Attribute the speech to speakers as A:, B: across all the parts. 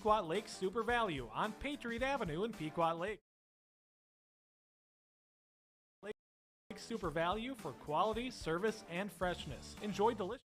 A: Pequot Lake Super Value on Patriot Avenue in Pequot Lake. Super Value for quality, service, and freshness. Enjoy delicious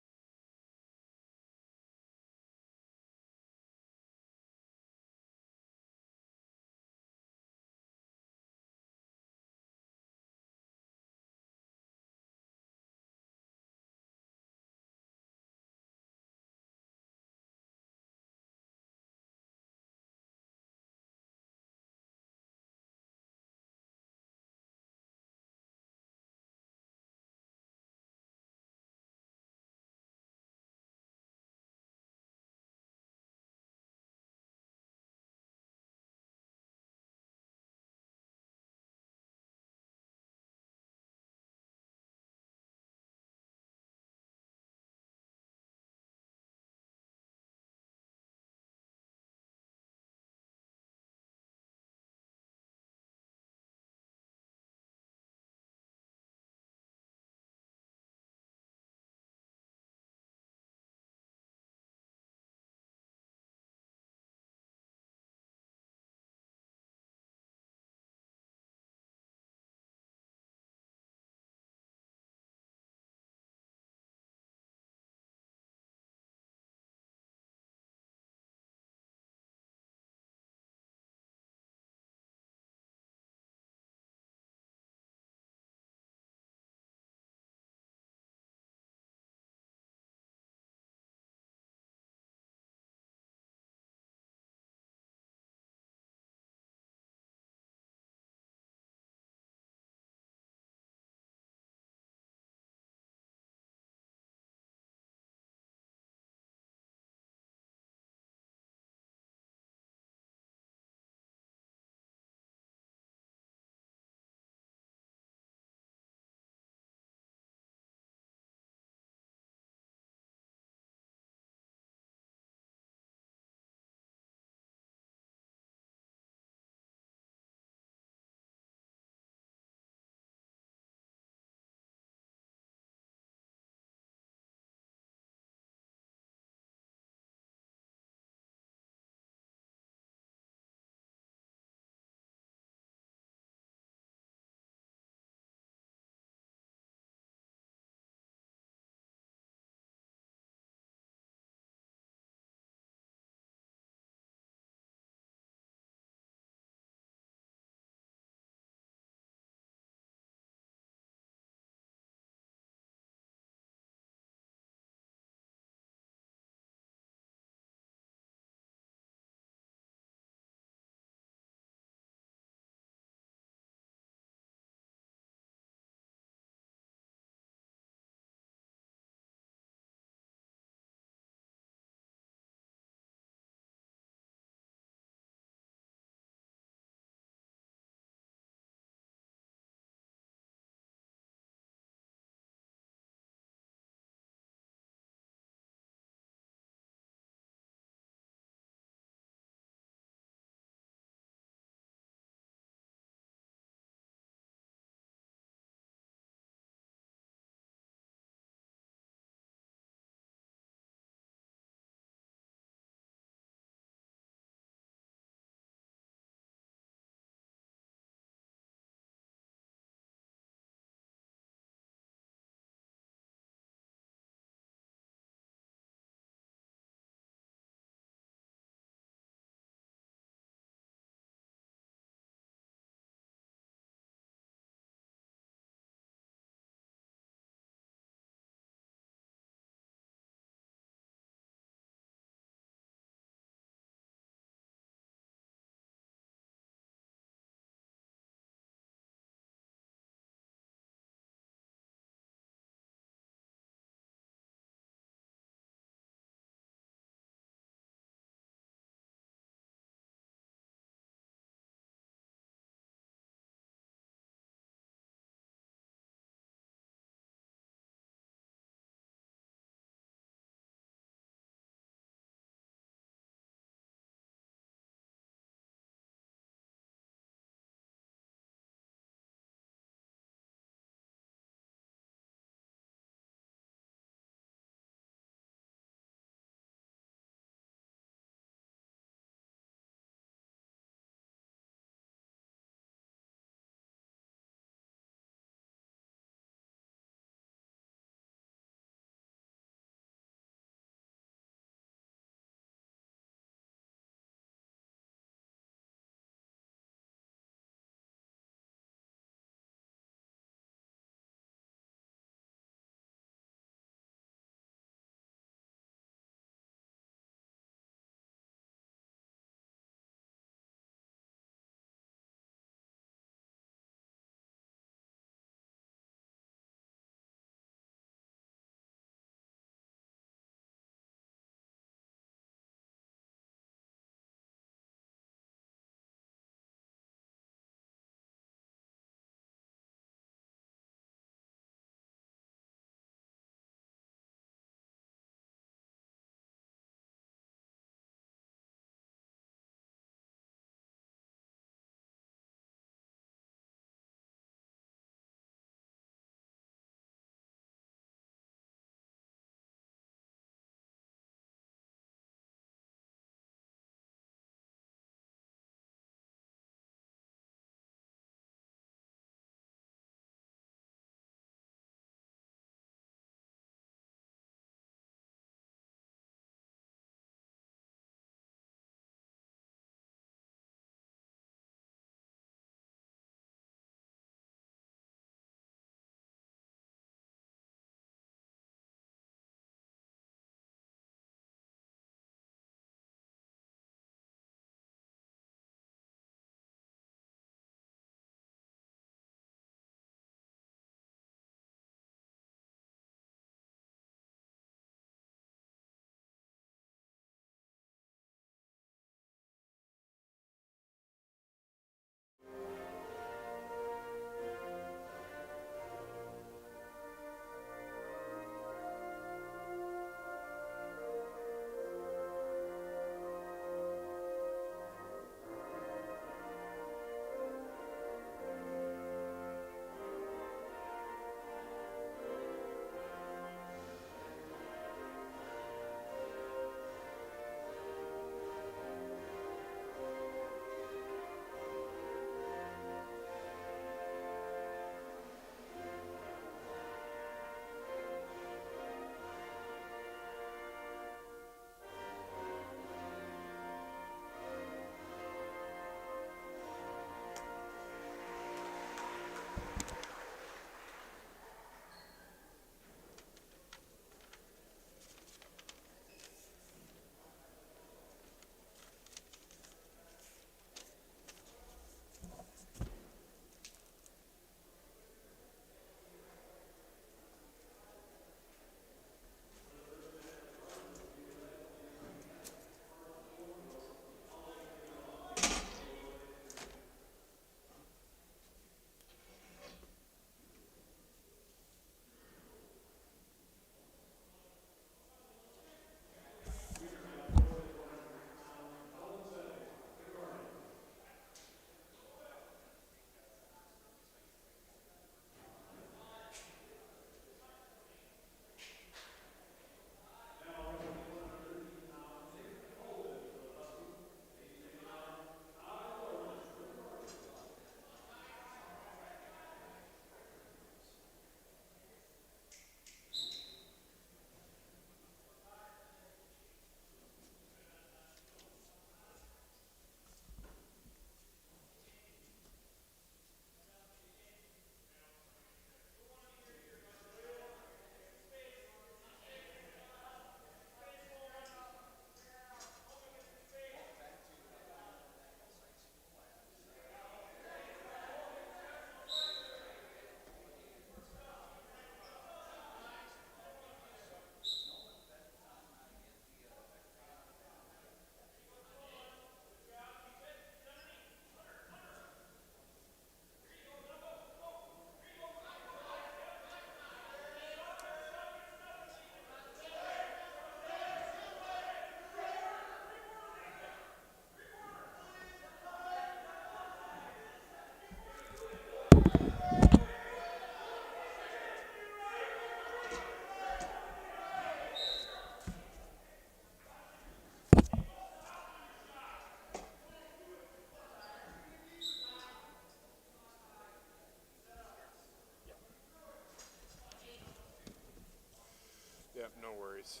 B: boys.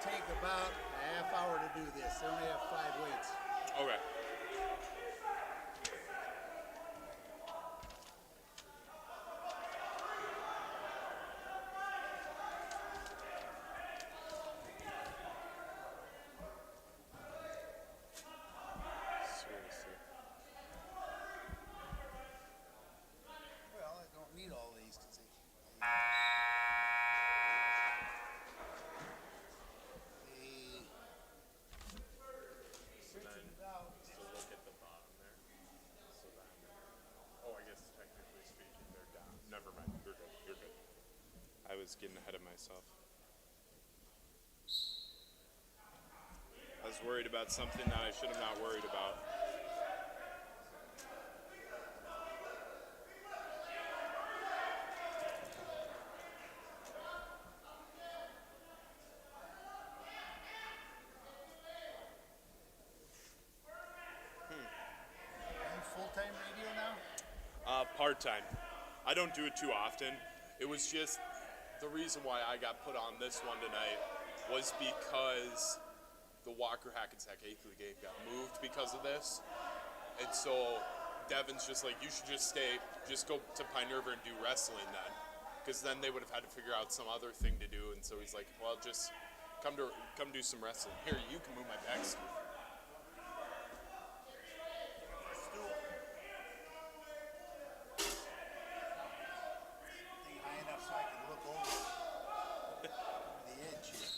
C: Take about a half hour to do this. They only have 5 weights.
B: Okay. Seriously.
C: Well, I don't need all these because they stretch it out.
B: So look at the bottom there. So then, oh, I guess technically speaking, they're down. Never mind. You're good. You're good. I was getting ahead of myself. I was worried about something that I should have not worried about.
C: Are you full-time radio now?
B: Part-time. I don't do it too often. It was just the reason why I got put on this one tonight was because the Walker Hackensack Akeley game got moved because of this. And so Devin's just like, you should just stay, just go to Pine River and do wrestling then. Because then they would have had to figure out some other thing to do. And so he's like, well, just come do some wrestling. Here, you can move my back stool.
C: Thing high enough so I can look over the edge here.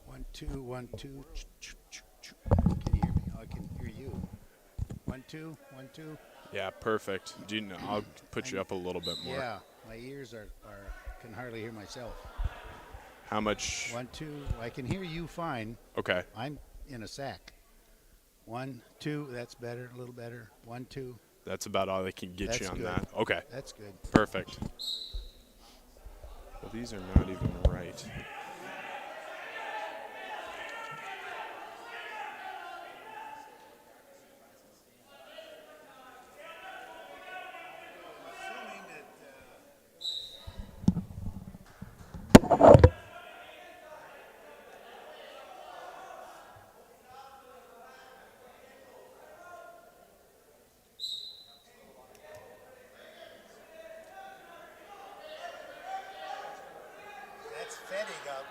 C: One, two, 1, 2. Can you hear me? Oh, I can hear you. 1, 2, 1, 2.
B: Yeah, perfect. I'll put you up a little bit more.
C: Yeah, my ears are can hardly hear myself.
B: How much?
C: 1, 2. I can hear you fine.
B: Okay.
C: I'm in a sack. 1, 2. That's better. A little better. 1, 2.
B: That's about all they can get
C: That's
B: you on
C: good.
B: that. Okay.
C: That's good.
B: Perfect. Well, these are not even right.
C: Assuming that that's Fettig out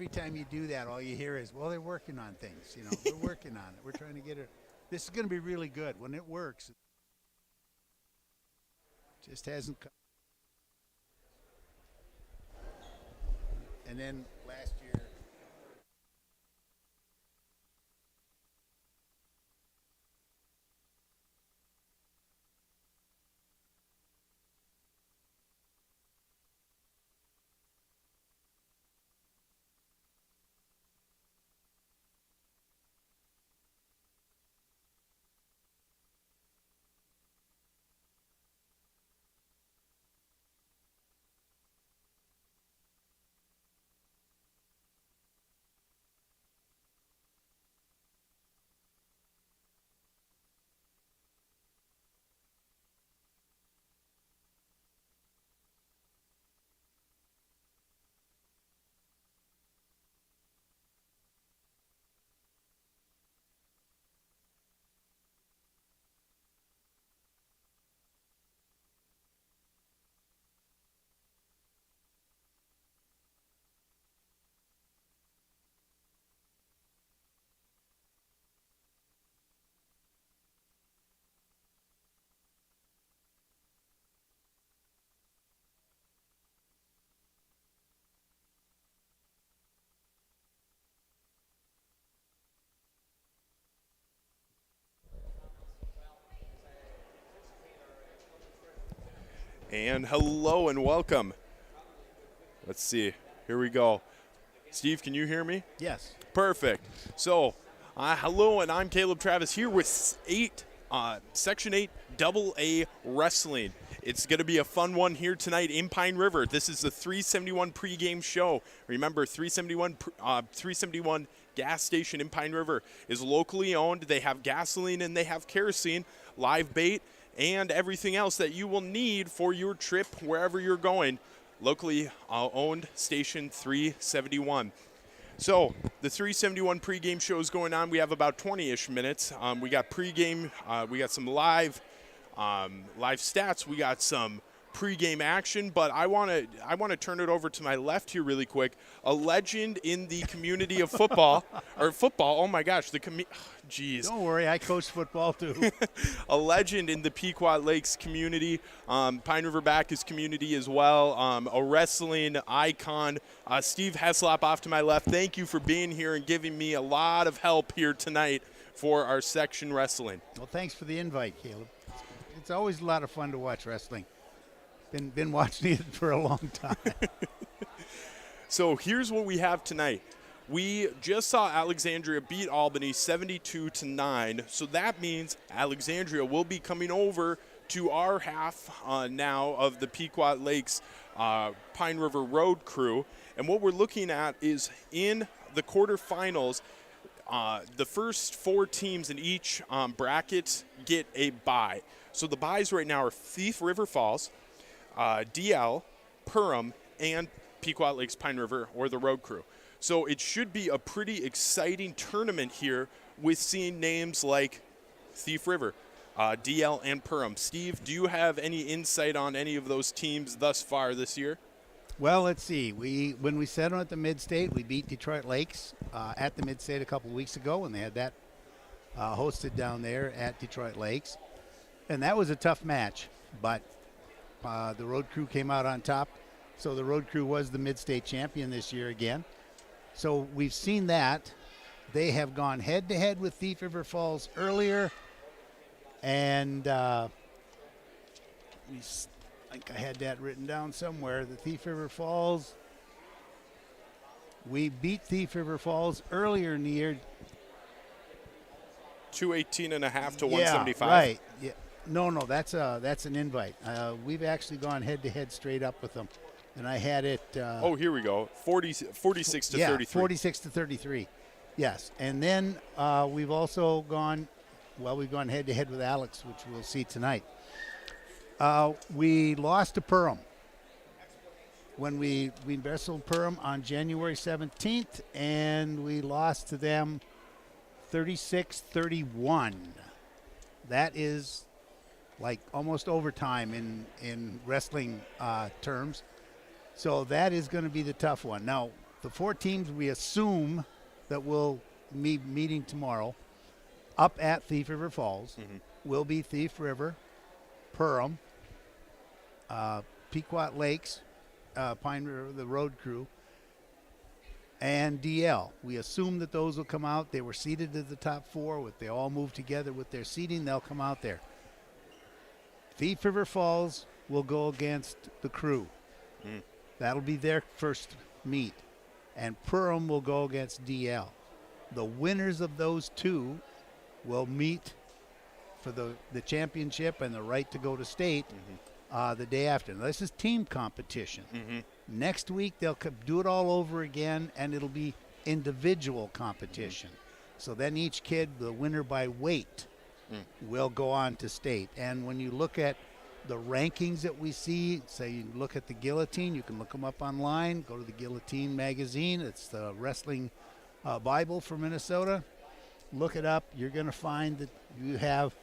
C: every time you do that, all you hear is, well, they're working on things. You know, we're working on it. We're trying to get it. This is going to be really good. When it works, it just hasn't come. And then last year,
B: And hello and welcome. Let's see. Here we go. Steve, can you hear me?
C: yes.
B: Perfect. So, hello, and I'm Caleb Travis here with Section 8 AA Wrestling. It's going to be a fun one here tonight in Pine River. This is the 371 pregame show. Remember, 371 gas station in Pine River is locally owned. They have gasoline and they have kerosene, live bait, and everything else that you will need for your trip wherever you're going. Locally owned Station 371. So the 371 pregame show is going on. We have about 20-ish minutes. We got pregame. We got some live stats. We got some pregame action. But I want to turn it over to my left here really quick. A legend in the community of football or football. Oh my gosh, Jeez.
C: Don't worry, I coach football too.
B: A legend in the Pequot Lakes community, Pine River-Backus community as well, a wrestling icon. Steve Heslop off to my left, thank you for being here and giving me a lot of help here tonight for our section wrestling.
C: Well, thanks for the invite, Caleb. It's always a lot of fun to watch wrestling. Been watching it for a long time.
B: So here's what we have tonight. We just saw Alexandria beat Albany 72-9, so that means Alexandria will be coming over to our half now of the Pequot Lakes Pine River Road crew. And what we're looking at is in the quarterfinals, the first four teams in each bracket get a bye. So the byes right now are Thief River Falls, DL, Perham, and Pequot Lakes Pine River, or the Road crew. So it should be a pretty exciting tournament here with seeing names like Thief River, DL, and Perham. Steve, do you have any insight on any of those teams thus far this year?
C: Well, let's see. When we set them at the Mid-State, we beat Detroit Lakes at the Mid-State a couple weeks ago when they had that hosted down there at Detroit Lakes. And that was a tough match, but the Road crew came out on top. So the Road crew was the Mid-State champion this year again. So we've seen that. They have gone head-to-head with Thief River Falls earlier. And I think I had that written down somewhere. The Thief River Falls. We beat Thief River Falls earlier in the year.
B: 218.5 to 175.
C: Right. Yeah. No, that's an invite. We've actually gone head-to-head straight up with them. And I had it.
B: Here we go. 46 to 33.
C: 46 to 33. Yes. And then we've also gone, we've gone head-to-head with Alex, which we'll see tonight. We lost to Perham when we wrestled Perham on January 17th, and we lost to them 36-31. That is like almost overtime in wrestling terms. So that is going to be the tough one. Now, the 4 teams we assume that will be meeting tomorrow up at Thief River Falls will be Thief River, Perham, Pequot Lakes, Pine River, the road crew, and DL. We assume that those will come out. They were seeded at the top 4. If they all move together with their seeding, they'll come out there. Thief River Falls will go against the crew. That'll be their first meet. And Perham will go against DL. The winners of those 2 will meet for the championship and the right to go to state the day after. Now, this is team competition. Next week, they'll do it all over again, and it'll be individual competition. So then each kid, the winner by weight, will go on to state. And when you look at the rankings that we see, say you look at the Guillotine, you can look them up online. Go to the Guillotine magazine. It's the wrestling Bible for Minnesota. Look it up. You're going to find that you have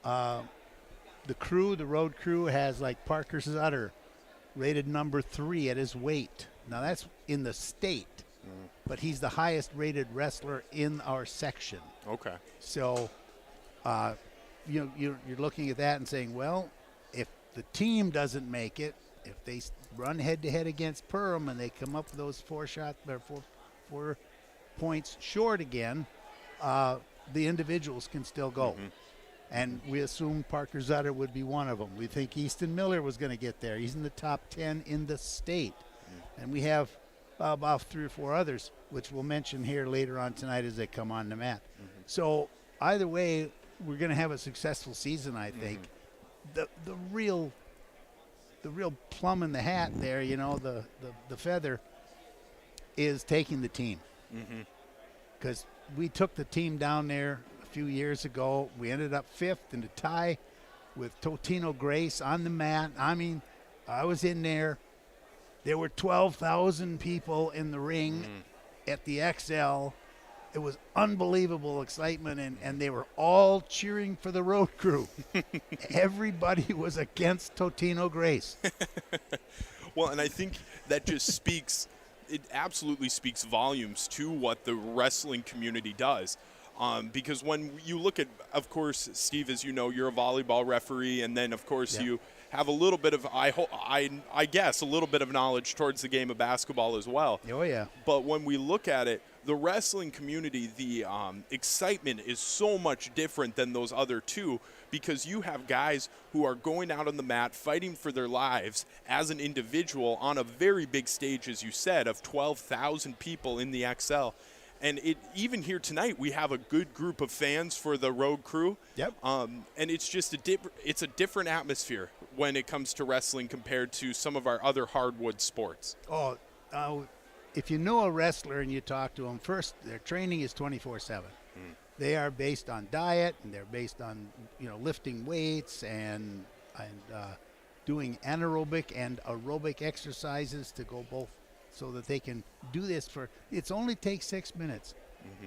C: the crew, the road crew, has like Parker Sutter, rated number 3 at his weight. Now that's in the state, but he's the highest rated wrestler in our section.
B: Okay.
C: So you're looking at that and saying, well, if the team doesn't make it, if they run head-to-head against Perham and they come up with those 4 points short again, the individuals can still go. And we assumed Parker Zutter would be one of them. We think Easton Miller was going to get there. He's in the top 10 in the state. And we have about 3 or 4 others, which we'll mention here later on tonight as they come on the mat. So either way, we're going to have a successful season, I think. The real plum in the hat there, the feather, is taking the team. Because we took the team down there a few years ago. We ended up 5th in a tie with Totino Grace on the mat. I mean, I was in there. There were 12,000 people in the ring at the XL. It was unbelievable excitement, and they were all cheering for the road crew. Everybody was against Totino Grace.
B: Well, and I think that just it absolutely speaks volumes to what the wrestling community does. Because when you look at, of course, Steve, as you know, you're a volleyball referee, and then, of course, you have a little bit of, I guess, a little bit of knowledge towards the game of basketball as well.
C: Oh, yeah.
B: But when we look at it, the wrestling community, the excitement is so much different than those other 2, because you have guys who are going out on the mat, fighting for their lives as an individual on a very big stage, as you said, of 12,000 people in the XL. And even here tonight, we have a good group of fans for the road crew.
C: Yep.
B: And it's just it's a different atmosphere when it comes to wrestling compared to some of our other hardwood sports.
C: If you know a wrestler and you talk to them, first, their training is 24/7. They are based on diet, and they're based on lifting weights and doing anaerobic and aerobic exercises to go both, so that they can do this it only takes 6 minutes.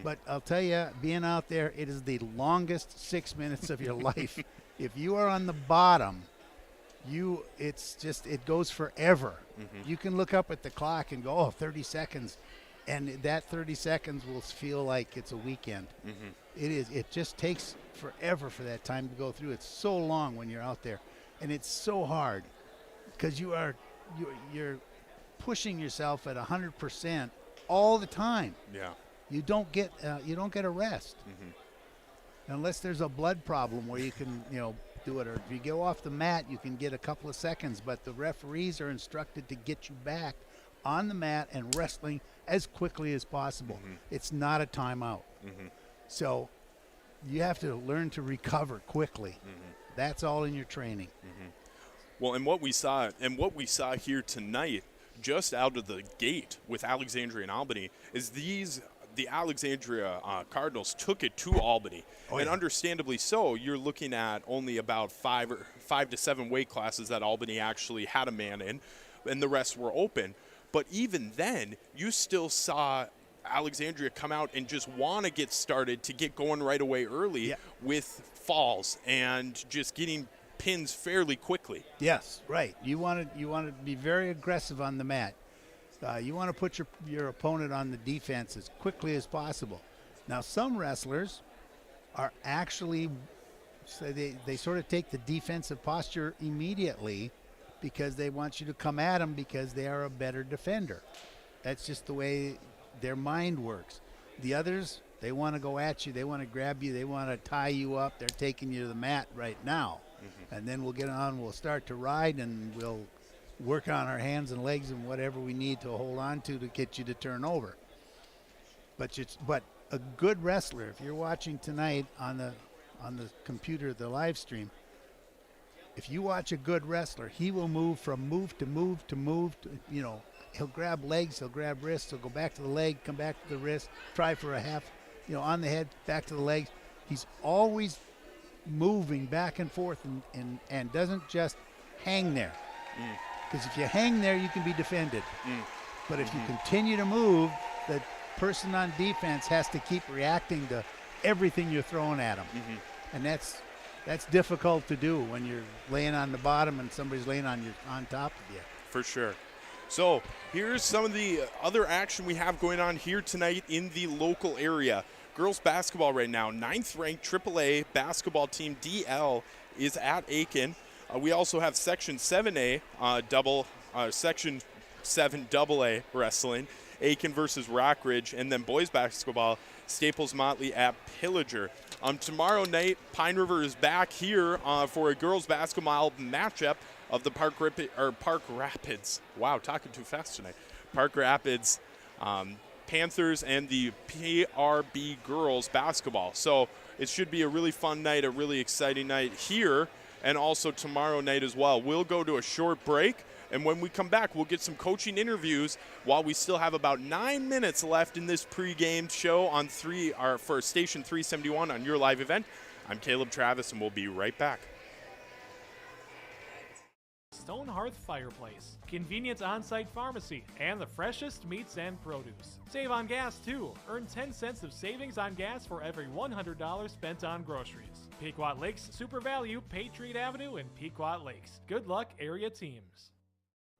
C: But I'll tell you, being out there, it is the longest 6 minutes of your life. If you are on the bottom, it goes forever. You can look up at the clock and go, 30 seconds. And that 30 seconds will feel like it's a weekend. It just takes forever for that time to go through. It's so long when you're out there. And it's so hard because you're pushing yourself at 100% all the time.
B: Yeah.
C: You don't get a rest unless there's a blood problem where you can do it, or if you go off the mat you can get a couple of seconds, but the referees are instructed to get you back on the mat and wrestling as quickly as possible. It's not a timeout. So you have to learn to recover quickly. That's all in your training.
B: Well, and what we saw here tonight, just out of the gate with Alexandria and Albany, is the Alexandria Cardinals took it to Albany. And understandably so. You're looking at only about 5 to 7 weight classes that Albany actually had a man in, and the rest were open. But even then, you still saw Alexandria come out and just want to get started, to get going right away early with falls and just getting pins fairly quickly.
C: Yes, right. You want to be very aggressive on the mat. You want to put your opponent on the defense as quickly as possible. Now, some wrestlers are actually, so they sort of take the defensive posture immediately because they want you to come at them because they are a better defender. That's just the way their mind works. The others, they want to go at you. They want to grab you. They want to tie you up. They're taking you to the mat right now. Mm-hmm. And then we'll get on. We'll start to ride, and we'll work on our hands and legs and whatever we need to hold on to get you to turn over. But a good wrestler, if you're watching tonight on the computer, the live stream, if you watch a good wrestler, he will move from move to move to move to, he'll grab legs, he'll grab wrists, he'll go back to the leg, come back to the wrist, try for a half, on the head, back to the legs. He's always moving back and forth and doesn't just hang there. Because if you hang there, you can be defended. But if you continue to move, the person on defense has to keep reacting to everything you're throwing at them. And that's difficult to do when you're laying on the bottom and somebody's laying on top of you.
B: For sure. So here's some of the other action we have going on here tonight in the local area. Girls basketball right now, 9th-ranked AAA basketball team DL is at Aiken. We also have Section 7A, Section 7 AA wrestling, Aiken versus Rockridge, and then boys basketball, Staples Motley at Pillager. Tomorrow night, Pine River is back here for a girls basketball matchup of the Park Rapids. Wow, talking too fast tonight. Park Rapids Panthers and the PRB girls basketball. So it should be a really fun night, a really exciting night here, and also tomorrow night as well. We'll go to a short break, and when we come back, we'll get some coaching interviews while we still have about 9 minutes left in this pregame show on for Station 371 on your live event. I'm Caleb Travis, and we'll be right back.
A: Stone Hearth Fireplace, convenience on-site pharmacy, and the freshest meats and produce. Save on gas too. Earn 10 cents of savings on gas for every $100 spent on groceries. Pequot Lakes Super Value, Patriot Avenue in Pequot Lakes. Good luck, area teams.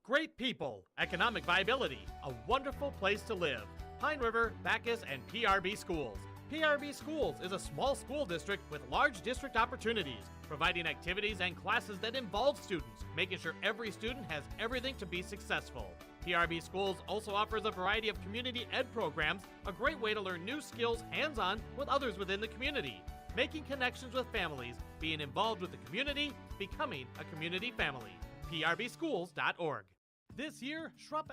D: Great people, economic viability, a wonderful place to live. Pine River, Backus, and PRB Schools. PRB Schools is a small school district with large district opportunities, providing activities and classes that involve students, making sure every student has everything to be successful. PRB Schools also offers a variety of community ed programs, a great way to learn new skills hands-on with others within the community, making connections with families, being involved with the community, becoming a community family. PRBschools.org. This year, Schrupp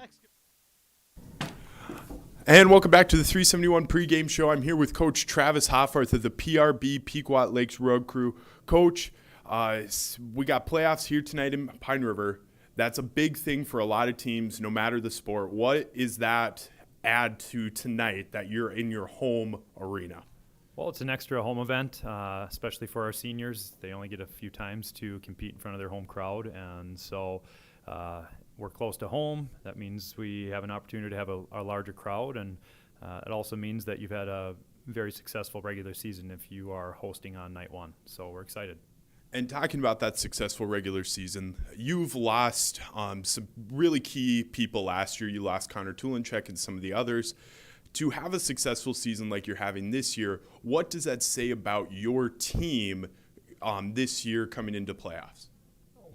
B: And welcome back to the 371 pregame show. I'm here with Coach Travis Hoffarth of the PRB Pequot Lakes Road Crew. Coach, we got playoffs here tonight in Pine River. That's a big thing for a lot of teams, no matter the sport. What is that add to tonight that you're in your home arena?
E: Well, it's an extra home event, especially for our seniors. They only get a few times to compete in front of their home crowd, and so we're close to home. That means we have an opportunity to have a larger crowd, and it also means that you've had a very successful regular season if you are hosting on night one. So we're excited.
B: And talking about that successful regular season, you've lost some really key people last year. You lost Connor Tulinchek and some of the others. To have a successful season like you're having this year, what does that say about your team this year coming into playoffs?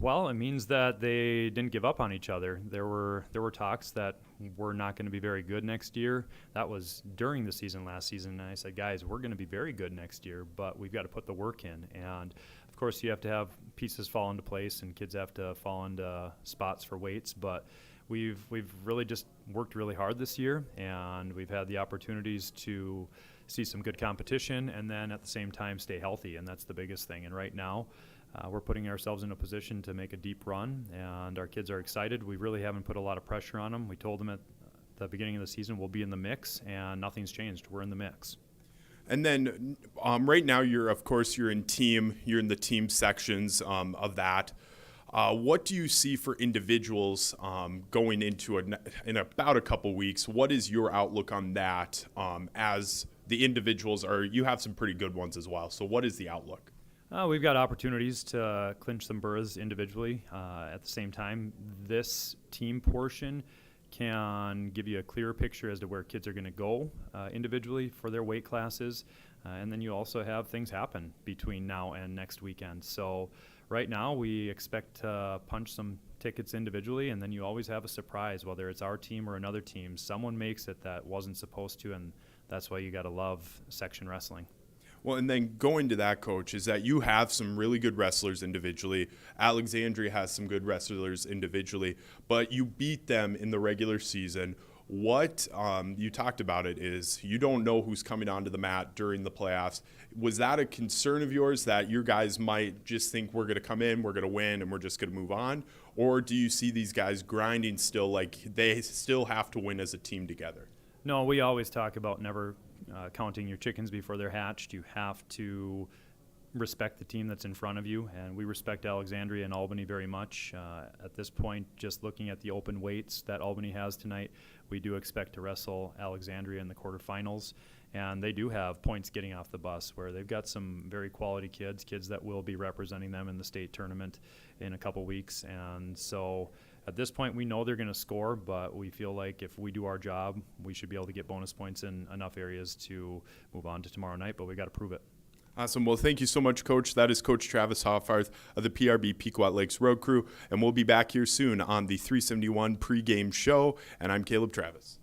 E: Well, it means that they didn't give up on each other. There were talks that we're not going to be very good next year. That was during the season last season, and I said, guys, we're going to be very good next year, but we've got to put the work in. And of course, you have to have pieces fall into place, and kids have to fall into spots for weights. But we've really just worked really hard this year, and we've had the opportunities to see some good competition, and then at the same time stay healthy, and that's the biggest thing. And right now, we're putting ourselves in a position to make a deep run, and our kids are excited. We really haven't put a lot of pressure on them. We told them at the beginning of the season we'll be in the mix, and nothing's changed. We're in the mix.
B: And then right now you're in the team sections of that. What do you see for individuals going into in about a couple weeks? What is your outlook on that as the individuals you have some pretty good ones as well. So what is the outlook?
E: We've got opportunities to clinch some berths individually. At the same time, this team portion can give you a clearer picture as to where kids are going to go individually for their weight classes. And then you also have things happen between now and next weekend. So right now we expect to punch some tickets individually, and then you always have a surprise, whether it's our team or another team. Someone makes it that wasn't supposed to, and that's why you got to love section wrestling.
B: Well, and then going to that, Coach, is that you have some really good wrestlers individually. Alexandria has some good wrestlers individually, but you beat them in the regular season. What you talked about it is you don't know who's coming onto the mat during the playoffs. Was that a concern of yours that your guys might just think we're going to come in, we're going to win, and we're just going to move on? Or do you see these guys grinding still, like they still have to win as a team together?
E: No, we always talk about never counting your chickens before they're hatched. You have to respect the team that's in front of you, and we respect Alexandria and Albany very much. At this point, just looking at the open weights that Albany has tonight, we do expect to wrestle Alexandria in the quarterfinals, and they do have points getting off the bus where they've got some very quality kids that will be representing them in the state tournament in a couple weeks. And so at this point, we know they're going to score, but we feel like if we do our job, we should be able to get bonus points in enough areas to move on to tomorrow night, but we got to prove it.
B: Awesome. Well, thank you so much, Coach. That is Coach Travis Hoffarth of the PRB Pequot Lakes Road Crew, and we'll be back here soon on the 371 pregame show, and I'm Caleb Travis.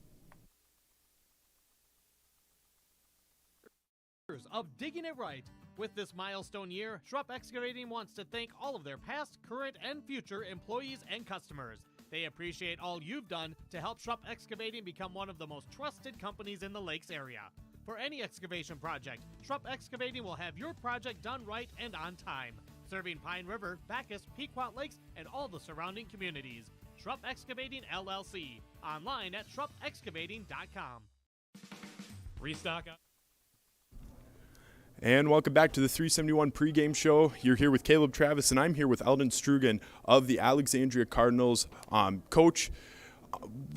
D: Of digging it right. With this milestone year, Schrupp Excavating wants to thank all of their past, current, and future employees and customers. They appreciate all you've done to help Schrupp Excavating become one of the most trusted companies in the Lakes area. For any excavation project, Schrupp Excavating will have your project done right and on time, serving Pine River, Backus, Pequot Lakes, and all the surrounding communities. Schrupp Excavating LLC. Online at schruppexcavating.com.
A: Restock.
B: And welcome back to the 371 pregame show. You're here with Caleb Travis, and I'm here with Eldon Strugan of the Alexandria Cardinals. Coach,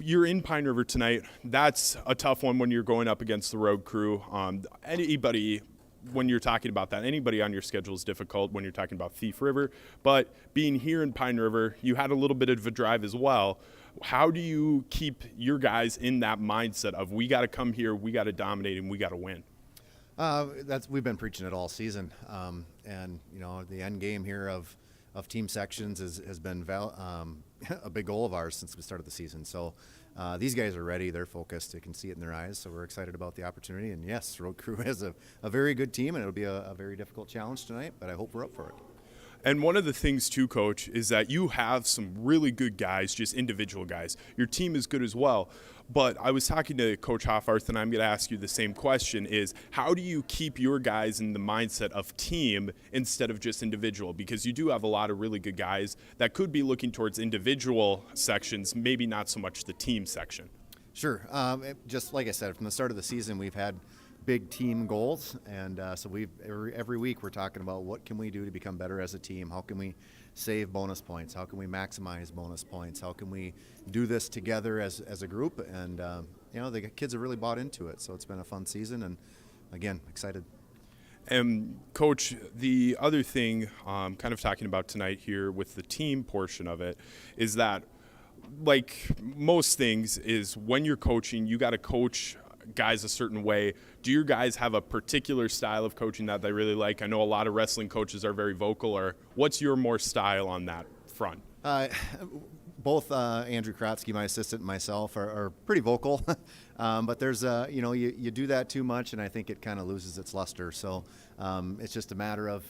B: you're in Pine River tonight. That's a tough one when you're going up against the road crew. Anybody, when you're talking about that, anybody on your schedule is difficult when you're talking about Thief River. But being here in Pine River, you had a little bit of a drive as well. How do you keep your guys in that mindset of we got to come here, we got to dominate, and we got to win?
F: We've been preaching it all season, and the end game here of team sections has been a big goal of ours since the start of the season. So these guys are ready, they're focused, they can see it in their eyes. So we're excited about the opportunity. And yes, Road Crew is a very good team, and it'll be a very difficult challenge tonight. But I hope we're up for it.
B: And one of the things, too, Coach, is that you have some really good guys, just individual guys. Your team is good as well. But I was talking to Coach Hoffarth, and I'm going to ask you the same question, is how do you keep your guys in the mindset of team instead of just individual? Because you do have a lot of really good guys that could be looking towards individual sections, maybe not so much the team section.
F: Sure. Just like I said, from the start of the season, we've had big team goals, and so every week we're talking about what can we do to become better as a team. How can we save bonus points? How can we maximize bonus points? How can we do this together as a group? And the kids have really bought into it, so it's been a fun season, and again, excited.
B: And Coach, the other thing kind of talking about tonight here with the team portion of it is that, like most things, is when you're coaching, you got to coach guys a certain way. Do your guys have a particular style of coaching that they really like? I know a lot of wrestling coaches are very vocal, or what's your more style on that front?
F: Both Andrew Krotsky, my assistant, and myself are pretty vocal, but there's you do that too much, and I think it kind of loses its luster. So it's just a matter of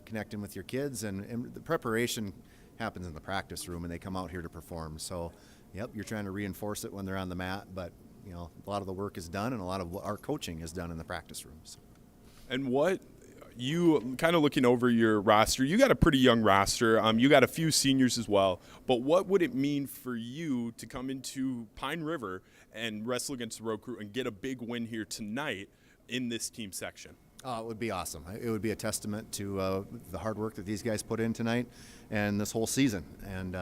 F: connecting with your kids, and the preparation happens in the practice room, and they come out here to perform. So, yep, you're trying to reinforce it when they're on the mat, but a lot of the work is done, and a lot of our coaching is done in the practice rooms.
B: And what you kind of looking over your roster, you got a pretty young roster. You got a few seniors as well. But what would it mean for you to come into Pine River and wrestle against the road crew and get a big win here tonight in this team section?
F: It would be awesome. It would be a testament to the hard work that these guys put in tonight and this whole season. And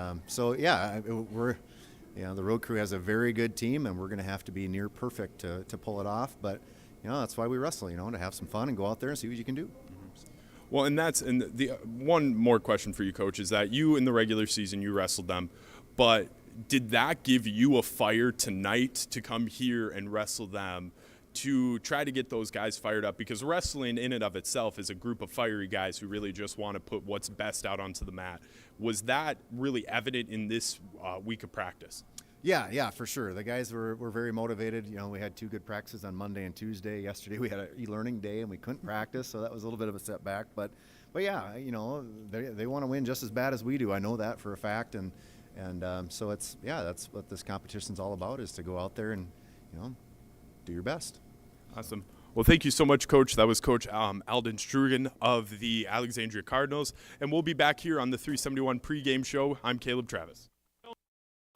F: the road crew has a very good team, and we're going to have to be near perfect to pull it off. But that's why we wrestle. To have some fun and go out there and see what you can do.
B: Well, and the one more question for you, Coach, is that you in the regular season you wrestled them, but Did that give you a fire tonight to come here and wrestle them, to try to get those guys fired up? Because wrestling in and of itself is a group of fiery guys who really just want to put what's best out onto the mat. Was that really evident in this week of practice?
F: Yeah, for sure. The guys were very motivated. You know, we had 2 good practices on Monday and Tuesday. Yesterday we had an e-learning day and we couldn't practice, so that was a little bit of a setback. But yeah, you know, they want to win just as bad as we do. I know that for a fact, and so that's what this competition's all about, is to go out there and, you know, do your best.
B: Awesome. Well, thank you so much, Coach. That was Coach Alden Strugen of the Alexandria Cardinals, and we'll be back here on the 371 pregame show. I'm Caleb Travis.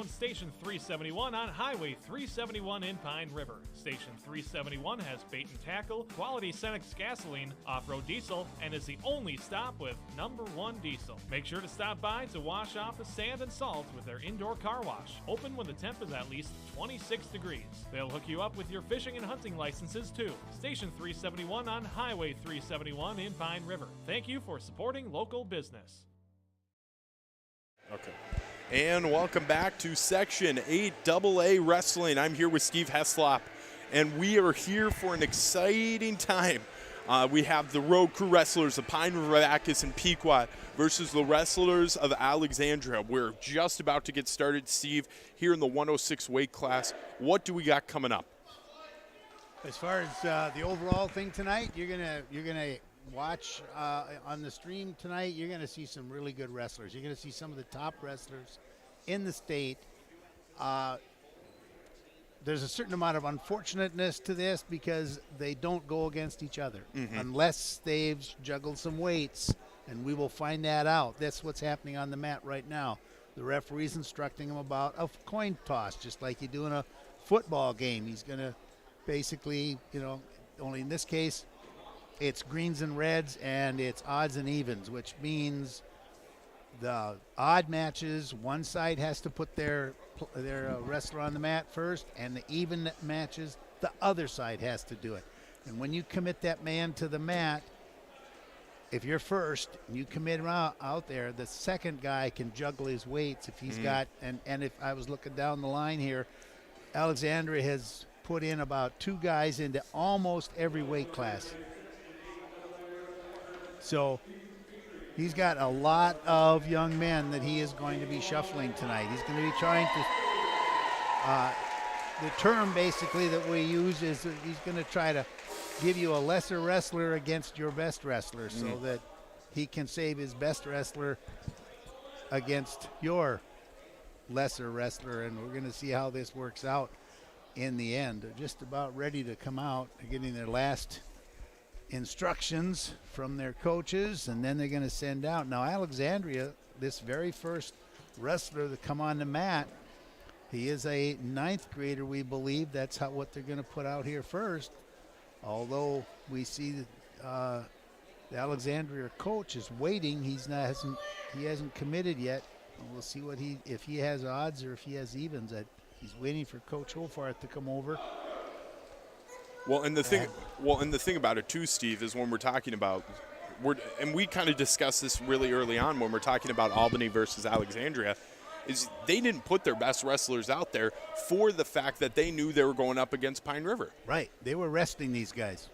A: Station 371 on Highway 371 in Pine River. Station 371 has bait and tackle, quality Cenex gasoline, off-road diesel, and is the only stop with number 1 diesel. Make sure to stop by to wash off the sand and salt with their indoor car wash, open when the temp is at least 26 degrees. They'll hook you up with your fishing and hunting licenses too. Station 371 on Highway 371 in Pine River. Thank you for supporting local business.
B: Okay. And welcome back to Section 8 AA Wrestling. I'm here with Steve Heslop, and we are here for an exciting time. We have the Road Crew wrestlers of Pine River-Backus and Pequot versus the wrestlers of Alexandria. We're just about to get started, Steve, here in the 106 weight class. What do we got coming up?
C: As far as the overall thing tonight, you're gonna watch on the stream tonight. You're gonna see some really good wrestlers. You're gonna see some of the top wrestlers in the state. There's a certain amount of unfortunateness to this because they don't go against each other unless they've juggled some weights, and we will find that out. That's what's happening on the mat right now. The referee's instructing them about a coin toss, just like you do in a football game. He's going to basically, you know, only in this case, it's greens and reds and it's odds and evens, which means the odd matches, one side has to put their wrestler on the mat first, and the even matches, the other side has to do it. And when you commit that man to the mat, if you're first and you commit him out there, the second guy can juggle his weights if he's got, and if I was looking down the line here, Alexandria has put in about 2 guys into almost every weight class. So he's got a lot of young men that he is going to be shuffling tonight. He's going to be trying to, the term basically that we use is that he's going to try to give you a lesser wrestler against your best wrestler so that he can save his best wrestler against your lesser wrestler. And we're going to see how this works out in the end. They're just about ready to come out, getting their last instructions from their coaches, and then they're going to send out. Now Alexandria, this very first wrestler to come on the mat, he is a 9th grader, we believe. That's what they're going to put out here first, although we see the Alexandria coach is waiting. He hasn't committed yet. We'll see if he has odds or if he has evens. He's waiting for Coach Holfart to come over.
B: Well, and the thing about it too, Steve, is when we're talking about, and we kind of discussed this really early on when we're talking about Albany versus Alexandria, is they didn't put their best wrestlers out there for the fact that they knew they were going up against Pine River.
C: Right, they were resting these guys.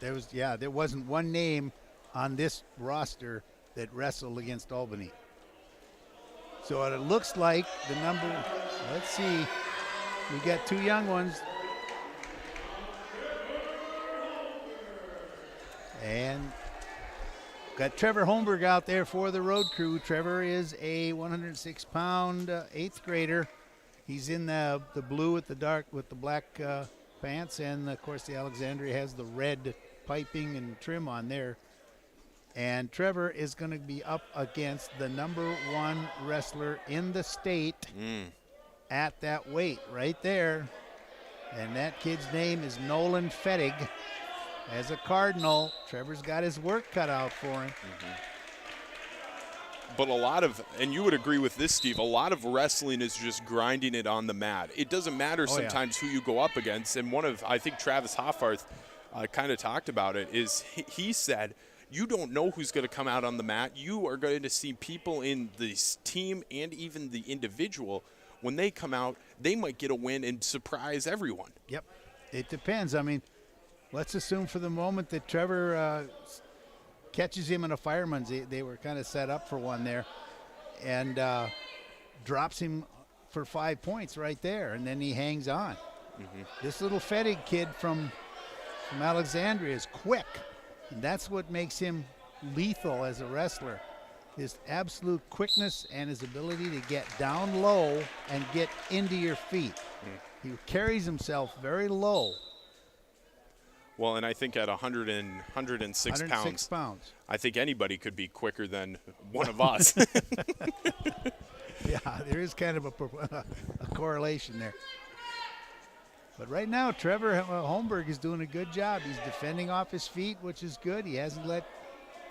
C: There wasn't one name on this roster that wrestled against Albany. So it looks like the number. Let's see, we got 2 young ones. And got Trevor Holmberg out there for the Road Crew. Trevor is a 106-pound 8th grader. He's in the blue with the black pants, and of course the Alexandria has the red piping and trim on there. And Trevor is going to be up against the number 1 wrestler in the state at that weight right there. And that kid's name is Nolan Fettig. As a Cardinal, Trevor's got his work cut out for him.
B: But a lot of, and you would agree with this, Steve, a lot of wrestling is just grinding it on the mat. It doesn't matter sometimes who you go up against. And I think Travis Hoffarth kind of talked about it, is he said, you don't know who's going to come out on the mat. You are going to see people in this team and even the individual when they come out, they might get a win and surprise everyone.
C: Yep. It depends. I mean, let's assume for the moment that Trevor catches him in a fireman's. They were kind of set up for one there, and drops him for 5 points right there, and then he hangs on. This little Fettig kid from Alexandria is quick, and that's what makes him lethal as a wrestler. His absolute quickness and his ability to get down low and get into your feet. He carries himself very low.
B: Well, and I think at 106 pounds, I think anybody could be quicker than one of us.
C: Yeah, there is kind of a correlation there. But right now, Trevor Holmberg is doing a good job. He's defending off his feet, which is good. He hasn't let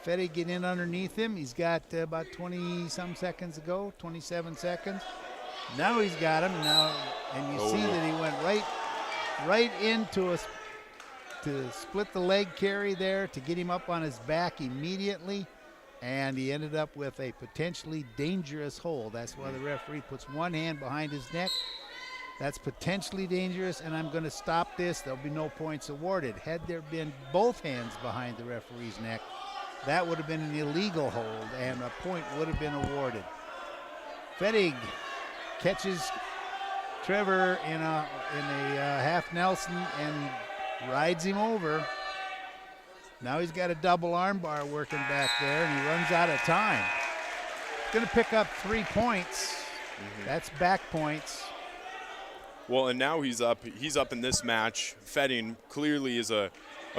C: Fettig get in underneath him. He's got about 20-some seconds to go, 27 seconds. Now he's got him, and you see that he went right into to split the leg carry there to get him up on his back immediately, and he ended up with a potentially dangerous hold. That's why the referee puts one hand behind his neck. That's potentially dangerous, and I'm going to stop this. There'll be no points awarded. Had there been both hands behind the referee's neck, that would have been an illegal hold, and a point would have been awarded. Fettig catches Trevor in a half Nelson and rides him over. Now he's got a double arm bar working back there, and he runs out of time. He's going to pick up 3 points. That's back points.
B: Well, and now he's up in this match. Fetting clearly is a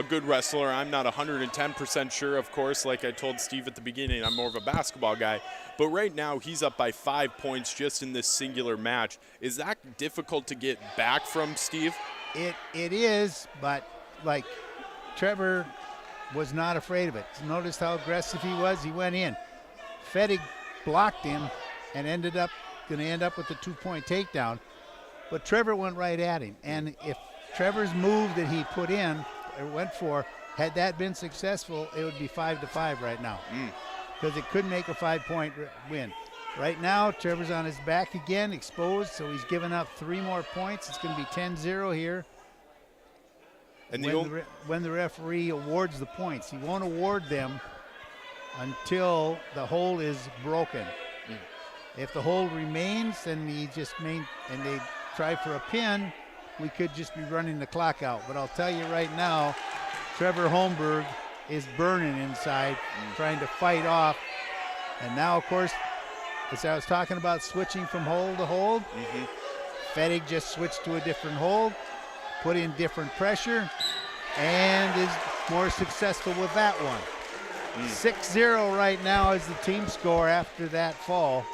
B: good wrestler. I'm not 110% sure, of course. Like I told Steve at the beginning, I'm more of a basketball guy. But right now, he's up by 5 points just in this singular match. Is that difficult to get back from, Steve?
C: It is, but like Trevor was not afraid of it. Notice how aggressive he was. He went in. Fettig blocked him and going to end up with the 2-point takedown. But Trevor went right at him. And if Trevor's move that he put in or went for, had that been successful, it would be 5-5 right now. Because it could make a 5-point win. Right now, Trevor's on his back again, exposed, so he's given up 3 more points. It's going to be 10-0 here. And when the referee awards the points, he won't award them until the hold is broken. If the hold remains, then and they try for a pin, we could just be running the clock out. But I'll tell you right now, Trevor Holmberg is burning inside, trying to fight off. And now, of course, as I was talking about switching from hold to hold, Fettig just switched to a different hold, put in different pressure, and is more successful with that one. 6-0 right now is the team score after that fall.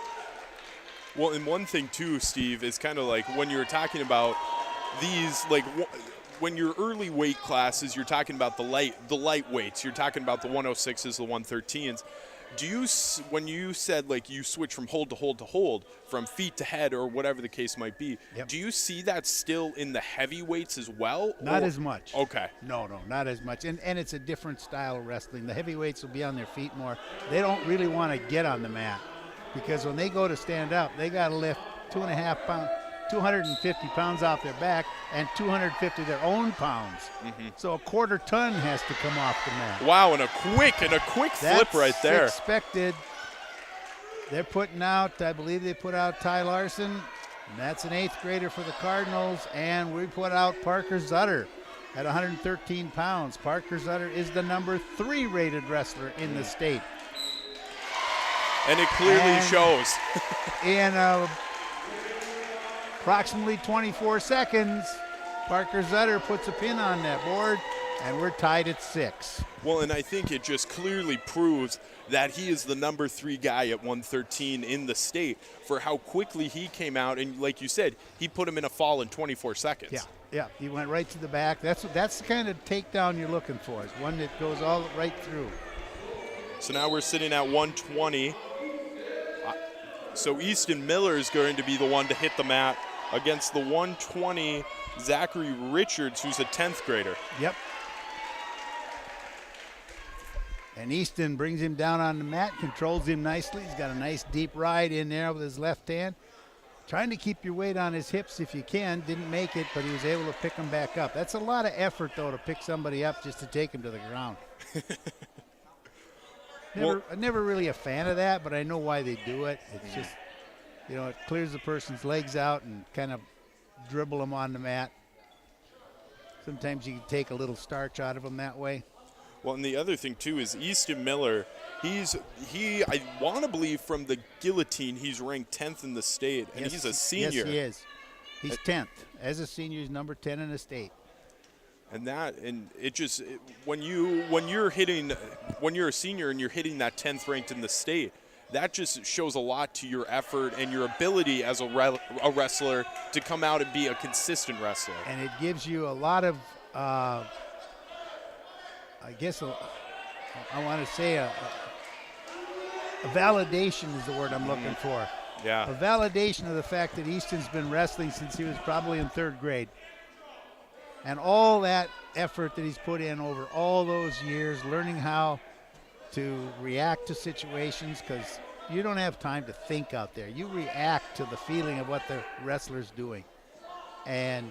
B: Well, and one thing too, Steve, is kind of like when you're talking about these, like when you're early weight classes, you're talking about the light weights. You're talking about the 106s, the 113s. Do you, when you said like you switch from hold to hold to hold, from feet to head or whatever the case might be, do you see that still in the heavyweights as well?
C: Not as much.
B: Okay.
C: No, not as much. And it's a different style of wrestling. The heavyweights will be on their feet more. They don't really want to get on the mat because when they go to stand up, they got to lift 250 pounds off their back and 250 their own pounds. So a quarter ton has to come off the mat.
B: Wow, and a quick flip right there.
C: That's expected. They're putting out, I believe they put out Ty Larson, and that's an 8th grader for the Cardinals, and we put out Parker Zutter at 113 pounds. Parker Zutter is the number 3 rated wrestler in the state.
B: And it clearly shows.
C: In approximately 24 seconds, Parker Zutter puts a pin on that board, and we're tied at 6.
B: Well, and I think it just clearly proves that he is the number 3 guy at 113 in the state for how quickly he came out. And like you said, he put him in a fall in 24 seconds.
C: Yeah, he went right to the back. That's the kind of takedown you're looking for, is one that goes all right through.
B: So now we're sitting at 120. So Easton Miller is going to be the one to hit the mat against the 120 Zachary Richards, who's a 10th grader.
C: Yep. And Easton brings him down on the mat, controls him nicely. He's got a nice deep ride in there with his left hand. trying to keep your weight on his hips if you can. Didn't make it, but he was able to pick him back up. That's a lot of effort, though, to pick somebody up just to take him to the ground. I'm never really a fan of that, but I know why they do it. It's just, it clears the person's legs out and kind of dribble them on the mat. Sometimes you can take a little starch out of them that way.
B: Well, and the other thing, too, is Easton Miller, I want to believe from the guillotine, he's ranked 10th in the state, and he's a senior.
C: Yes, he is. He's 10th. As a senior, he's number 10 in the state.
B: And when you're a senior and you're hitting that 10th ranked in the state, that just shows a lot to your effort and your ability as a wrestler to come out and be a consistent wrestler.
C: And it gives you a lot of, I want to say a validation is the word I'm looking for.
B: Yeah.
C: A validation of the fact that Easton's been wrestling since he was probably in 3rd grade. And all that effort that he's put in over all those years, learning how to react to situations, because you don't have time to think out there. You react to the feeling of what the wrestler's doing. And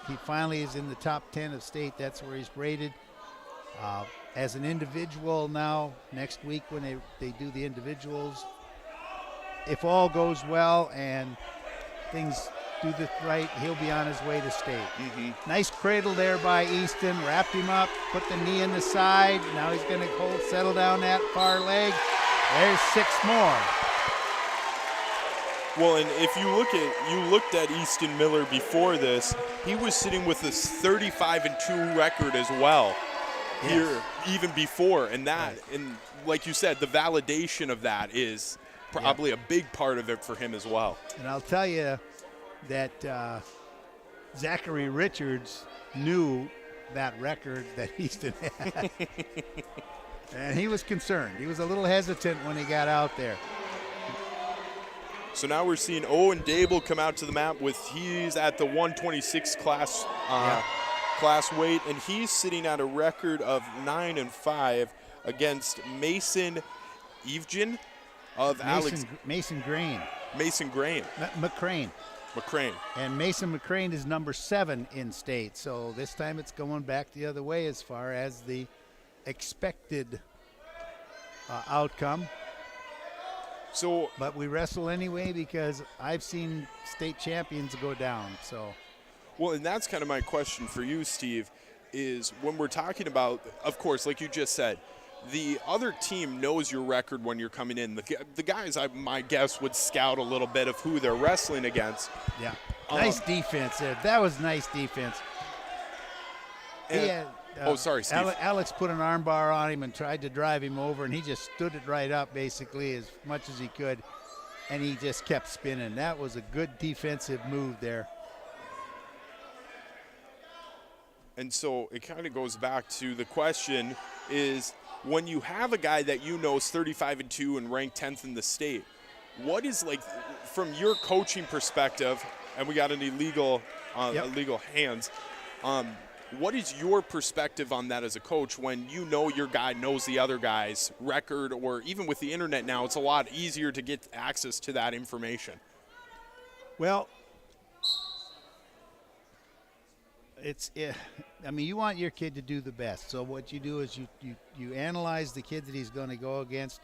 C: he finally is in the top 10 of state. That's where he's rated. As an individual now, next week when they do the individuals, if all goes well and things do this right, he'll be on his way to state. Nice cradle there by Easton. Wrapped him up, put the knee in the side. Now he's going to settle down that far leg. There's 6 more.
B: Well, and if you looked at Easton Miller before this, he was sitting with a 35-2 record as well.
C: Yes.
B: Here, even before, and like you said, the validation of that is probably a big part of it for him as well.
C: And I'll tell you that Zachary Richards knew that record that Easton had. And he was concerned. He was a little hesitant when he got out there.
B: So now we're seeing Owen Dable come out to the mat he's at the 126 class weight, and he's sitting at a record of 9-5 against Mason Evgen of
C: Mason Grain. McCrane. And Mason McCrane is number 7 in state. So this time it's going back the other way as far as the expected outcome. But we wrestle anyway because I've seen state champions go down. So.
B: Well, and that's kind of my question for you, Steve, is when we're talking about, of course, like you just said, the other team knows your record when you're coming in. The guys, my guess, would scout a little bit of who they're wrestling against.
C: Yeah. Nice defense there. That was nice defense.
B: Sorry, Steve.
C: Alex put an arm bar on him and tried to drive him over, and he just stood it right up basically as much as he could, and he just kept spinning. That was a good defensive move there.
B: And so it kind of goes back to the question is, when you have a guy that you know is 35-2 and ranked 10th in the state, what is, like, from your coaching perspective, and we got an illegal hands, what is your perspective on that as a coach when you know your guy knows the other guy's record, or even with the internet now, it's a lot easier to get access to that information?
C: Well, you want your kid to do the best. So what you do is you analyze the kid that he's going to go against.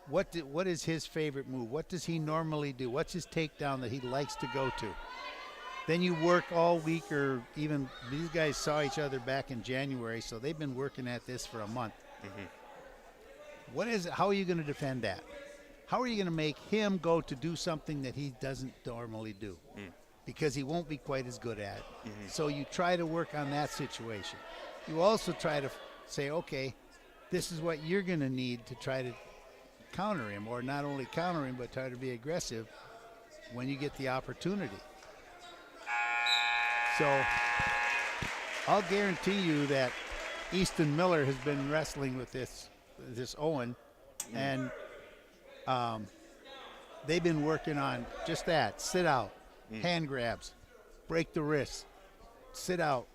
C: What is his favorite move? What does he normally do? What's his takedown that he likes to go to? Then you work all week, or even these guys saw each other back in January, so they've been working at this for a month. What is it? How are you going to defend that? How are you going to make him go to do something that he doesn't normally do? Because he won't be quite as good at it. So you try to work on that situation. You also try to say, okay, this is what you're going to need to try to counter him, or not only counter him, but try to be aggressive when you get the opportunity. So I'll guarantee you that Easton Miller has been wrestling with this Owen, and they've been working on just that, sit out. Hand grabs, break the wrist, sit out,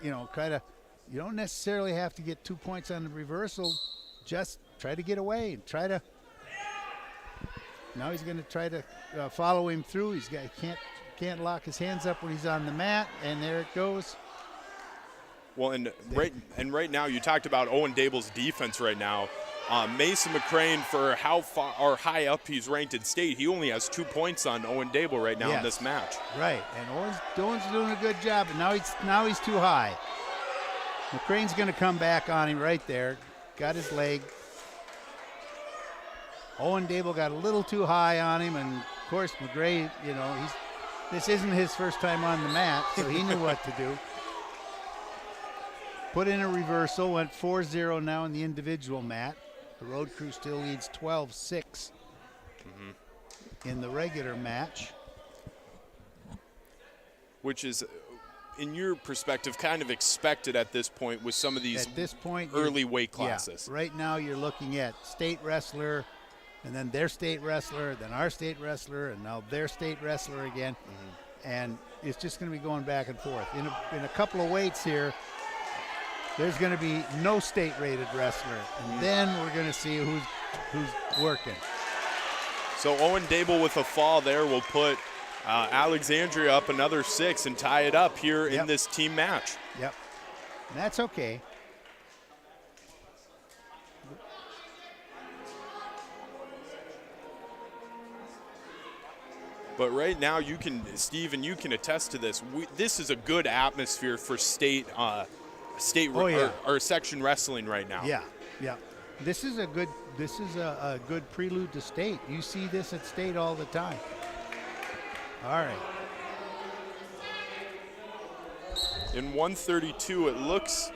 C: you don't necessarily have to get 2 points on the reversal, just try to get away and try to Now he's going to try to follow him through. He can't lock his hands up when he's on the mat, and there it goes.
B: Well, and right now, you talked about Owen Dable's defense right now. Mason McCrane, for how far or high up he's ranked in state, he only has 2 points on Owen Dable right now in this match.
C: Right, and Owen's doing a good job, and now he's too high. McCrane's going to come back on him right there. Got his leg. Owen Dable got a little too high on him, and of course McGray, this isn't his first time on the mat, so he knew what to do. Put in a reversal, went 4-0 now in the individual mat. The road crew still leads 12-6 in the regular match.
B: Which is, in your perspective, kind of expected at this point with some of these early weight classes.
C: Yeah, right now you're looking at state wrestler, and then their state wrestler, then our state wrestler, and now their state wrestler again. And it's just going to be going back and forth. In a couple of weights here, there's going to be no state-rated wrestler, and then we're going to see who's working.
B: So Owen Dable with a fall there will put Alexandria up another 6 and tie it up here in this team match.
C: Yep, and that's okay.
B: But right now, Steve, you can attest to this. This is a good atmosphere for state or section wrestling right now.
C: Yeah. This is a good prelude to state. You see this at state all the time. All right.
B: In 132, it looks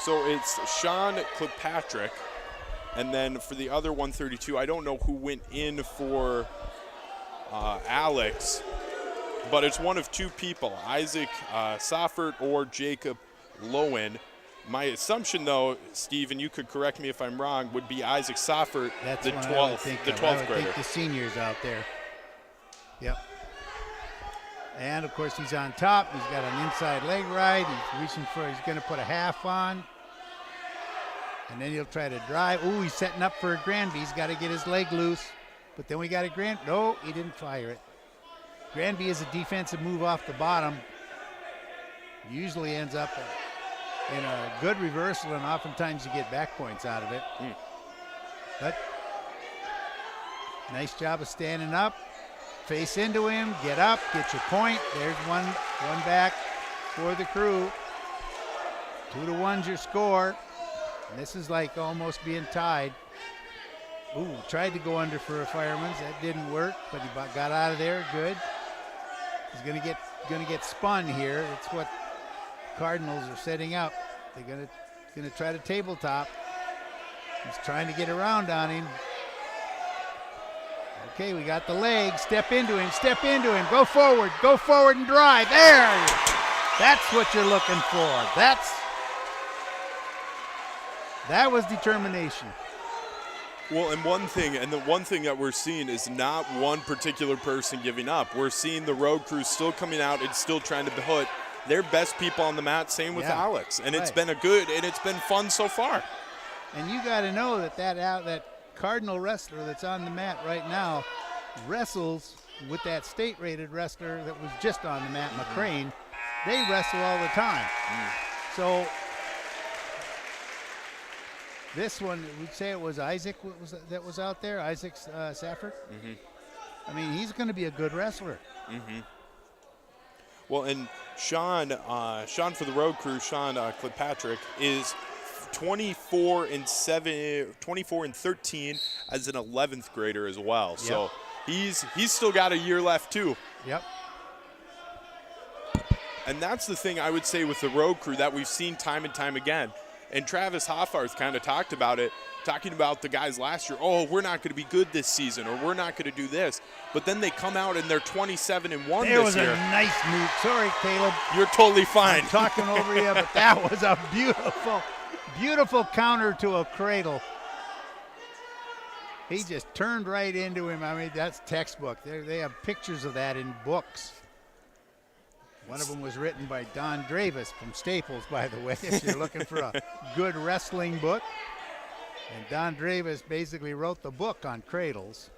B: so it's Sean Kilpatrick, and then for the other 132, I don't know who went in for Alex, but it's one of 2 people, Isaac Soffert or Jacob Lowen. My assumption, though, Steve, and you could correct me if I'm wrong, would be Isaac Soffert, the 12th grader.
C: Think the seniors out there. Yep. And, of course, he's on top. He's got an inside leg ride. He's going to put a half on. And then he'll try to drive. Ooh, he's setting up for a Granby. He's got to get his leg loose. But then we got a Granby. No, he didn't fire it. Granby is a defensive move off the bottom. Usually ends up in a good reversal, and oftentimes you get back points out of it. But nice job of standing up. Face into him, get up, get your point. There's one back for the crew. 2-1's your score. And this is like almost being tied. Ooh, tried to go under for a fireman's. That didn't work, but he got out of there. Good. He's gonna get spun here. That's what Cardinals are setting up. They're gonna try to tabletop. He's trying to get around on him. Okay, we got the leg. Step into him. Go forward and drive. There. That's what you're looking for. That was determination.
B: Well, and the one thing that we're seeing is not one particular person giving up. We're seeing the road crew still coming out and still trying to put their best people on the mat. Same with Alex, and it's been it's been fun so far.
C: And you got to know that Cardinal wrestler that's on the mat right now wrestles with that state-rated wrestler that was just on the mat, McCrane. They wrestle all the time. So this one, we'd say it was Isaac that was out there, Isaac Safford. I mean, he's going to be a good wrestler.
B: Well, and Sean for the road crew, Sean Kilpatrick, is 24 and 13 as an 11th grader as well. So he's still got a year left too.
C: Yep.
B: And that's the thing I would say with the road crew that we've seen time and time again. And Travis Hoffarth kind of talked about it, talking about the guys last year. Oh, we're not going to be good this season, or we're not going to do this. But then they come out and they're 27-1 this year.
C: There was a nice move. Sorry, Caleb.
B: You're totally fine.
C: I'm talking over you, but that was a beautiful counter to a cradle. He just turned right into him. I mean, that's textbook. They have pictures of that in books. One of them was written by Don Dravis from Staples, by the way, if you're looking for a good wrestling book. And Don Dravis basically wrote the book on cradles.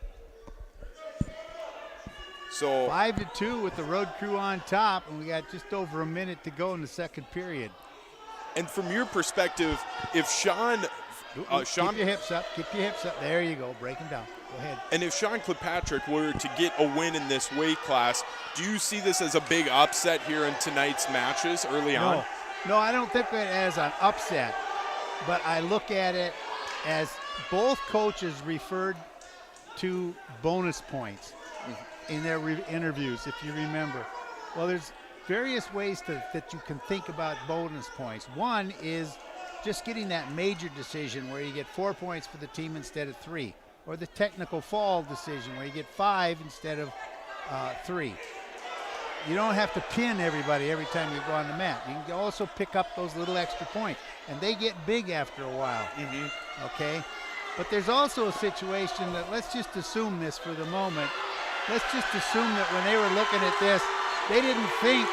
B: So
C: 5-2 with the road crew on top, and we got just over a minute to go in the second period.
B: And from your perspective, if Sean
C: Keep your hips up. Keep your hips up. There you go. Break them down. Go ahead.
B: And if Sean Kilpatrick were to get a win in this weight class, do you see this as a big upset here in tonight's matches early on?
C: No, I don't think of it as an upset, but I look at it as both coaches referred to bonus points in their interviews, if you remember. Well, there's various ways that you can think about bonus points. One is just getting that major decision where you get 4 points for the team instead of 3, or the technical fall decision where you get 5 instead of 3. You don't have to pin everybody every time you go on the mat. You can also pick up those little extra points, and they get big after a while. Okay? But there's also a situation that, let's just assume this for the moment. Let's just assume that when they were looking at this, they didn't think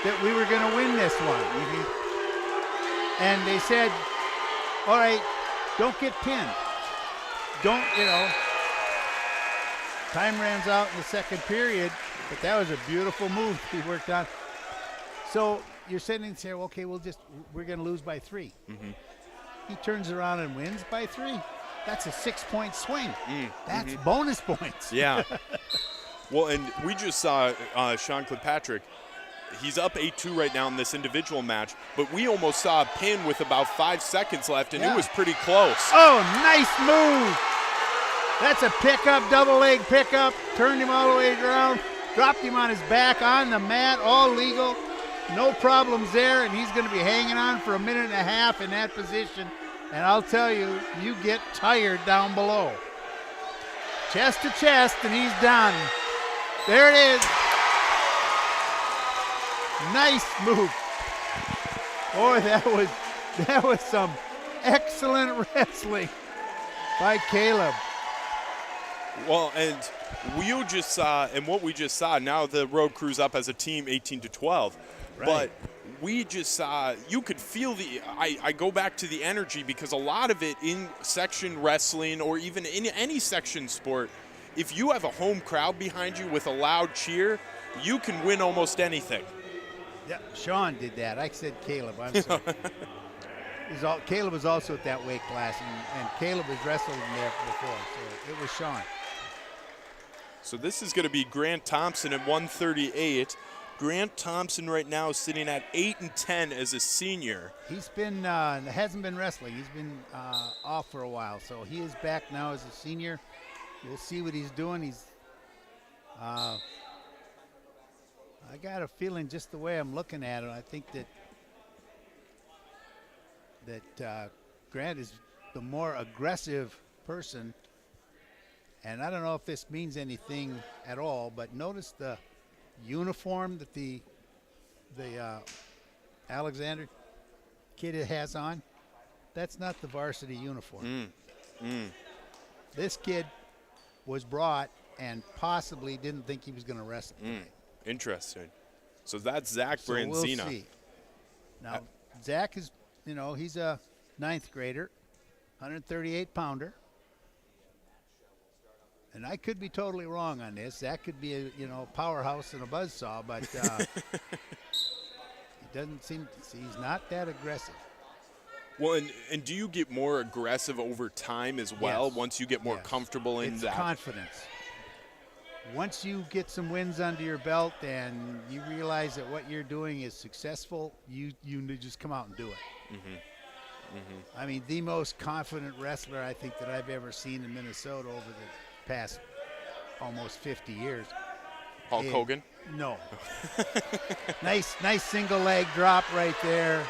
C: that we were going to win this one. And they said, all right, don't get pinned. Don't, time runs out in the second period, but that was a beautiful move he worked on. So you're sitting there, okay, we're going to lose by 3. He turns around and wins by 3. That's a 6-point swing. That's bonus points.
B: Yeah. Well, and we just saw Sean Kilpatrick. He's up 8-2 right now in this individual match, but we almost saw a pin with about 5 seconds left, and it was pretty close.
C: Oh, nice move. That's a pickup, double leg pickup. Turned him all the way around, dropped him on his back on the mat, all legal. No problems there, and he's going to be hanging on for a minute and a half in that position. And I'll tell you, you get tired down below. Chest to chest, and he's done. There it is. Nice move. Boy, that was some excellent wrestling by Caleb.
B: Well, and you just saw, and what we just saw, now the road crew's up as a team 18-12.
C: Right.
B: But we just saw, you could feel I go back to the energy, because a lot of it in section wrestling or even in any section sport, if you have a home crowd behind you with a loud cheer, you can win almost anything.
C: Yeah, Sean did that. I said Caleb. I'm sorry. Caleb was also at that weight class, and Caleb was wrestling there before, so it was Sean.
B: So this is going to be Grant Thompson at 138. Grant Thompson right now is sitting at 8-10 as a senior. He's
C: been hasn't been wrestling. He's been off for a while, so he is back now as a senior. We'll see what he's doing. He's I got a feeling, just the way I'm looking at it, I think that Grant is the more aggressive person. And I don't know if this means anything at all, but notice the uniform that the Alexander kid has on. That's not the varsity uniform. This kid was brought and possibly didn't think he was going to wrestle today.
B: Interesting. So that's Zach
C: So
B: Branzina.
C: we'll see. Now, Zach is, he's a 9th grader, 138-pounder. And I could be totally wrong on this. Zach could be a, powerhouse and a buzzsaw, but he doesn't seem – he's not that aggressive.
B: Well, and do you get more aggressive over time as well,
C: Yes.
B: once you get more
C: Yes.
B: comfortable in
C: It's
B: that?
C: confidence. Once you get some wins under your belt and you realize that what you're doing is successful, you just come out and do it. I mean, the most confident wrestler I think that I've ever seen in Minnesota over the past almost 50 years.
B: Hulk Hogan?
C: No. Nice single leg drop right there.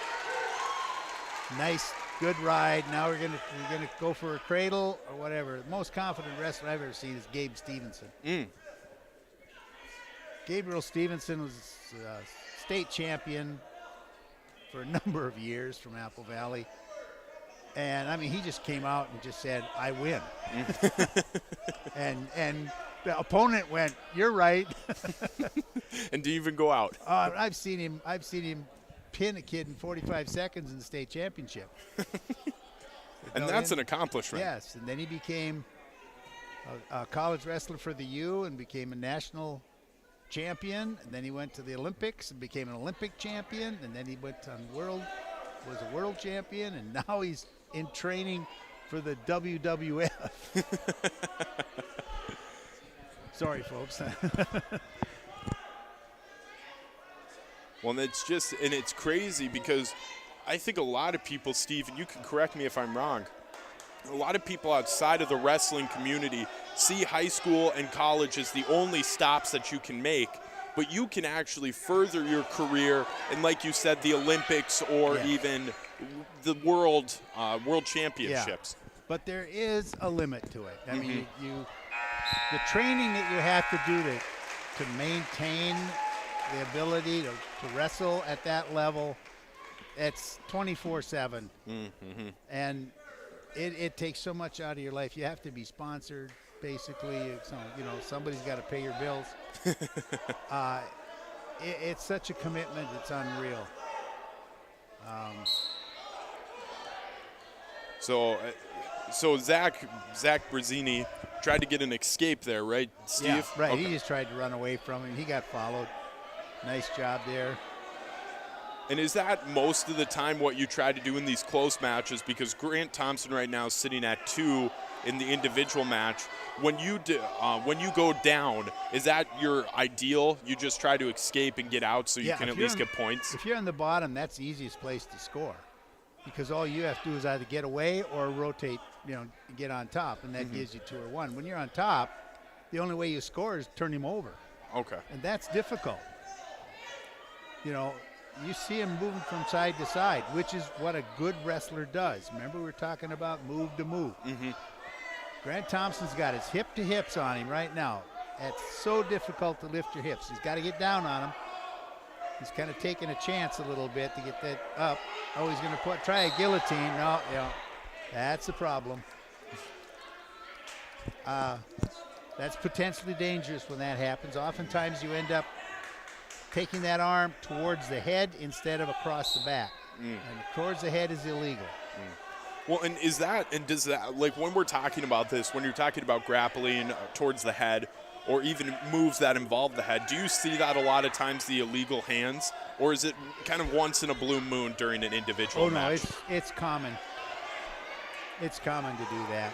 C: Nice, good ride. Now we're gonna go for a cradle or whatever. The most confident wrestler I've ever seen is Gabe Stevenson. Gabriel Stevenson was state champion for a number of years from Apple Valley. And, I mean, he just came out and just said, I win. and the opponent went, you're right.
B: And do you even go out?
C: I've seen him pin a kid in 45 seconds in the state championship.
B: And that's an accomplishment.
C: Yes, and then he became a college wrestler for the U and became a national champion. And then he went to the Olympics and became an Olympic champion. And then he went on was a world champion. And now he's in training for the WWF. Sorry, folks.
B: Well, it's crazy because I think a lot of people, Steve, and you can correct me if I'm wrong, a lot of people outside of the wrestling community see high school and college as the only stops that you can make, but you can actually further your career in, like you said, the Olympics or even the world championships.
C: Yeah. But there is a limit to it. I mean, the training that you have to do to maintain the ability to wrestle at that level, it's 24/7. And it takes so much out of your life. You have to be sponsored, basically. So, somebody's got to pay your bills. It's such a commitment. It's unreal.
B: So Zach Brazzini tried to get an escape there, right, Steve?
C: Yeah, right.
B: Okay.
C: He just tried to run away from him. He got followed. Nice job there.
B: And is that most of the time what you try to do in these close matches? Because Grant Thompson right now is sitting at 2 in the individual match. When you go down, is that your ideal? You just try to escape and get out so you can at least get points?
C: If you're on the bottom, that's the easiest place to score. Because all you have to do is either get away or rotate, get on top, and that gives you 2 or 1. When you're on top, the only way you score is turn him over.
B: Okay.
C: And that's difficult. You see him moving from side to side, which is what a good wrestler does. Remember, we were talking about move to move. Grant Thompson's got his hip to hips on him right now. It's so difficult to lift your hips. He's got to get down on him. He's kind of taking a chance a little bit to get that up. Oh, he's going to try a guillotine. No, that's the problem. That's potentially dangerous when that happens. Oftentimes you end up taking that arm towards the head instead of across the back. And towards the head is illegal.
B: Well, and does that, like when we're talking about this, when you're talking about grappling towards the head or even moves that involve the head, do you see that a lot of times, the illegal hands? Or is it kind of once in a blue moon during an individual match?
C: No, it's common. It's common to do that.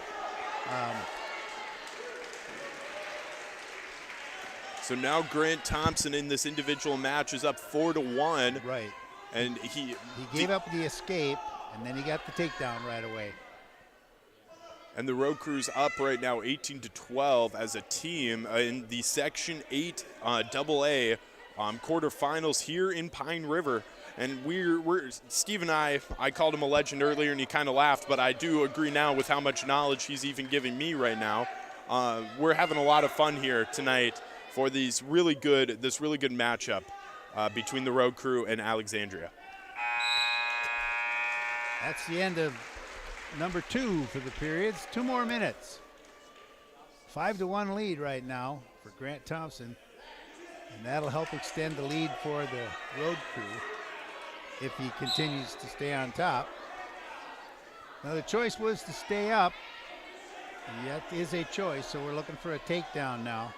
B: So now Grant Thompson in this individual match is up 4-1.
C: Right.
B: And he
C: gave up the escape, and then he got the takedown right away.
B: And the Road Crew's up right now 18-12 as a team in the Section 8 AA quarterfinals here in Pine River. And we're Steve and I called him a legend earlier and he kind of laughed, but I do agree now with how much knowledge he's even giving me right now. We're having a lot of fun here tonight for this really good matchup between the Road Crew and Alexandria.
C: That's the end of number 2 for the periods. 2 more minutes. 5-1 lead right now for Grant Thompson, and that'll help extend the lead for the Road Crew if he continues to stay on top. Now the choice was to stay up, and that is a choice, so we're looking for a takedown now.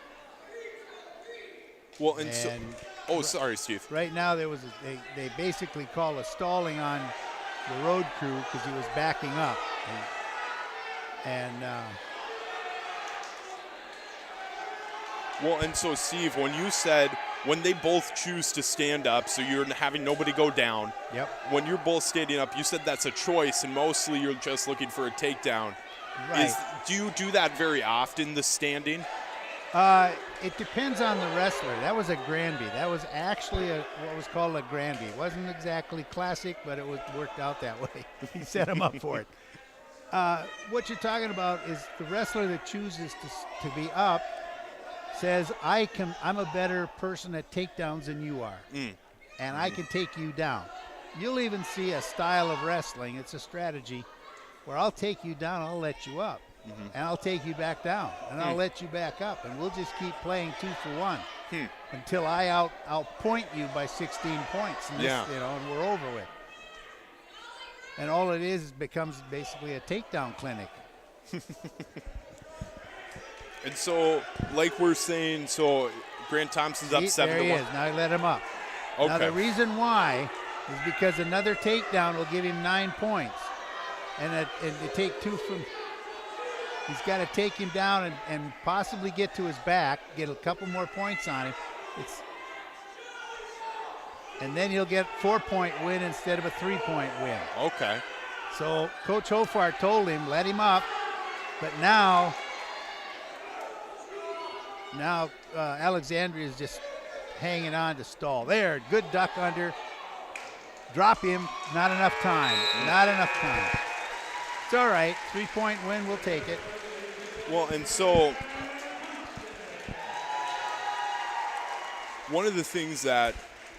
B: Well, sorry, Steve.
C: Right now they basically call a stalling on the Road Crew because he was backing up.
B: Well, and so Steve, when you said when they both choose to stand up, so you're having nobody go down.
C: Yep.
B: When you're both standing up, you said that's a choice, and mostly you're just looking for a takedown.
C: Right.
B: Do you do that very often, the standing?
C: It depends on the wrestler. That was a Granby. That was actually what was called a Granby. It wasn't exactly classic, but it worked out that way. He set him up for it. What you're talking about is the wrestler that chooses to be up says, I'm a better person at takedowns than you are, and I can take you down. You'll even see a style of wrestling. It's a strategy where I'll take you down, I'll let you up. And I'll take you back down, and I'll let you back up, and we'll just keep playing 2 for 1 until I outpoint you by 16 points, and and we're over with. And all it is becomes basically a takedown clinic.
B: And so, like we're saying, so Grant Thompson's up 7-1.
C: There he is. Now I let him up.
B: Okay.
C: Now the reason why is because another takedown will give him 9 points. And to take 2 from, he's got to take him down and possibly get to his back, get a couple more points on him. And then he'll get 4-point win instead of a 3-point win.
B: Okay.
C: So Coach Hofart told him, let him up. But now Alexandria is just hanging on to stall. There, good duck under. Drop him. Not enough time. Not enough time. It's all right. 3-point win. We'll take it.
B: Well, and so one of the things that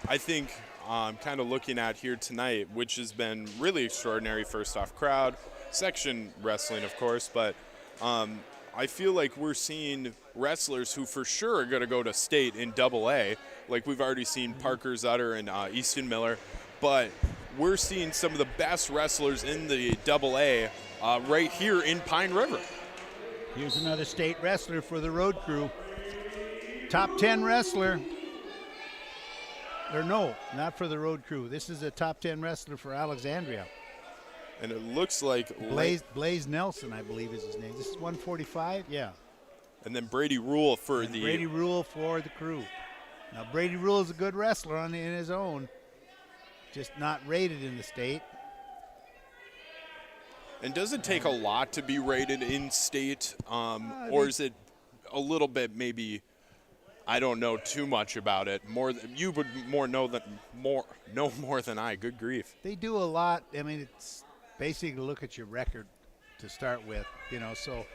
B: I think I'm kind of looking at here tonight, which has been really extraordinary, first off crowd, section wrestling, of course, but I feel like we're seeing wrestlers who for sure are going to go to state in AA, like we've already seen Parker Zutter and Easton Miller, but we're seeing some of the best wrestlers in the AA right here in Pine River.
C: Here's another state wrestler for the road crew. Top 10 wrestler. Or no, not for the road crew. This is a top 10 wrestler for Alexandria.
B: And it looks like
C: Blaze Nelson, I believe is his name. This is 145? Yeah.
B: And then Brady Rule for
C: Brady Rule for the crew. Now, Brady Rule is a good wrestler in his own, just not rated in the state.
B: And does it take a lot to be rated in state, or is it a little bit maybe? I don't know too much about it. You would know more than I. Good grief.
C: They do a lot. I mean, it's basically to look at your record to start with. So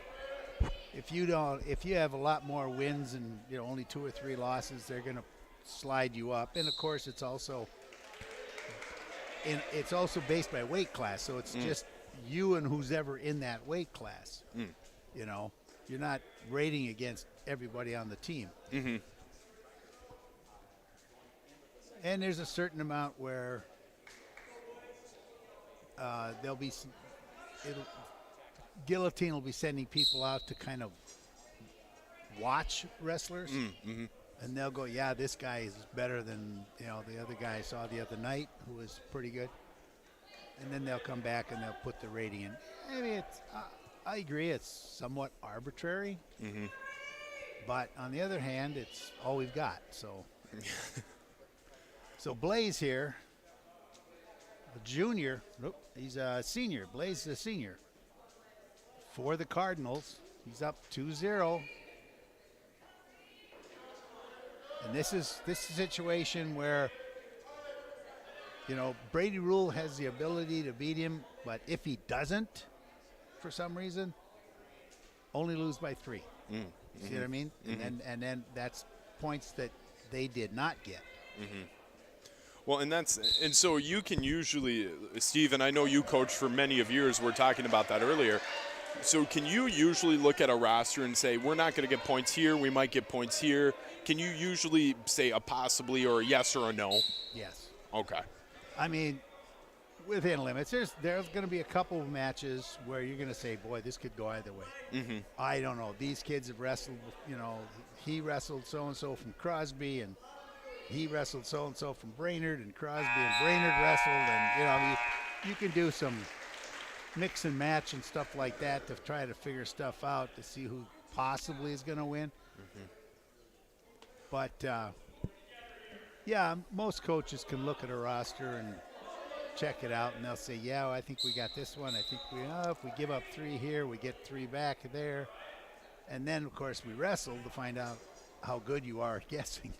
C: if you have a lot more wins and only 2 or 3 losses, they're going to slide you up. And of course, it's also based by weight class. So it's just you and who's ever in that weight class. You're not rating against everybody on the team.
B: Mm-hmm.
C: And there's a certain amount where Guillotine will be sending people out to kind of watch wrestlers.
B: Mm-hmm.
C: And they'll go, yeah, this guy is better than the other guy I saw the other night who was pretty good. And then they'll come back and they'll put the rating in. I mean, I agree, it's somewhat arbitrary.
B: Mm-hmm.
C: But on the other hand, it's all we've got. So, so Blaze here, a junior. Nope, he's a senior. Blaze is a senior for the Cardinals. He's up 2-0. And this is a situation where, Brady Rule has the ability to beat him, but if he doesn't, for some reason, only lose by 3.
B: Mm-hmm.
C: See what I mean?
B: Mm-hmm.
C: And then that's points that they did not get.
B: Mm-hmm. Well, and so you can usually, Steve, and I know you coached for many of years. We're talking about that earlier. So can you usually look at a roster and say, we're not going to get points here, we might get points here? Can you usually say a possibly or a yes or a no?
C: Yes.
B: Okay.
C: I mean, within limits. There's going to be a couple of matches where you're going to say, boy, this could go either way.
B: Mm-hmm.
C: I don't know. These kids have wrestled, he wrestled so-and-so from Crosby, and he wrestled so-and-so from Brainerd, and Crosby and Brainerd wrestled, and, you can do some mix and match and stuff like that to try to figure stuff out to see who possibly is going to win.
B: Mm-hmm.
C: But, most coaches can look at a roster and check it out, and they'll say, yeah, well, I think we got this one. I think if we give up 3 here, we get 3 back there. And then, of course, we wrestle to find out how good you are at guessing.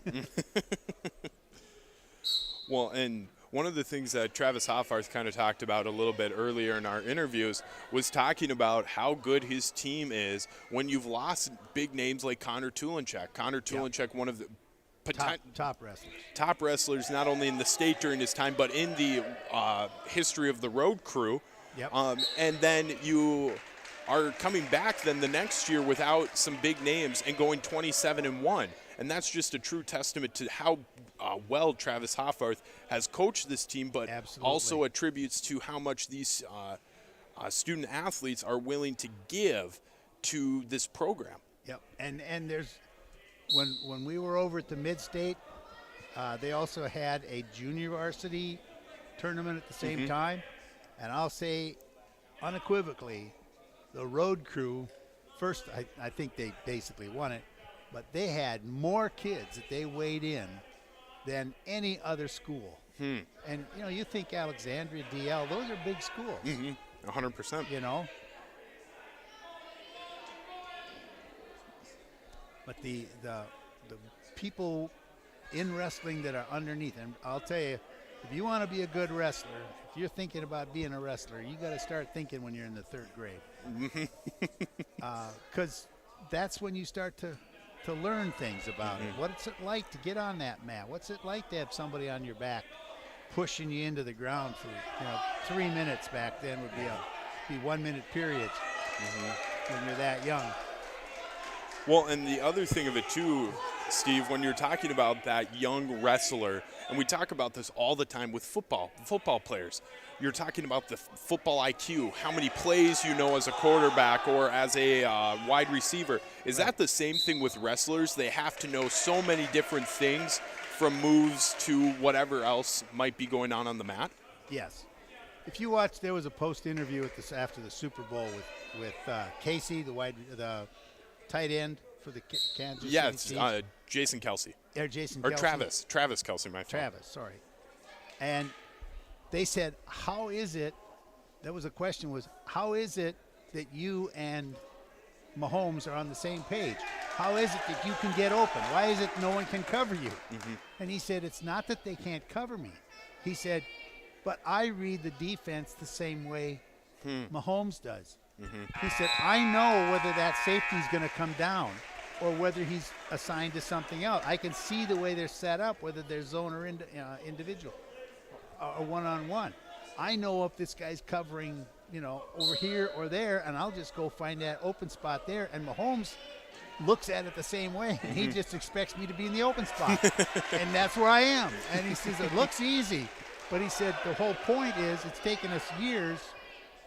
B: Well, and one of the things that Travis Hoffarth kind of talked about a little bit earlier in our interviews was talking about how good his team is when you've lost big names like Connor Tulinchek. Connor Tulinchek, one of the
C: top wrestlers,
B: not only in the state during his time, but in the history of the road crew.
C: Yep.
B: And then you are coming back then the next year without some big names and going 27-1. And that's just a true testament to how well Travis Hoffarth has coached this team, but
C: Absolutely.
B: also attributes to how much these student athletes are willing to give to this program.
C: Yep. And there's when we were over at the Mid-State, they also had a junior varsity tournament at the same time, and I'll say unequivocally, the road crew, first I think they basically won it, but they had more kids that they weighed in than any other school. And, you know, you think Alexandria, DL, those are big schools.
B: 100%.
C: You know? But the people in wrestling that are underneath, and I'll tell you, if you want to be a good wrestler, if you're thinking about being a wrestler, you got to start thinking when you're in the 3rd grade. Because that's when you start to learn things about it. What's it like to get on that mat? What's it like to have somebody on your back pushing you into the ground for 3 minutes back then would be 1 minute periods when you're that young.
B: Well, and the other thing of it too, Steve, when you're talking about that young wrestler, and we talk about this all the time with football players, you're talking about the football IQ, how many plays you know as a quarterback or as a wide receiver. Is that the same thing with wrestlers? They have to know so many different things, from moves to whatever else might be going on the mat?
C: Yes. If you watch, there was a post-interview after the Super Bowl with Casey, the tight end for the Kansas City Chiefs.
B: Jason Kelsey.
C: Or Jason
B: Or
C: Kelsey.
B: Travis Kelsey, my fault.
C: Travis, sorry. And they said, how is it, that was a question, was how is it that you and Mahomes are on the same page? How is it that you can get open? Why is it no one can cover you? And he said, it's not that they can't cover me. He said, but I read the defense the same way Mahomes does. He said, I know whether that safety is going to come down or whether he's assigned to something else. I can see the way they're set up, whether they're zone or individual or one-on-one. I know if this guy's covering, over here or there, and I'll just go find that open spot there. And Mahomes looks at it the same way, and he just expects me to be in the open spot. And that's where I am. And he says, it looks easy. But he said the whole point is it's taken us years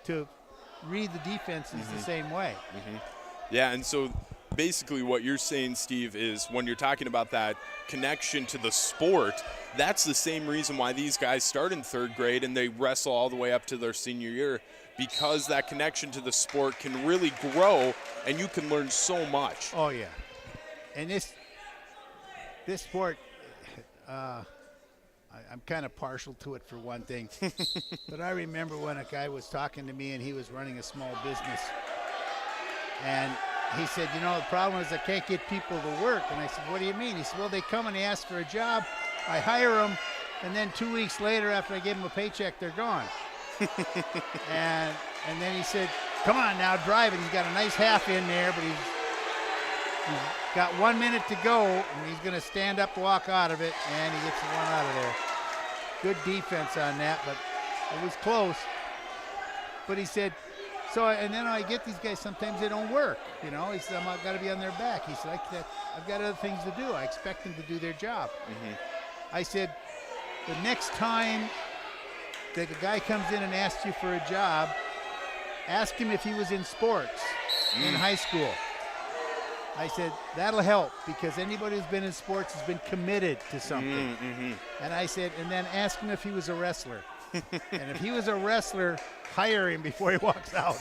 C: to read the defenses the same way.
B: Yeah, and so basically what you're saying, Steve, is when you're talking about that connection to the sport, that's the same reason why these guys start in 3rd grade and they wrestle all the way up to their senior year, because that connection to the sport can really grow and you can learn so much.
C: Oh, yeah. And this sport, I'm kind of partial to it for one thing. But I remember when a guy was talking to me and he was running a small business. And he said, the problem is I can't get people to work. And I said, what do you mean? He said, well, they come and they ask for a job. I hire them. And then 2 weeks later, after I give them a paycheck, they're gone. and then he said, come on now, drive it. He's got a nice half in there, but he's got 1 minute to go, and he's going to stand up, walk out of it, and he gets the one out of there. Good defense on that, but it was close. But he said, and then I get these guys, sometimes they don't work. He said, I've got to be on their back. He said, I've got other things to do. I expect them to do their job. I said, the next time that a guy comes in and asks you for a job, ask him if he was in sports in high school. I said, that'll help, because anybody who's been in sports has been committed to something. And I said, and then ask him if he was a wrestler. And if he was a wrestler, hire him before he walks out,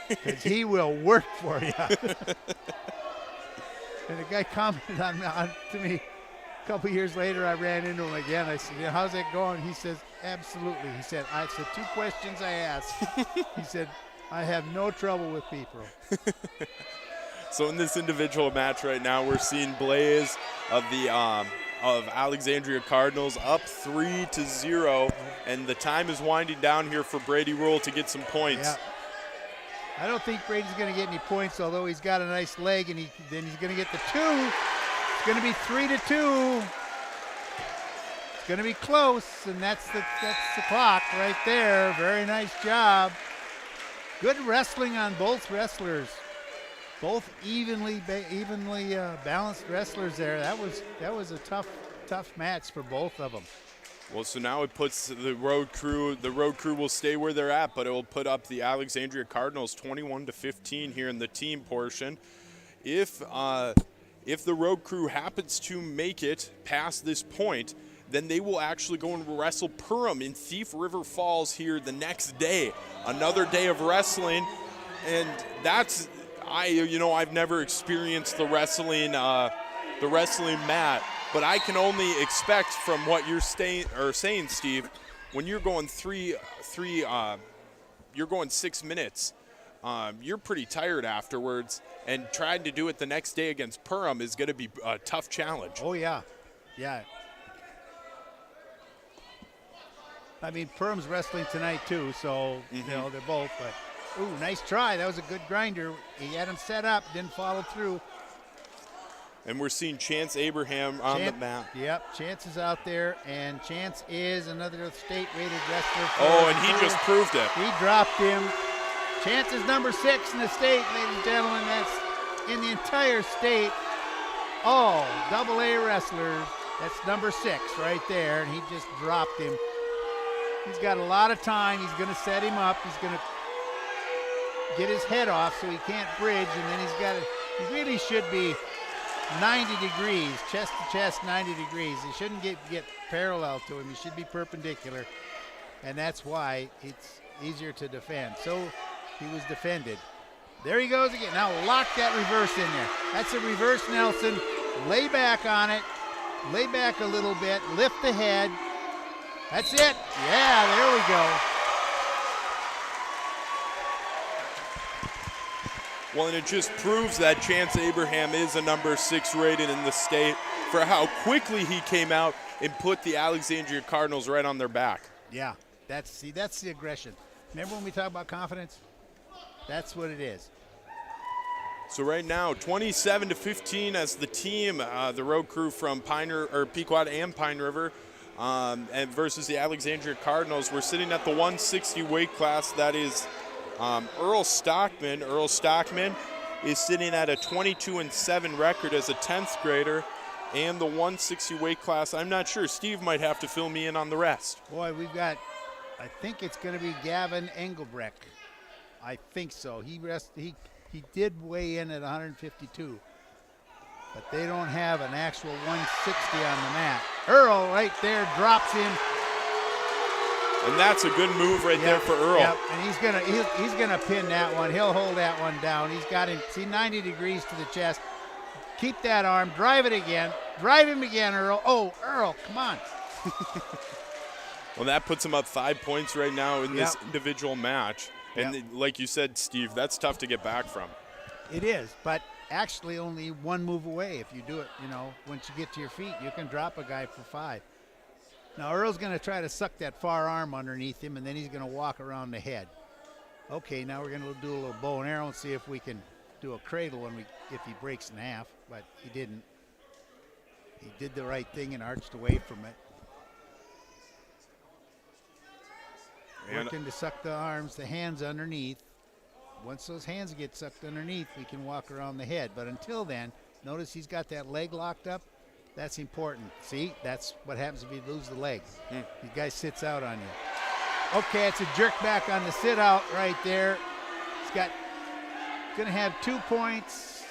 C: because he will work for you. And the guy commented on to me a couple years later. I ran into him again. I said, how's that going? He says, absolutely. He said, I said 2 questions I asked. He said, I have no trouble with people.
B: So in this individual match right now, we're seeing Blaze of the of Alexandria Cardinals up 3-0, and the time is winding down here for Brady Rule to get some points.
C: Yeah. I don't think Brady's going to get any points, although he's got a nice leg, and then he's going to get the 2. It's going to be 3-2. It's going to be close, and that's the clock right there. Very nice job. Good wrestling on both wrestlers. Both evenly balanced wrestlers there. That was a tough tough match for both of them.
B: Well, so now it puts the road crew will stay where they're at, but it will put up the Alexandria Cardinals 21-15 here in the team portion. If the road crew happens to make it past this point, then they will actually go and wrestle Perham in Thief River Falls here the next day. Another day of wrestling, and that's I've never experienced the wrestling mat. But I can only expect from what you're saying, Steve, when you're going you're going 6 minutes, you're pretty tired afterwards, and trying to do it the next day against Perham is going to be a tough challenge.
C: Oh, yeah. Yeah. I mean, Perham's wrestling tonight, too, so, they're both. But, ooh, nice try. That was a good grinder. He had him set up, didn't follow through.
B: And we're seeing Chance Abraham on the mat.
C: Yep, Chance is out there, and Chance is another state-rated wrestler.
B: Oh, and he just proved it.
C: He dropped him. Chance is number 6 in the state, ladies and gentlemen. That's in the entire state. All AA wrestlers. That's number 6 right there, and he just dropped him. He's got a lot of time. He's going to set him up. He's going to get his head off so he can't bridge, and then he really should be 90 degrees, chest to chest, 90 degrees. He shouldn't get parallel to him. He should be perpendicular, and that's why it's easier to defend. So he was defended. There he goes again. Now lock that reverse in there. That's a reverse Nelson. Lay back on it. Lay back a little bit. Lift the head. That's it. Yeah, there we go.
B: Well, and it just proves that Chance Abraham is a number 6 rated in the state for how quickly he came out and put the Alexandria Cardinals right on their back.
C: Yeah, that's the aggression. Remember when we talk about confidence? That's what it is.
B: So right now, 27-15 as the team, the road crew from Pequot and Pine River, and versus the Alexandria Cardinals. We're sitting at the 160 weight class. That is Earl Stockman. Earl Stockman is sitting at a 22-7 record as a 10th grader. And the 160 weight class, I'm not sure. Steve might have to fill me in on the rest.
C: Boy, we've got, I think it's going to be Gavin Engelbrecht. I think so. He did weigh in at 152. But they don't have an actual 160 on the mat. Earl right there drops him.
B: And that's a good move right there for Earl.
C: Yep, and he's gonna pin that one. He'll hold that one down. He's got him, see, 90 degrees to the chest. Keep that arm, drive it again. Drive him again, Earl. Oh, Earl, come on.
B: Well, that puts him up 5 points right now in this individual match. And like you said, Steve, that's tough to get back from.
C: It is, but actually only one move away. If you do it, once you get to your feet, you can drop a guy for 5. Now, Earl's going to try to suck that far arm underneath him, and then he's going to walk around the head. Okay, now we're going to do a little bow and arrow and see if we can do a cradle if he breaks in half, but he didn't. He did the right thing and arched away from it. Working to suck the arms, the hands underneath. Once those hands get sucked underneath, we can walk around the head. But until then, notice he's got that leg locked up. That's important. See, that's what happens if you lose the leg. The guy sits out on you. Okay, it's a jerk back on the sit out right there. He's going to have 2 points.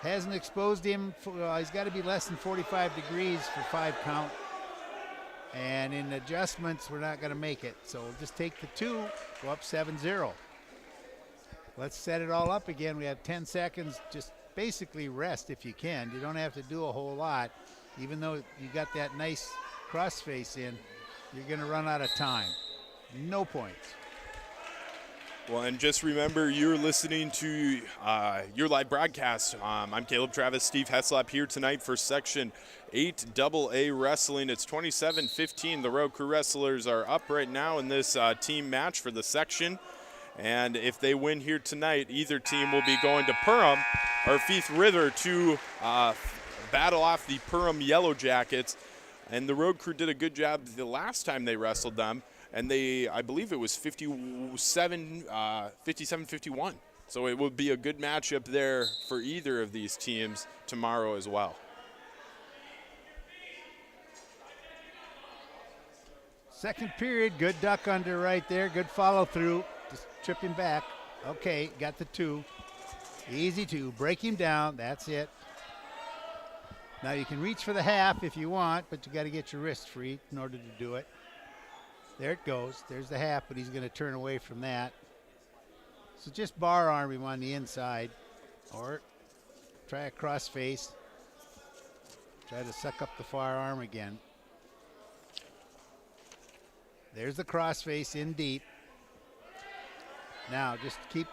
C: Hasn't exposed him. He's got to be less than 45 degrees for 5 count. And in adjustments, we're not going to make it. So we'll just take the 2, go up 7-0. Let's set it all up again. We have 10 seconds. Just basically rest if you can. You don't have to do a whole lot. Even though you got that nice crossface in, you're going to run out of time. No points.
B: Well, and just remember, you're listening to your live broadcast. I'm Caleb Travis, Steve Heslop here tonight for Section 8 AA Wrestling. It's 27-15. The Road Crew Wrestlers are up right now in this team match for the section. And if they win here tonight, either team will be going to Perham or Thief River to battle off the Perham Yellow Jackets. And the Road Crew did a good job the last time they wrestled them. And I believe it was 57-51. So it will be a good matchup there for either of these teams tomorrow as well.
C: Second period, good duck under right there. Good follow through. Just trip him back. Okay, got the 2. Easy 2. Break him down. That's it. Now you can reach for the half if you want, but you got to get your wrist free in order to do it. There it goes. There's the half, but he's going to turn away from that. So just bar arm him on the inside, or try a cross face. Try to suck up the far arm again. There's the cross face in deep. Now just keep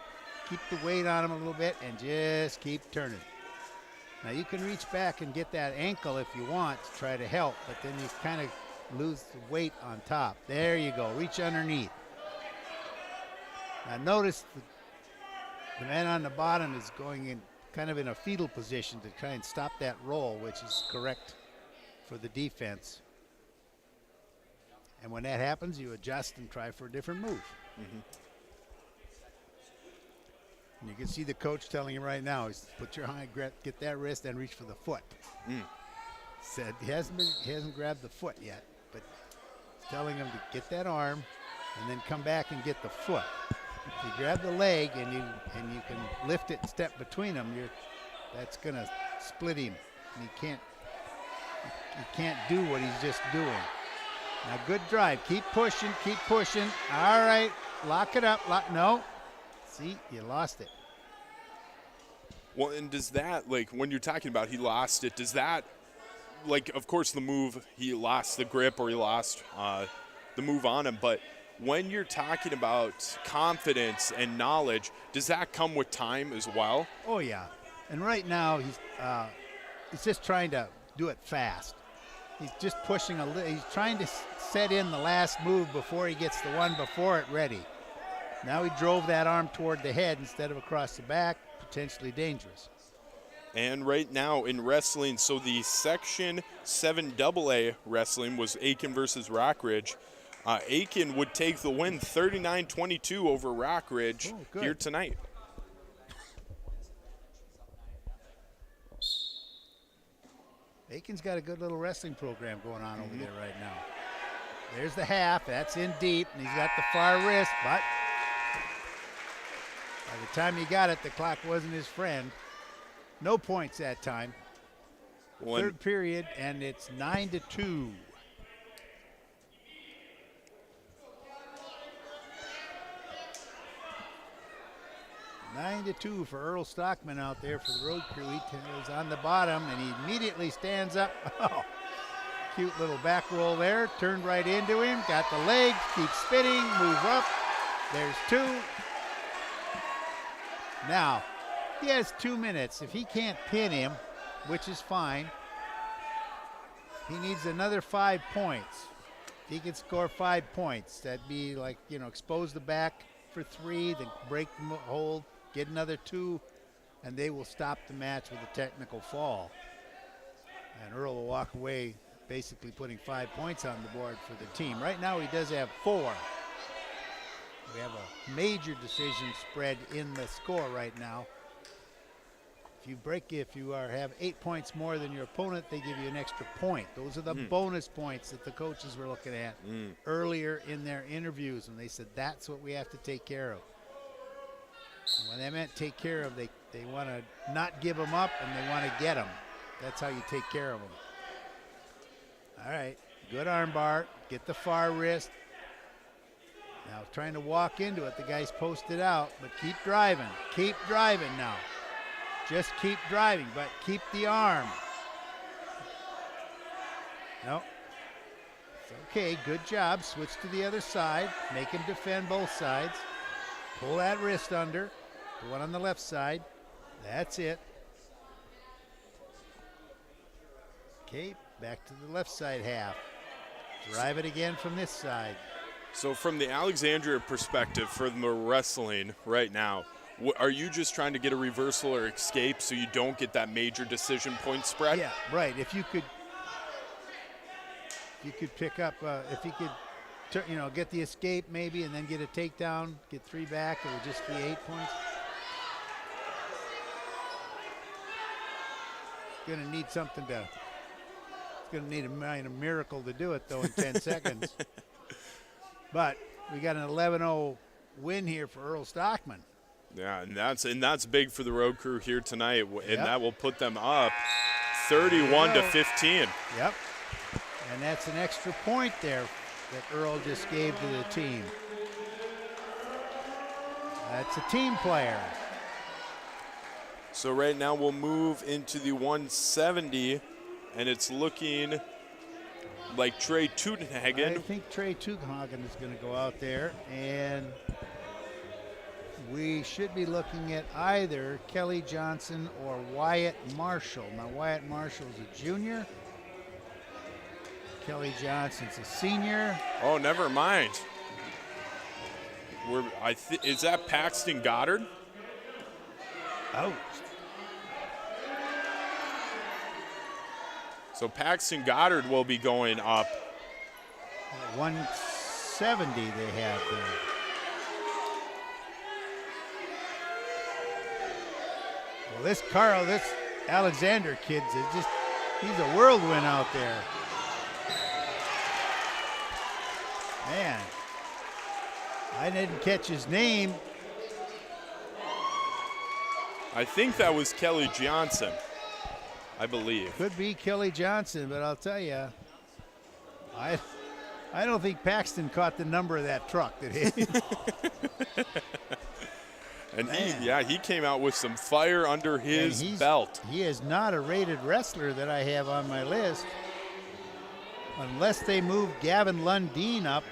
C: the weight on him a little bit and just keep turning. Now you can reach back and get that ankle if you want to try to help, but then you kind of lose the weight on top. There you go. Reach underneath. Now notice the man on the bottom is going in kind of in a fetal position to try and stop that roll, which is correct for the defense. And when that happens, you adjust and try for a different move.
B: Mm-hmm.
C: And you can see the coach telling him right now, he's put your hand, get that wrist and reach for the foot. Said he hasn't grabbed the foot yet, but he's telling him to get that arm and then come back and get the foot. If you grab the leg and you can lift it and step between them, that's gonna split him. And he can't do what he's just doing. Now good drive. Keep pushing. Keep pushing. All right. Lock it up. No. See, you lost it.
B: Well, and does that, like, when you're talking about he lost it, does that, like, of course the move, he lost the grip or he lost the move on him, but when you're talking about confidence and knowledge, does that come with time as well?
C: Oh, yeah. And right now he's just trying to do it fast. He's just pushing he's trying to set in the last move before he gets the one before it ready. Now he drove that arm toward the head instead of across the back, potentially dangerous.
B: And right now in wrestling, so the Section 7 AA wrestling was Aiken versus Rockridge. Aiken would take the win 39-22 over Rockridge here tonight.
C: Aiken's got a good little wrestling program going on over there right now. There's the half. That's in deep, and he's got the far wrist, but by the time he got it, the clock wasn't his friend. No points that time. Third period, and it's 9-2. 9-2 for Earl Stockman out there for the road crew. He is on the bottom, and he immediately stands up. Oh, cute little back roll there. Turned right into him. Got the leg. Keeps spinning. Move up. There's 2. Now, he has 2 minutes. If he can't pin him, which is fine, he needs another 5 points. If he can score 5 points, that'd be like, expose the back for 3, then break the hold, get another 2, and they will stop the match with a technical fall. And Earl will walk away basically putting 5 points on the board for the team. Right now he does have 4. We have a major decision spread in the score right now. If you have 8 points more than your opponent, they give you an extra point. Those are the bonus points that the coaches were looking at earlier in their interviews, and they said that's what we have to take care of. And when they meant take care of, they want to not give them up, and they want to get them. That's how you take care of them. All right, good arm bar. Get the far wrist. Now trying to walk into it. The guy's posted out, but keep driving. Keep driving now. Just keep driving, but keep the arm. No. It's okay, good job. Switch to the other side. Make him defend both sides. Pull that wrist under. The one on the left side. That's it. Okay, back to the left side half. Drive it again from this side.
B: So from the Alexandria perspective for the wrestling right now, are you just trying to get a reversal or escape so you don't get that major decision point spread?
C: Yeah, right. If you could pick up, if you could, get the escape maybe and then get a takedown, get 3 back, it would just be 8 points. It's going to need something to, it's going to need a miracle to do it though in 10 seconds. But we got an 11-0 win here for Earl Stockman.
B: Yeah, and that's big for the road crew here tonight, and
C: Yep.
B: that will put them up 31-15.
C: Yep. And that's an extra point there that Earl just gave to the team. That's a team player.
B: So right now we'll move into the 170, and it's looking like Trey
C: I
B: Tutenhagen.
C: think Trey Tugendhagen is going to go out there, and we should be looking at either Kelly Johnson or Wyatt Marshall. Now, Wyatt Marshall is a junior. Kelly Johnson's a senior.
B: Oh, never mind. Is that Paxton Goddard?
C: Oh,
B: So Paxton Goddard will be going up.
C: 170 they have there. Well, this Alexander kid's he's a whirlwind out there. Man, I didn't catch his name.
B: I think that was Kelly Johnson, I believe.
C: Could be Kelly Johnson, but I'll tell you, I don't think Paxton caught the number of that truck that hit him.
B: And
C: Man.
B: he came out with some fire under his belt.
C: He is not a rated wrestler that I have on my list. Unless they move Gavin Lundeen up.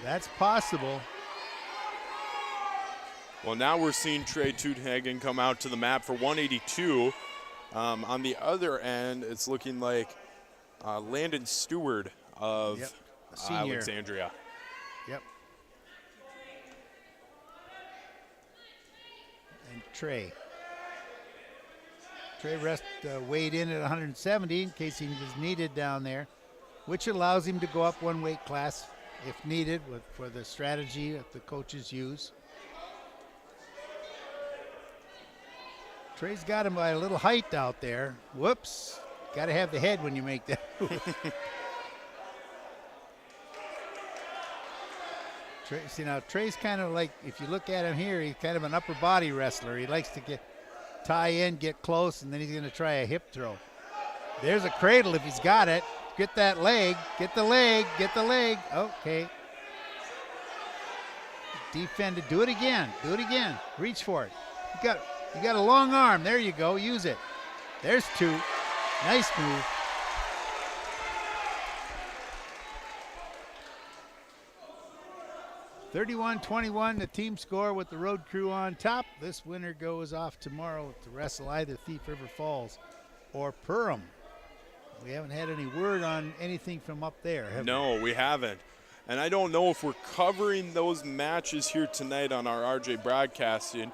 C: That's possible.
B: Well, now we're seeing Trey Tutenhagen come out to the map for 182. On the other end, it's looking like Landon Stewart of
C: Senior.
B: Alexandria.
C: Yep. And Trey. Trey weighed in at 170 in case he was needed down there, which allows him to go up one weight class if needed for the strategy that the coaches use. Trey's got him by a little height out there. Whoops. Got to have the head when you make that move. Now Trey's kind of like, if you look at him here, he's kind of an upper body wrestler. He likes to tie in, get close, and then he's going to try a hip throw. There's a cradle if he's got it. Get that leg. Get the leg. Get the leg. Okay. Defend it. Do it again. Do it again. Reach for it. You got a long arm. There you go. Use it. There's two. Nice move. (31-21) the team score with the road crew on top. This winner goes off tomorrow to wrestle either Thief River Falls or Perham. We haven't had any word on anything from up there, have we?
B: No, we haven't. And I don't know if we're covering those matches here tonight on our RJ Broadcasting,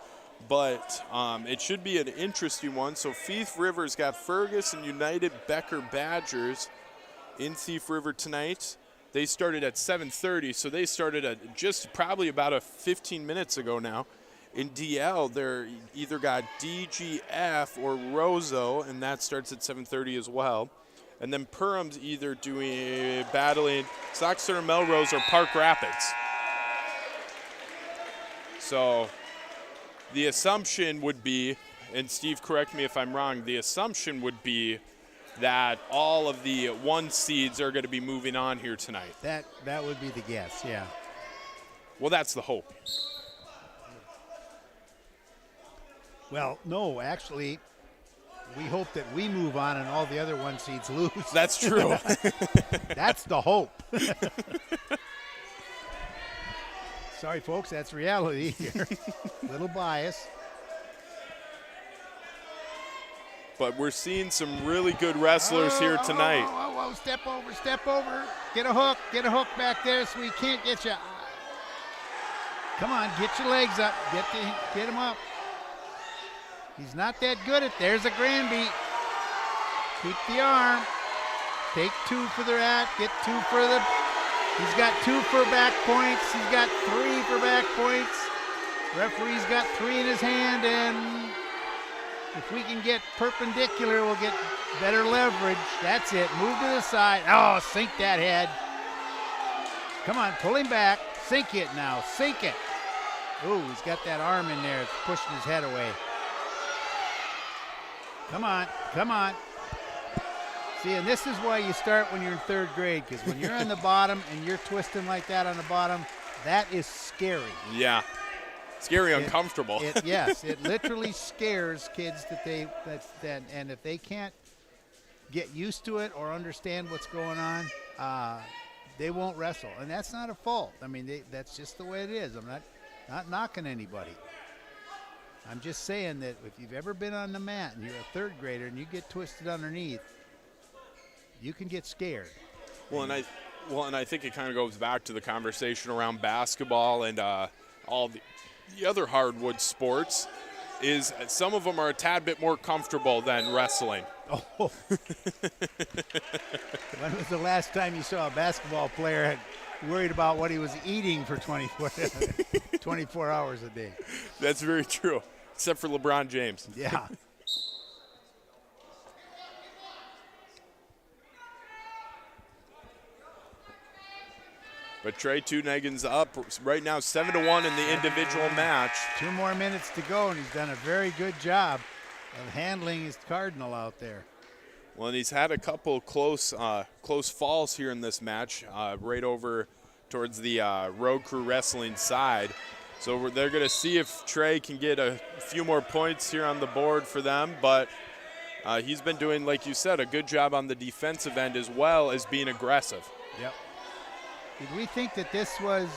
B: but it should be an interesting one. So Thief River's got Ferguson United Becker Badgers in Thief River tonight. They started at 7:30, so they started at just probably about 15 minutes ago now. In DL, they're either got DGF or Roseau, and that starts at 7:30 as well. And then Perham's either battling Soxer, Melrose, or Park Rapids. So the assumption would be, and Steve, correct me if I'm wrong, the assumption would be that all of the 1 seeds are going to be moving on here tonight.
C: That would be the guess, yeah.
B: Well, that's the hope.
C: Well, no, actually, we hope that we move on and all the other 1 seeds lose.
B: That's true.
C: That's the hope. Sorry, folks, that's reality here. Little bias.
B: But we're seeing some really good wrestlers here tonight.
C: Oh, step over, step over. Get a hook back there so we can't get you. Come on, get your legs up. Get him up. He's not that good at. There's a Granby. Keep the arm. Take 2 for the rat. Get 2 for the. He's got 2 for back points. He's got 3 for back points. Referee's got 3 in his hand, and if we can get perpendicular, we'll get better leverage. That's it. Move to the side. Oh, sink that head. Come on, pull him back. Sink it now. Sink it. Ooh, he's got that arm in there. It's pushing his head away. Come on. Come on. See, and this is why you start when you're in third grade, because when you're on the bottom and you're twisting like that on the bottom, that is scary.
B: Yeah. Scary, uncomfortable.
C: Yes, it literally scares kids and if they can't get used to it or understand what's going on, they won't wrestle. And that's not a fault. I mean, that's just the way it is. I'm not knocking anybody. I'm just saying that if you've ever been on the mat and you're a third grader and you get twisted underneath, you can get scared.
B: Well, and I think it kind of goes back to the conversation around basketball and all the other hardwood sports. Is some of them are a tad bit more comfortable than wrestling.
C: Oh. When was the last time you saw a basketball player worried about what he was eating for 24 hours a day?
B: That's very true, except for LeBron James.
C: Yeah.
B: But Trey Tunegan's up right now 7-1 in the individual match.
C: 2 more minutes to go, and he's done a very good job of handling his Cardinal out there.
B: Well, and he's had a couple close falls here in this match, right over towards the Road Crew Wrestling side. So they're going to see if Trey can get a few more points here on the board for them. But he's been doing, like you said, a good job on the defensive end as well as being aggressive.
C: Yep. Did we think that this was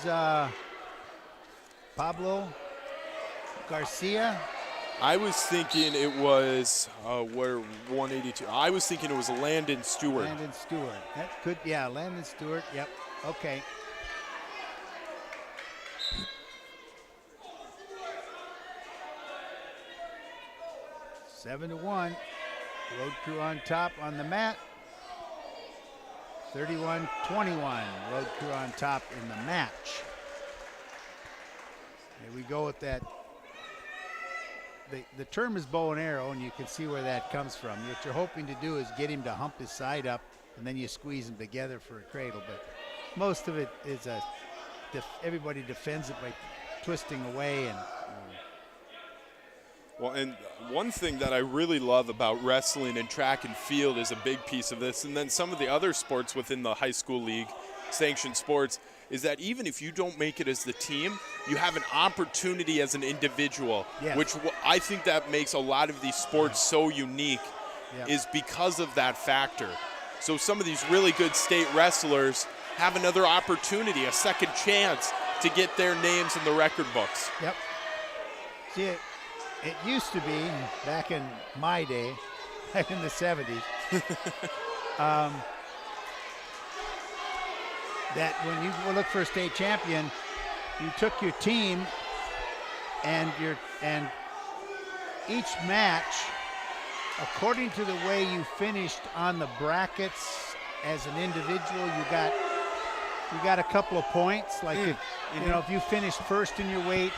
C: Pablo Garcia?
B: I was thinking it was 182. I was thinking it was Landon Stewart.
C: Landon Stewart. That could, yeah, Landon Stewart. Yep. Okay. Seven to 1. Road Crew on top on the mat. 31-21. Road Crew on top in the match. Here we go with that. The term is bow and arrow, and you can see where that comes from. What you're hoping to do is get him to hump his side up, and then you squeeze them together for a cradle. But most of it is everybody defends it by twisting away. And
B: well, and one thing that I really love about wrestling and track and field is a big piece of this, and then some of the other sports within the high school league, sanctioned sports, is that even if you don't make it as the team, you have an opportunity as an individual,
C: yes.
B: Which I think that makes a lot of these sports so unique, is because of that factor. So some of these really good state wrestlers have another opportunity, a second chance to get their names in the record books.
C: Yep. See, it used to be, back in my day, back in the 70s, that when you look for a state champion, you took your team and each match, according to the way you finished on the brackets as an individual, you got a couple of points. Like if you finished first in your weight,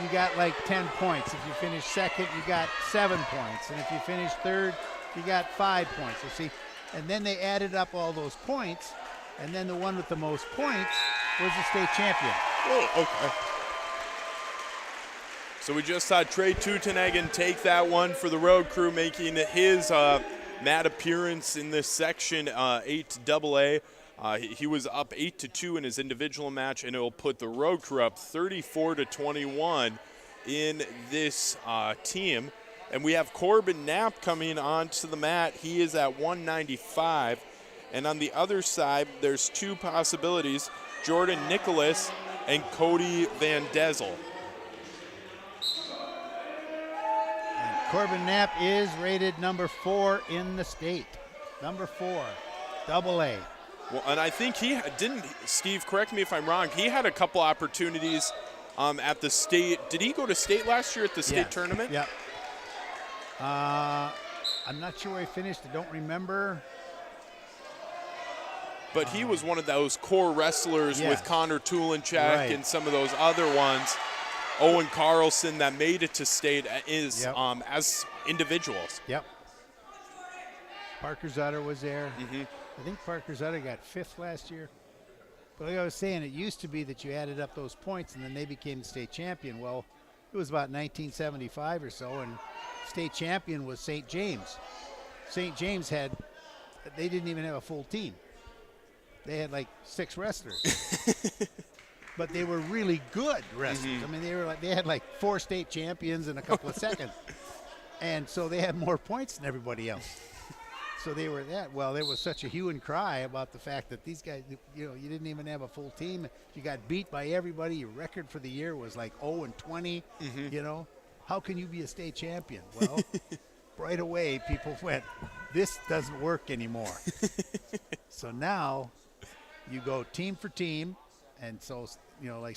C: you got like 10 points. If you finished second, you got 7 points. And if you finished third, you got 5 points. You see, and then they added up all those points. And then the one with the most points was the state champion.
B: Oh, okay. So we just saw Trey Tunegan take that one for the Road Crew, making his mat appearance in this section 8AA. He was up 8-2 in his individual match, and it will put the Road Crew up 34-21 in this team. And we have Corbin Knapp coming onto the mat. He is at 195. And on the other side, there's 2 possibilities, Jordan Nicholas and Cody Van Dezel.
C: And Corbin Knapp is rated number 4 in the state. Number 4, AA.
B: Well, and I think he didn't, Steve, correct me if I'm wrong, he had a couple opportunities at the state. Did he go to state last year at the state tournament?
C: Yep. I'm not sure where he finished. I don't remember.
B: But he was one of those core wrestlers with Connor Tulenchak and some of those other ones, Owen Carlson, that made it to state as individuals.
C: Yep. Parker Zutter was there. I think Parker Zutter got 5th last year. But like I was saying, it used to be that you added up those points and then they became the state champion. Well, it was about 1975 or so, and state champion was St. James. St. James they didn't even have a full team. They had like 6 wrestlers. But they were really good wrestlers. I mean, they had like 4 state champions in a couple of seconds. And so they had more points than everybody else. So they were that. Well, there was such a hue and cry about the fact that these guys, you didn't even have a full team. You got beat by everybody. Your record for the year was like 0-20. How can you be a state champion? Well, right away, people went, this doesn't work anymore. So now you go team for team. And so, like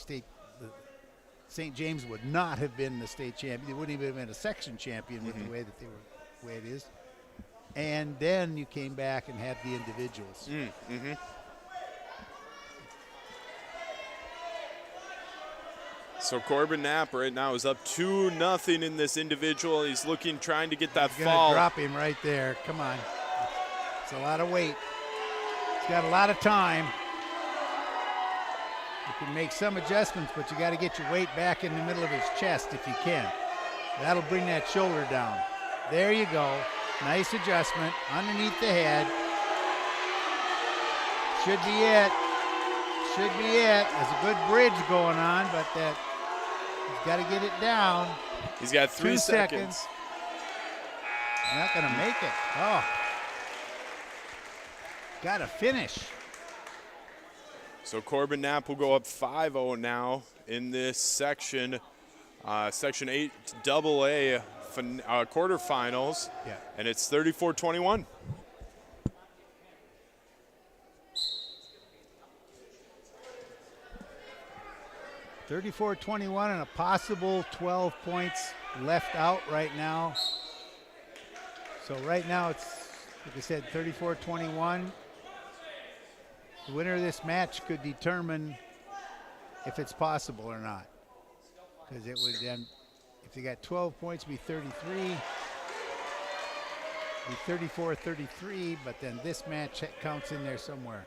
C: St. James would not have been the state champion. They wouldn't even have been a section champion with the way that they were, the way it is. And then you came back and had the individuals.
B: So Corbin Knapp right now is up 2-0 in this individual. He's trying to get that
C: He's
B: fall.
C: Drop him right there. Come on. It's a lot of weight. He's got a lot of time. You can make some adjustments, but you got to get your weight back in the middle of his chest if you can. That'll bring that shoulder down. There you go. Nice adjustment underneath the head. Should be it. Should be it. There's a good bridge going on, but he's got to get it down.
B: He's got 3 seconds.
C: Not going to make it. Oh. Got to finish.
B: So Corbin Knapp will go up 5-0 now in this section. Section 8 AA quarterfinals.
C: Yeah.
B: And it's 34-21.
C: (34-21) and a possible 12 points left out right now. So right now it's, like I said, 34-21. The winner of this match could determine if it's possible or not. Because it would then, if you got 12 points, be 33. Be 34-33, but then this match counts in there somewhere.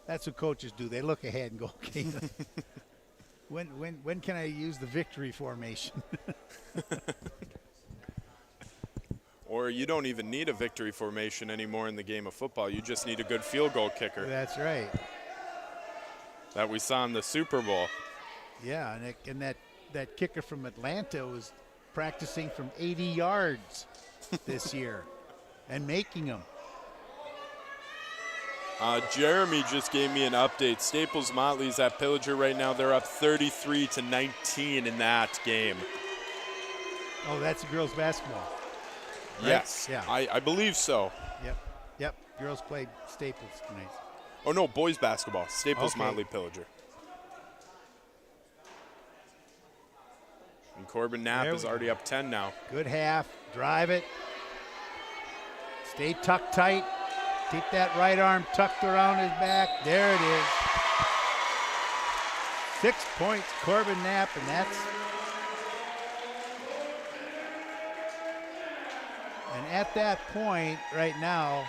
C: That's what coaches do. They look ahead and go, okay, when can I use the victory formation?
B: Or you don't even need a victory formation anymore in the game of football. You just need a good field goal kicker.
C: That's right.
B: That we saw in the Super Bowl.
C: Yeah, and that kicker from Atlanta was practicing from 80 yards this year and making them.
B: Jeremy just gave me an update. Staples Motley's at Pillager right now. They're up 33-19 in that game.
C: Oh, that's girls basketball. Right?
B: Yes,
C: yeah.
B: I believe so.
C: Yep. Girls played Staples tonight.
B: Oh, no, boys basketball. Staples
C: Okay.
B: Motley Pillager. And Corbin Knapp is already up 10 now.
C: Good half. Drive it. Stay tucked tight. Keep that right arm tucked around his back. There it is. 6 points, Corbin Knapp, and that's... And at that point, right now,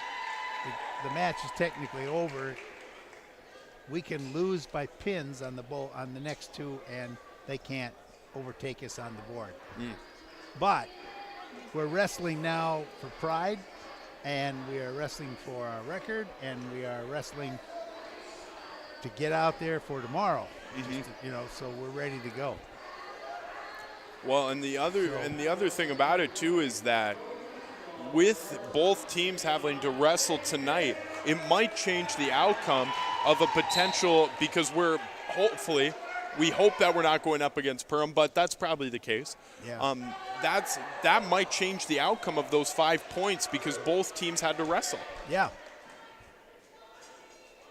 C: the match is technically over. We can lose by pins on the next 2, and they can't overtake us on the board. But we're wrestling now for pride, and we are wrestling for our record, and we are wrestling to get out there for tomorrow. So we're ready to go.
B: Well, and the other thing about it too is that with both teams having to wrestle tonight, it might change the outcome of a potential, because we hope that we're not going up against Perham, but that's probably the case.
C: Yeah.
B: That might change the outcome of those 5 points because both teams had to wrestle.
C: Yeah.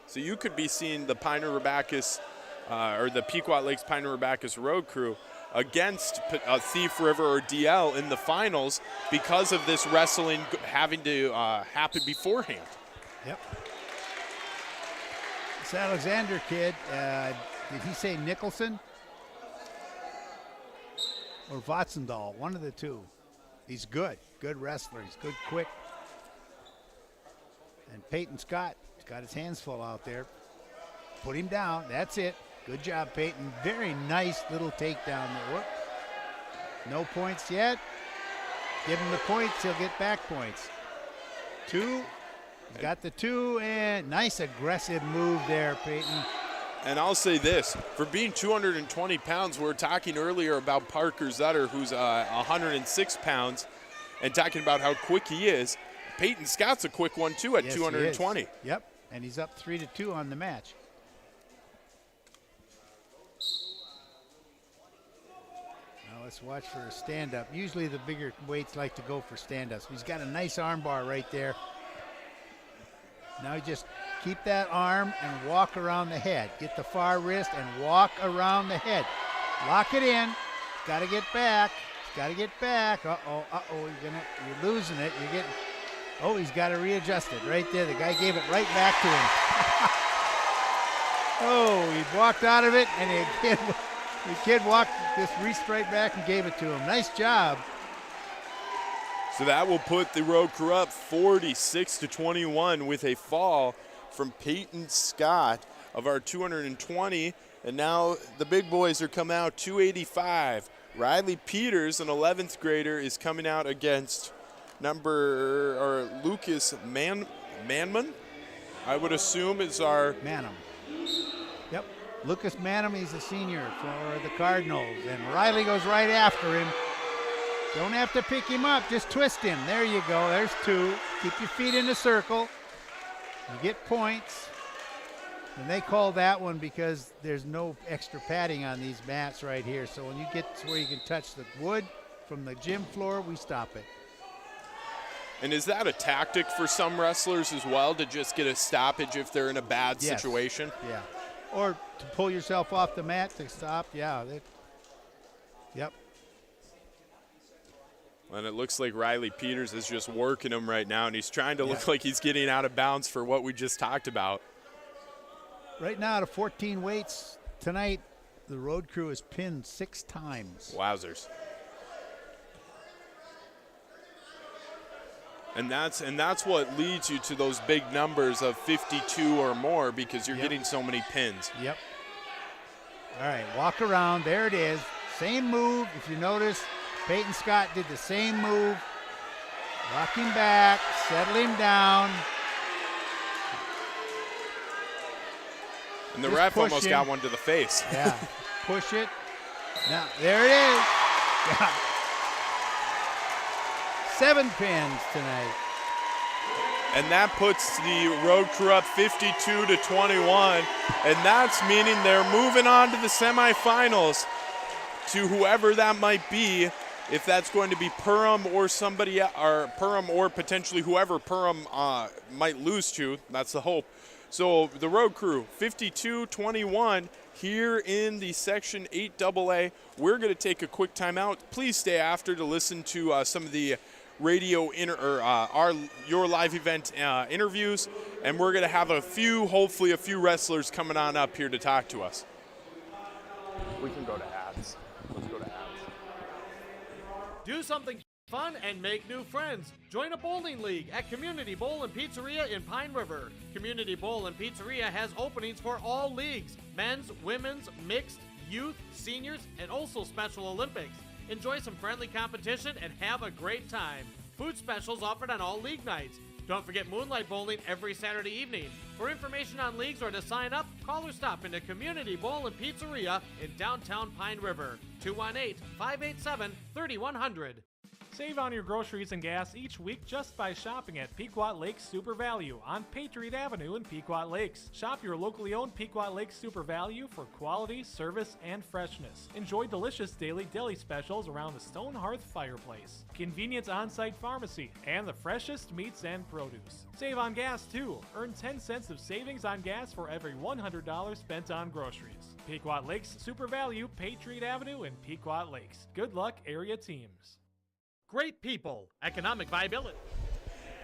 B: So you could be seeing the River-Backus or the Pequot Lakes River-Backus Road Crew against Thief River or DL in the finals because of this wrestling having to happen beforehand.
C: Yep. This Alexander kid, did he say Nicholson? Or Vatsendahl, one of the two. He's good wrestler. He's good, quick. And Peyton Scott He's got his hands full out there. Put him down. That's it. Good job, Peyton. Very nice little takedown there. Whoop. No points yet. Give him the points. He'll get back points. 2. He's got the 2, and nice aggressive move there, Peyton.
B: And I'll say this, for being 220 pounds, we were talking earlier about Parker Zutter, who's 106 pounds, and talking about how quick he is. Peyton Scott's a quick one, too, at
C: Yes,
B: 220.
C: Yep, and he's up 3-2 on the match. Now let's watch for a stand-up. Usually the bigger weights like to go for stand-ups. He's got a nice arm bar right there. Now you just keep that arm and walk around the head. Get the far wrist and walk around the head. Lock it in. Got to get back. He's got to get back. Uh-oh, you're losing it. You're getting. Oh, he's got to readjust it right there. The guy gave it right back to him. Oh, he walked out of it, and the kid walked, just reached right back and gave it to him. Nice job.
B: So that will put the road crew up 46-21 with a fall from Peyton Scott of our 220. And now the big boys are coming out 285. Riley Peters, an 11th grader, is coming out against Lucas Manman, I would assume is our...
C: Manham. Yep. Lucas Manham, he's a senior for the Cardinals. And Riley goes right after him. Don't have to pick him up, just twist him. There you go, there's 2. Keep your feet in a circle. You get points. And they call that one because there's no extra padding on these mats right here. So when you get to where you can touch the wood from the gym floor, we stop it.
B: And is that a tactic for some wrestlers as well, to just get a stoppage if they're in a bad situation?
C: Yeah. Or to pull yourself off the mat to stop, yeah. Yep.
B: And it looks like Riley Peters is just working him right now, and he's trying to look like he's getting out of bounds for what we just talked about.
C: Right now, out of 14 weights tonight, the road crew is pinned 6 times.
B: Wowzers. And that's what leads you to those big numbers of 52 or more, because you're getting so many pins.
C: Yep. All right, walk around. There it is. Same move. If you notice, Peyton Scott did the same move. Rock him back, settle him down.
B: And the ref almost got one to the face.
C: Yeah, push it. Now, there it is. Yeah. 7 pins tonight.
B: And that puts the road crew up 52-21. And that's meaning they're moving on to the semifinals to whoever that might be. If that's going to be Perham or somebody, or Perham or potentially whoever Perham might lose to, that's the hope. So the road crew, 52-21 here in the Section 8AA. We're going to take a quick timeout. Please stay after to listen to some of the radio your live event interviews, and we're going to have hopefully a few wrestlers coming on up here to talk to us. We can go to ads. Let's go to ads.
D: Do something fun and make new friends. Join a bowling league at Community Bowl and Pizzeria in Pine River. Community Bowl and Pizzeria has openings for all leagues: men's, women's, mixed, youth, seniors, and also Special Olympics. Enjoy some friendly competition and have a great time. Food specials offered on all league nights. Don't forget Moonlight Bowling every Saturday evening. For information on leagues or to sign up, call or stop into Community Bowl and Pizzeria in downtown Pine River. 218-587-3100.
A: Save on your groceries and gas each week just by shopping at Pequot Lakes Super Value on Patriot Avenue in Pequot Lakes. Shop your locally owned Pequot Lakes Super Value for quality, service, and freshness. Enjoy delicious daily deli specials around the Stone Hearth fireplace, convenience on-site pharmacy, and the freshest meats and produce. Save on gas too. Earn 10 cents of savings on gas for every $100 spent on groceries. Pequot Lakes Super Value, Patriot Avenue in Pequot Lakes. Good luck, area teams.
D: Great people, economic viability.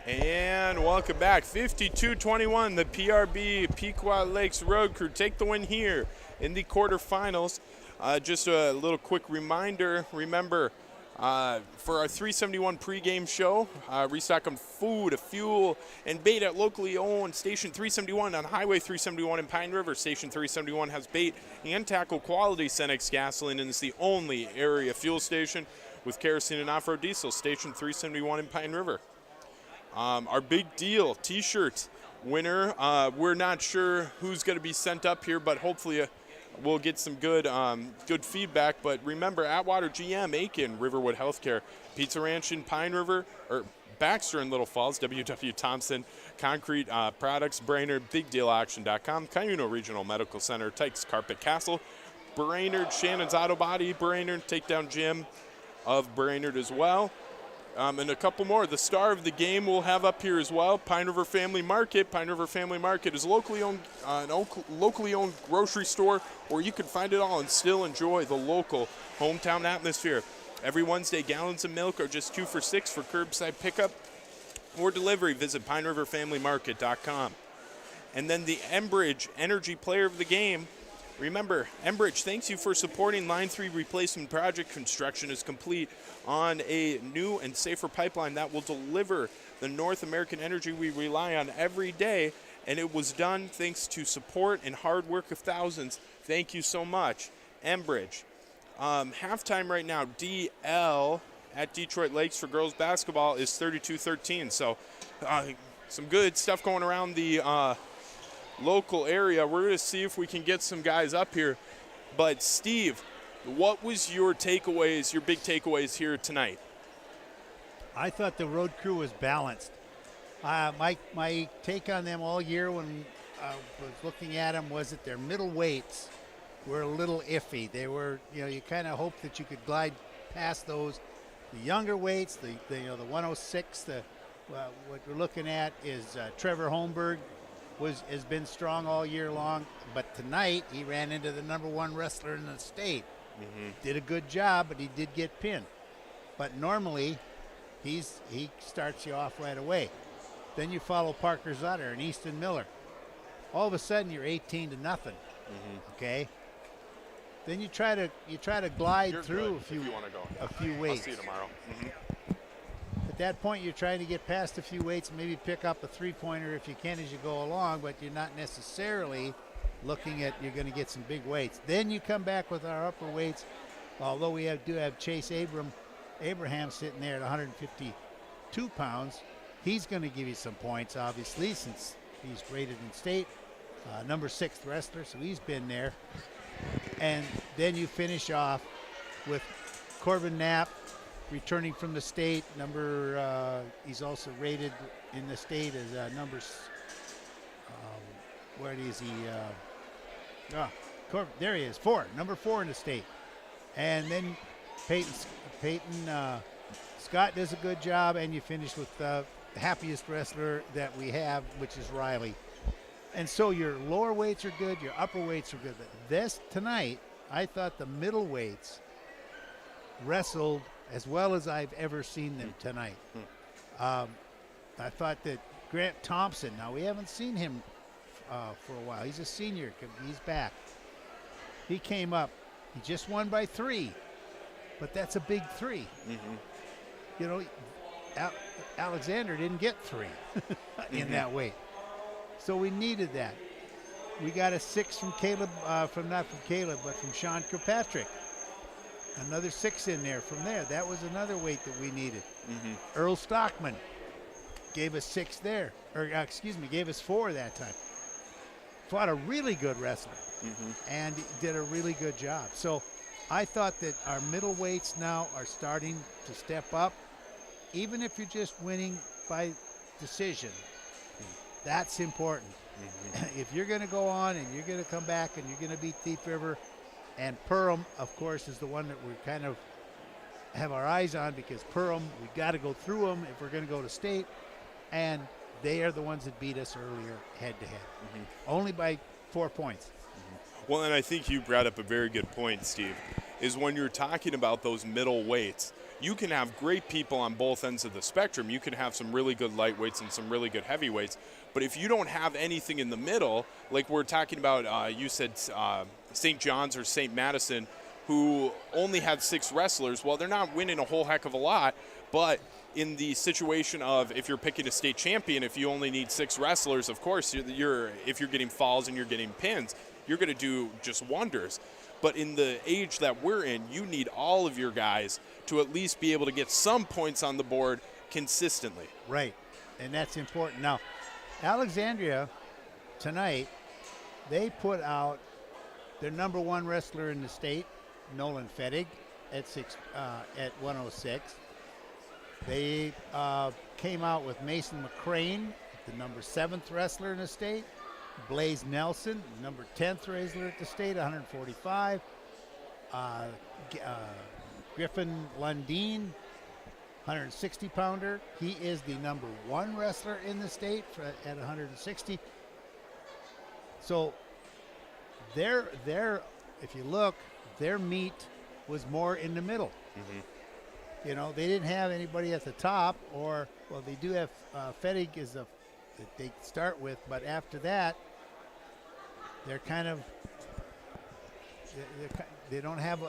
B: And welcome back. 52-21, the PRB Pequot Lakes Road Crew take the win here in the quarterfinals. Just a little quick reminder. Remember, For our 371 pregame show, restock on food, fuel, and bait at locally owned Station 371 on Highway 371 in Pine River. Station 371 has bait and tackle quality Cenex gasoline and is the only area fuel station with kerosene and off-road diesel. Station 371 in Pine River. Our big deal T-shirt winner. We're not sure who's going to be sent up here, but hopefully we'll get some good feedback. But remember, Atwater GM, Aiken, Riverwood Healthcare, Pizza Ranch in Pine River, or Baxter in Little Falls, WW Thompson, Concrete Products, Brainerd, BigDealAuction.com, Cuyuno Regional Medical Center, Tykes Carpet Castle, Brainerd, Shannon's Auto Body, Brainerd, Takedown Gym of Brainerd as well. And a couple more. The star of the game we'll have up here as well, Pine River Family Market. Pine River Family Market is locally owned grocery store where you can find it all and still enjoy the local hometown atmosphere. Every Wednesday, gallons of milk are just 2 for $6 for curbside pickup or delivery. Visit PineRiverFamilyMarket.com. And then the Enbridge Energy Player of the Game. Remember, Enbridge thanks you for supporting Line 3 replacement project. Construction is complete on a new and safer pipeline that will deliver the North American energy we rely on every day. And it was done thanks to support and hard work of thousands. Thank you so much, Enbridge. Halftime right now, DL at Detroit Lakes for girls basketball is 32-13. So some good stuff going around the local area. We're going to see if we can get some guys up here. But Steve, what was your takeaways, your big takeaways here tonight?
C: I thought the road crew was balanced. My take on them all year when I was looking at them was that their middle weights were a little iffy. They were, you kind of hoped that you could glide past those. The younger weights, the 106, what we're looking at is Trevor Holmberg has been strong all year long, but tonight he ran into the number one wrestler in the state. Mm-hmm. Did a good job, but he did get pinned. But normally he starts you off right away. Then you follow Parker Zutter and Easton Miller. All of a sudden you're 18-0. Mm-hmm. Okay. Then you try to glide through a few weights.
B: I'll see you tomorrow. Mm-hmm.
C: At that point, you're trying to get past a few weights and maybe pick up a three-pointer if you can as you go along, but you're not necessarily looking at you're going to get some big weights. Then you come back with our upper weights, although we do have Chase Abraham sitting there at 152 pounds. He's going to give you some points, obviously, since he's rated in state. Number 6 wrestler, so he's been there. And then you finish off with Corbin Knapp, returning from the state, he's also rated in the state as where is he? There he is, number 4 in the state. And then Peyton Scott does a good job, and you finish with the happiest wrestler that we have, which is Riley. And so your lower weights are good, your upper weights are good. But tonight, I thought the middle weights wrestled as well as I've ever seen them tonight. I thought that Grant Thompson, now we haven't seen him for a while. He's a senior. He's back. He came up. He just won by 3, but that's a big 3. Mm-hmm. Alexander didn't get 3 in that weight. So we needed that. We got a 6 from Caleb, not from Caleb, but from Sean Kirkpatrick. Another 6 in there from there. That was another weight that we needed. Mm-hmm. Earl Stockman gave us 6 there. Gave us 4 that time. Fought a really good wrestler. Mm-hmm. And did a really good job. So I thought that our middle weights now are starting to step up. Even if you're just winning by decision, that's important. Mm-hmm. If you're going to go on and you're going to come back and you're going to beat Thief River, and Perham, of course, is the one that we kind of have our eyes on, because Perham, we've got to go through them if we're going to go to state, and they are the ones that beat us earlier head-to-head. Mm-hmm. Only by 4 points.
B: Mm-hmm. Well, and I think you brought up a very good point, Steve, is when you're talking about those middle weights, you can have great people on both ends of the spectrum. You can have some really good lightweights and some really good heavyweights, but if you don't have anything in the middle, like we're talking about, you said St. John's or St. Madison, who only had 6 wrestlers. Well, they're not winning a whole heck of a lot, but in the situation of if you're picking a state champion, if you only need 6 wrestlers, of course, if you're getting falls and you're getting pins, you're going to do just wonders. But in the age that we're in, you need all of your guys to at least be able to get some points on the board consistently.
C: Right, and that's important. Now, Alexandria tonight, they put out their number 1 wrestler in the state, Nolan Fettig, at 106. They came out with Mason McCrane, the number 7th wrestler in the state. Blaze Nelson, number 10th wrestler at the state, 145. Griffin Lundeen, 160-pounder. He is the number 1 wrestler in the state at 160. So their if you look, their meet was more in the middle. Mm-hmm. You know, they didn't have anybody at the top, or, well, they do have Fettig is that they start with, but after that, they're kind of, they don't have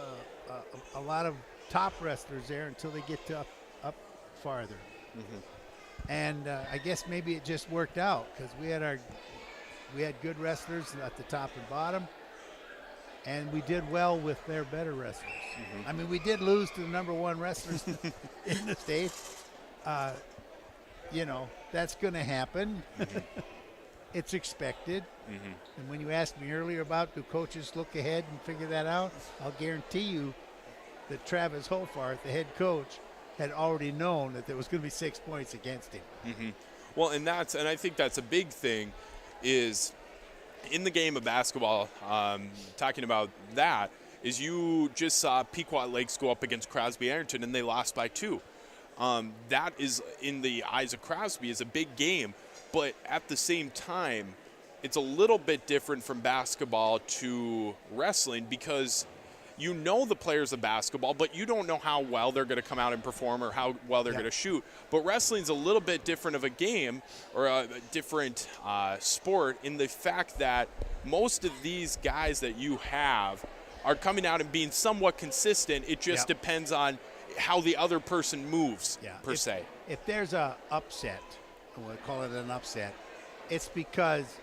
C: a lot of top wrestlers there until they get to up farther. Mm-hmm. And I guess maybe it just worked out because we had good wrestlers at the top and bottom, and we did well with their better wrestlers. Mm-hmm. I mean, we did lose to the number 1 wrestlers in the state. You know, that's going to happen. Mm-hmm. It's expected. Mm-hmm. And when you asked me earlier about do coaches look ahead and figure that out, I'll guarantee you that Travis Hofart, the head coach, had already known that there was going to be 6 points against him.
B: Mm-hmm. Well, and I think that's a big thing is in the game of basketball, talking about that, is you just saw Pequot Lakes go up against Crosby Ironton and they lost by 2. That is, in the eyes of Crosby, is a big game. But at the same time, it's a little bit different from basketball to wrestling because you know the players of basketball, but you don't know how well they're going to come out and perform or how well they're going to shoot. But wrestling's a little bit different of a game or a different sport in the fact that most of these guys that you have are coming out and being somewhat consistent. It just depends on how the other person moves, per se.
C: If there's a upset, we'll call it an upset, it's because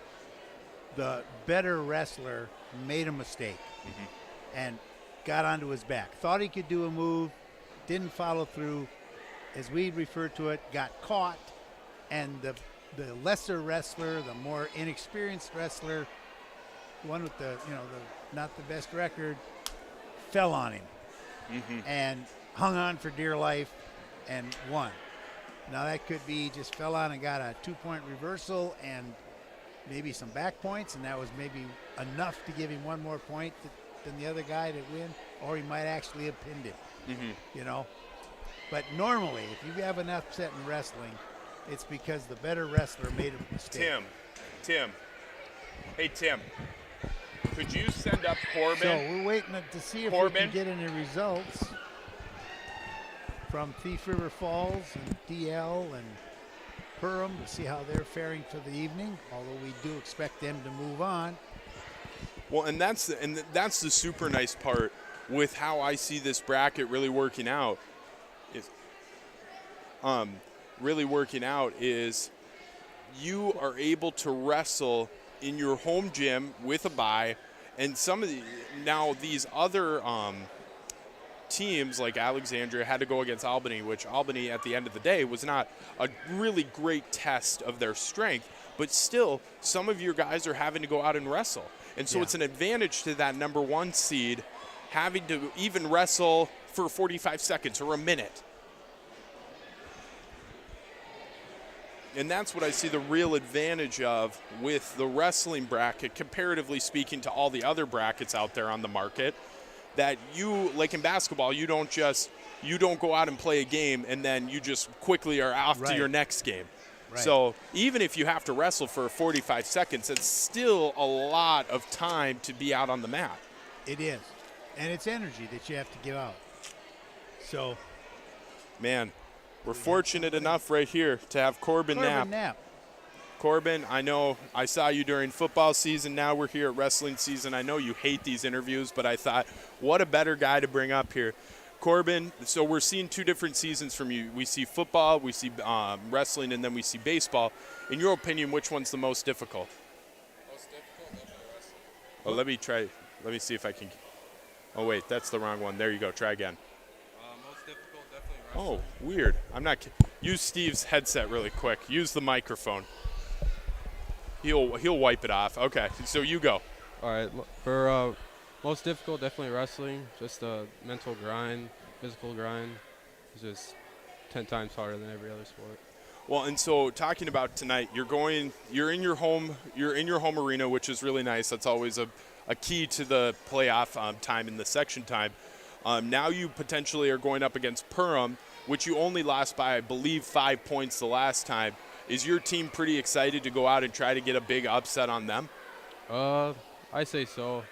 C: the better wrestler made a mistake and got onto his back. Thought he could do a move, didn't follow through, as we refer to it, got caught, and the lesser wrestler, the more inexperienced wrestler, the one with the not the best record, fell on him and hung on for dear life and won. Now that could be just fell on and got a 2-point reversal and maybe some back points, and that was maybe enough to give him 1 more point than the other guy to win, or he might actually have pinned him. You know. But normally, if you have an upset in wrestling, it's because the better wrestler made a mistake.
B: Tim. Hey, Tim. Could you send up Corbin?
C: So we're waiting to see if we can get any results from Thief River Falls and DL and Perham to see how they're faring for the evening, although we do expect them to move on.
B: Well, and that's the super nice part with how I see this bracket really working out. Is you are able to wrestle in your home gym with a bye, and these other teams like Alexandria had to go against Albany, which Albany at the end of the day was not a really great test of their strength, but still some of your guys are having to go out and wrestle. And so it's an advantage to that number 1 seed having to even wrestle for 45 seconds or a minute. And that's what I see the real advantage of with the wrestling bracket, comparatively speaking to all the other brackets out there on the market, that you, like in basketball, you don't go out and play a game and then you just quickly are off to your next game. Right. So even if you have to wrestle for 45 seconds, it's still a lot of time to be out on the mat.
C: It is. And it's energy that you have to give out. So,
B: man, we're fortunate enough right here to have Corbin Knapp. Corbin, I know I saw you during football season. Now we're here at wrestling season. I know you hate these interviews, but I thought, what a better guy to bring up here. Corbin, so we're seeing two different seasons from you. We see football, we see wrestling, and then we see baseball. In your opinion, which one's the most difficult?
G: Most difficult, definitely wrestling.
B: Oh, let me try. Let me see if I can. Oh, wait, that's the wrong one. There you go. Try again.
G: Most difficult, definitely wrestling.
B: Oh, weird. I'm not. Use Steve's headset really quick. Use the microphone. He'll wipe it off. Okay, so you go.
G: All right, for most difficult, definitely wrestling. Just a mental grind, physical grind. It's just 10 times harder than every other sport.
B: Well, and so talking about tonight, you're in your home arena, which is really nice. That's always a key to the playoff time and the section time. Now you potentially are going up against Perham, which you only lost by, I believe, 5 points the last time. Is your team pretty excited to go out and try to get a big upset on them?
G: I say so.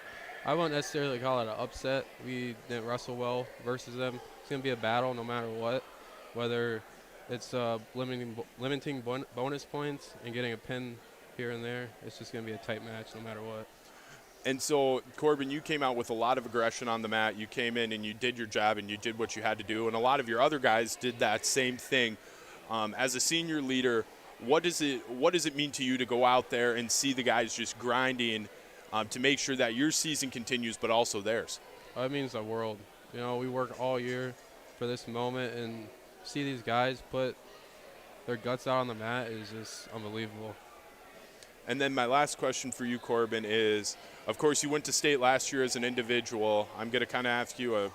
G: I wouldn't necessarily call it an upset. We didn't wrestle well versus them. It's going to be a battle no matter what, whether it's limiting bonus points and getting a pin here and there. It's just going to be a tight match no matter what.
B: And so, Corbin, you came out with a lot of aggression on the mat. You came in and you did your job and you did what you had to do, and a lot of your other guys did that same thing. As a senior leader, what does it mean to you to go out there and see the guys just grinding to make sure that your season continues, but also theirs?
G: It means the world. You know, we work all year for this moment, and see these guys put their guts out on the mat is just unbelievable.
B: And then my last question for you, Corbin, is, of course, you went to state last year as an individual. I'm going to kind of ask you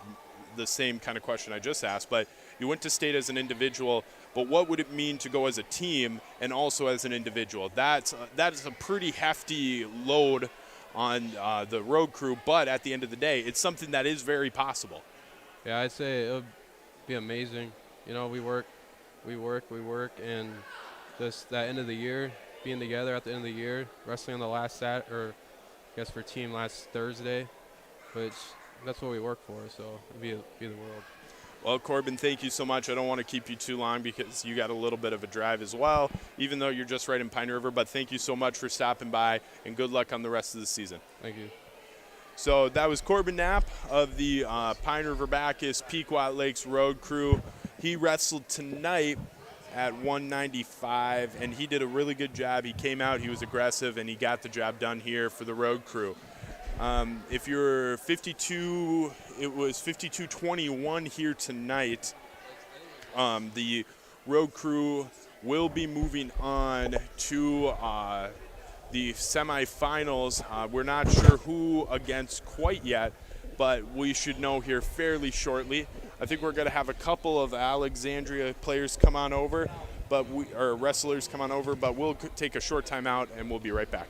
B: the same kind of question I just asked, but you went to state as an individual, but what would it mean to go as a team and also as an individual? That is a pretty hefty load on the road crew, but at the end of the day, it's something that is very possible.
G: Yeah, I'd say it would be amazing. You know, we work, and just that end of the year, being together at the end of the year, wrestling on the last I guess for team last Thursday, which that's what we work for, so it'd be the world.
B: Well, Corbin, thank you so much. I don't want to keep you too long because you got a little bit of a drive as well, even though you're just right in Pine River, but thank you so much for stopping by, and good luck on the rest of the season.
G: Thank you.
B: So that was Corbin Knapp of the Pine River-Backus Pequot Lakes Road Crew. He wrestled tonight at 195, and he did a really good job. He came out, he was aggressive, and he got the job done here for the road crew. If you're 52, it was 52-21 here tonight. The road crew will be moving on to the semifinals. We're not sure who against quite yet, but we should know here fairly shortly. I think we're going to have a couple of Alexandria players come on over, or wrestlers come on over, but we'll take a short time out and we'll be right back.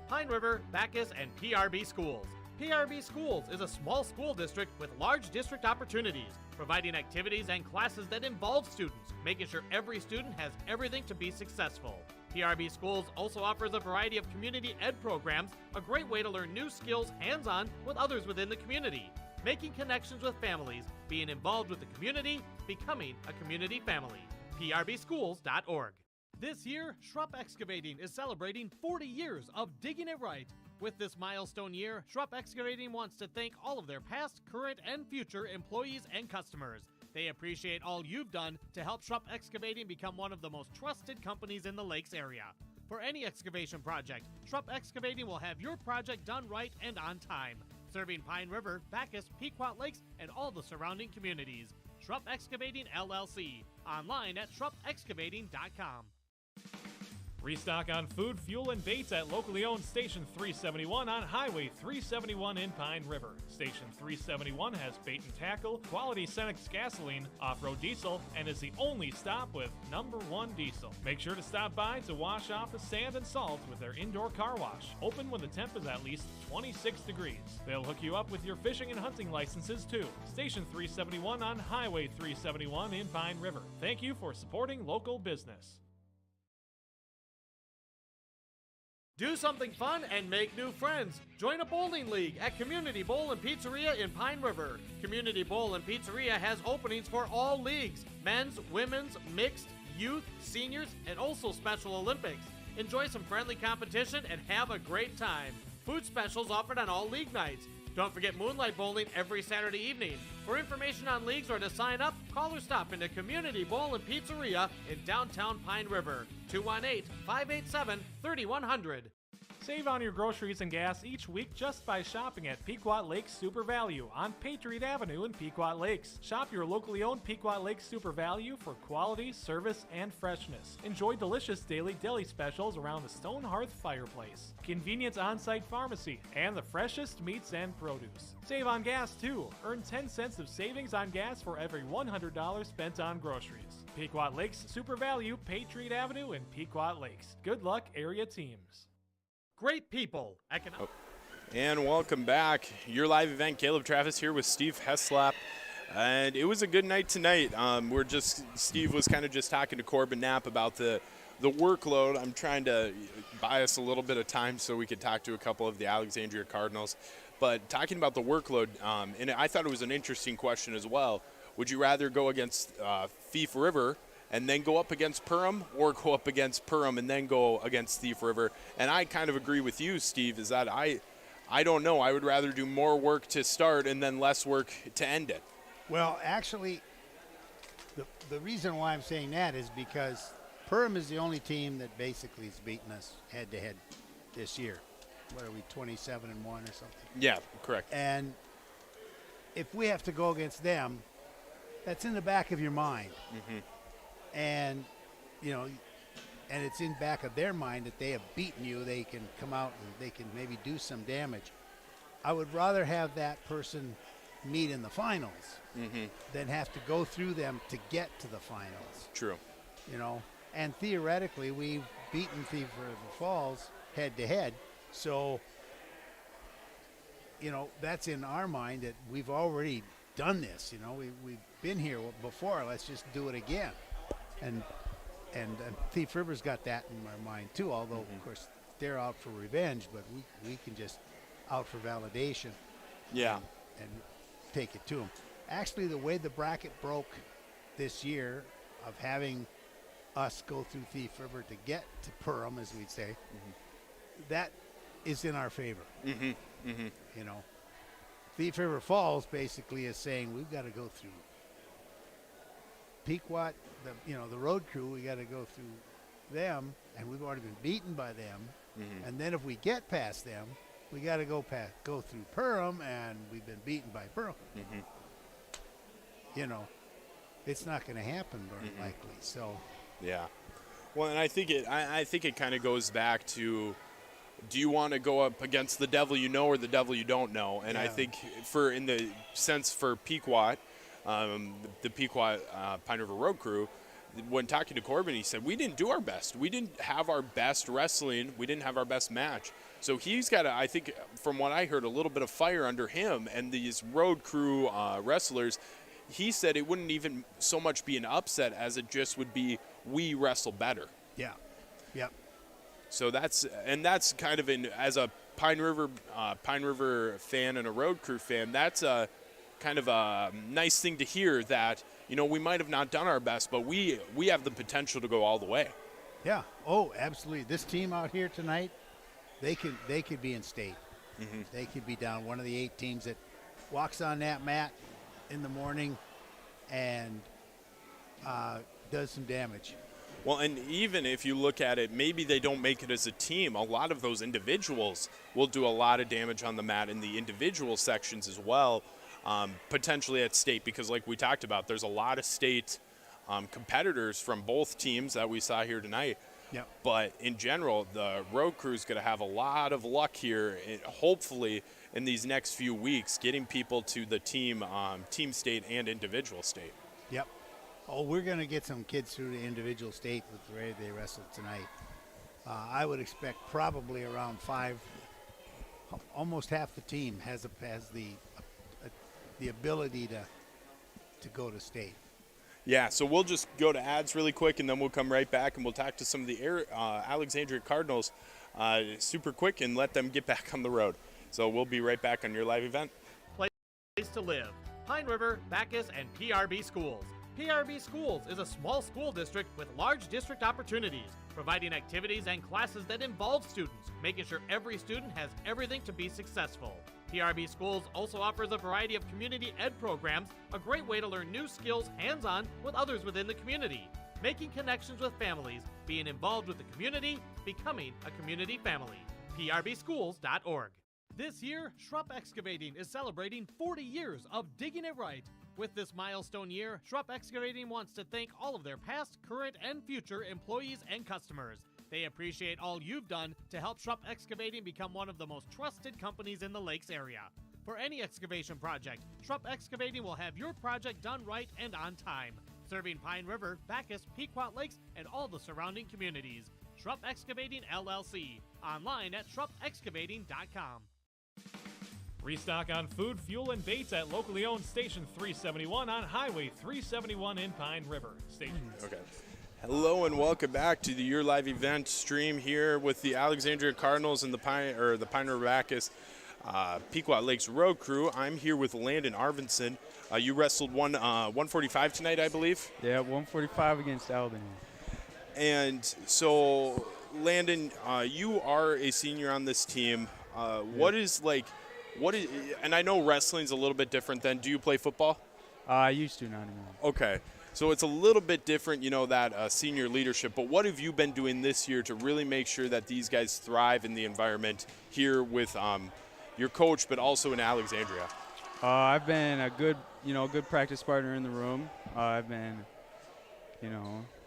D: Pine River, Backus, and PRB Schools. PRB Schools is a small school district with large district opportunities, providing activities and classes that involve students, making sure every student has everything to be successful. PRB Schools also offers a variety of community ed programs, a great way to learn new skills hands-on with others within the community, making connections with families, being involved with the community, becoming a community family. PRBschools.org. This year, Schrupp Excavating is celebrating 40 years of digging it right. With this milestone year, Schrupp Excavating wants to thank all of their past, current, and future employees and customers. They appreciate all you've done to help Schrupp Excavating become one of the most trusted companies in the Lakes area. For any excavation project, Schrupp Excavating will have your project done right and on time, serving Pine River, Backus, Pequot Lakes, and all the surrounding communities. Schrupp Excavating LLC. Online at schruppexcavating.com.
A: Restock on food, fuel, and baits at locally owned Station 371 on Highway 371 in Pine River. Station 371 has bait and tackle, quality Cenex gasoline, off-road diesel, and is the only stop with #1 diesel. Make sure to stop by to wash off the sand and salt with their indoor car wash, open when the temp is at least 26 degrees. They'll hook you up with your fishing and hunting licenses too. Station 371 on Highway 371 in Pine River. Thank you for supporting local business.
D: Do something fun and make new friends. Join a bowling league at Community Bowl and Pizzeria in Pine River. Community Bowl and Pizzeria has openings for all leagues: men's, women's, mixed, youth, seniors, and also Special Olympics. Enjoy some friendly competition and have a great time. Food specials offered on all league nights. Don't forget Moonlight Bowling every Saturday evening. For information on leagues or to sign up, call or stop into Community Bowl and Pizzeria in downtown Pine River. 218-587-3100.
A: Save on your groceries and gas each week just by shopping at Pequot Lakes Super Value on Patriot Avenue in Pequot Lakes. Shop your locally owned Pequot Lakes Super Value for quality, service, and freshness. Enjoy delicious daily deli specials around the stone hearth fireplace, convenience on-site pharmacy, and the freshest meats and produce. Save on gas too. Earn 10 cents of savings on gas for every $100 spent on groceries. Pequot Lakes Super Value, Patriot Avenue in Pequot Lakes. Good luck, area teams.
D: Great people.
B: And welcome back. Your live event, Caleb Travis here with Steve Heslop. And it was a good night tonight. Steve was kind of just talking to Corbin Knapp about the workload. I'm trying to buy us a little bit of time so we could talk to a couple of the Alexandria Cardinals. But talking about the workload, and I thought it was an interesting question as well. Would you rather go against Thief River and then go up against Perham, or go up against Perham and then go against Thief River? And I kind of agree with you, Steve, is that I don't know. I would rather do more work to start and then less work to end it.
C: Well, actually, the reason why I'm saying that is because Perham is the only team that basically has beaten us head-to-head this year. What are we, 27-1 or something?
B: Yeah, correct.
C: And if we have to go against them, that's in the back of your mind.
B: Mm-hmm.
C: And, and it's in back of their mind that they have beaten you. They can come out and they can maybe do some damage. I would rather have that person meet in the finals than have to go through them to get to the finals.
B: True.
C: And theoretically, we've beaten Thief River Falls head-to-head. So, that's in our mind that we've already done this. We've been here before. Let's just do it again. And Thief River's got that in our mind too, although of course they're out for revenge, but we can just out for validation.
B: Yeah.
C: And take it to them. Actually, the way the bracket broke this year of having us go through Thief River to get to Perham, as we'd say, that is in our favor. Thief River Falls basically is saying we've got to go through Pequot, the road crew. We got to go through them, and we've already been beaten by them. And then if we get past them, we got to go through Perham, and we've been beaten by Perham. It's not going to happen very likely. So. Yeah.
B: Well, and I think it kind of goes back to, do you want to go up against the devil you know or the devil you don't know? And I think in the sense for Pequot, the Pequot Pine River Road Crew, when talking to Corbin, he said, we didn't do our best. We didn't have our best wrestling. We didn't have our best match. So he's got, I think, from what I heard, a little bit of fire under him and these road crew wrestlers. He said it wouldn't even so much be an upset as it just would be, we wrestle better.
C: Yeah. Yep.
B: So that's kind of as a Pine River fan and a road crew fan, that's a kind of a nice thing to hear that, we might have not done our best, but we have the potential to go all the way.
C: Yeah. Oh, absolutely. This team out here tonight, they could be in state. They could be down one of the 8 teams that walks on that mat in the morning and does some damage.
B: Well, and even if you look at it, maybe they don't make it as a team. A lot of those individuals will do a lot of damage on the mat in the individual sections as well, potentially at state, because like we talked about, there's a lot of state competitors from both teams that we saw here tonight.
C: Yep.
B: But in general, the road crew's going to have a lot of luck here, hopefully, in these next few weeks, getting people to the team state and individual state.
C: Yep. Oh, we're going to get some kids through the individual state with the way they wrestled tonight. I would expect probably around 5, almost half the team has the ability to go to state.
B: Yeah, so we'll just go to ads really quick, and then we'll come right back, and we'll talk to some of the Alexandria Cardinals super quick and let them get back on the road. So we'll be right back on your live event.
D: Place to live. Pine River, Backus, and PRB schools. PRB Schools is a small school district with large district opportunities, providing activities and classes that involve students, making sure every student has everything to be successful. PRB Schools also offers a variety of community ed programs, a great way to learn new skills hands-on with others within the community, making connections with families, being involved with the community, becoming a community family. PRBschools.org. This year, Schrupp Excavating is celebrating 40 years of digging it right. With this milestone year, Schrupp Excavating wants to thank all of their past, current, and future employees and customers. They appreciate all you've done to help Schrupp Excavating become one of the most trusted companies in the Lakes area. For any excavation project, Schrupp Excavating will have your project done right and on time, serving Pine River, Backus, Pequot Lakes, and all the surrounding communities. Schrupp Excavating LLC. Online at schruppexcavating.com.
A: Restock on food, fuel, and baits at locally owned Station 371 on Highway 371 in Pine River.
B: Okay. Hello and welcome back to the Your Live event stream here with the Alexandria Cardinals and the Pine River-Backus Pequot Lakes Road Crew. I'm here with Landon Arvidsson. You wrestled 145 tonight, I believe.
H: Yeah, 145 against Albany.
B: And so, Landon, you are a senior on this team. What is, and I know wrestling's a little bit different than, do you play football?
H: I used to, not anymore.
B: Okay. So it's a little bit different, that senior leadership. But what have you been doing this year to really make sure that these guys thrive in the environment here with your coach, but also in Alexandria?
H: I've been a good practice partner in the room. I've been,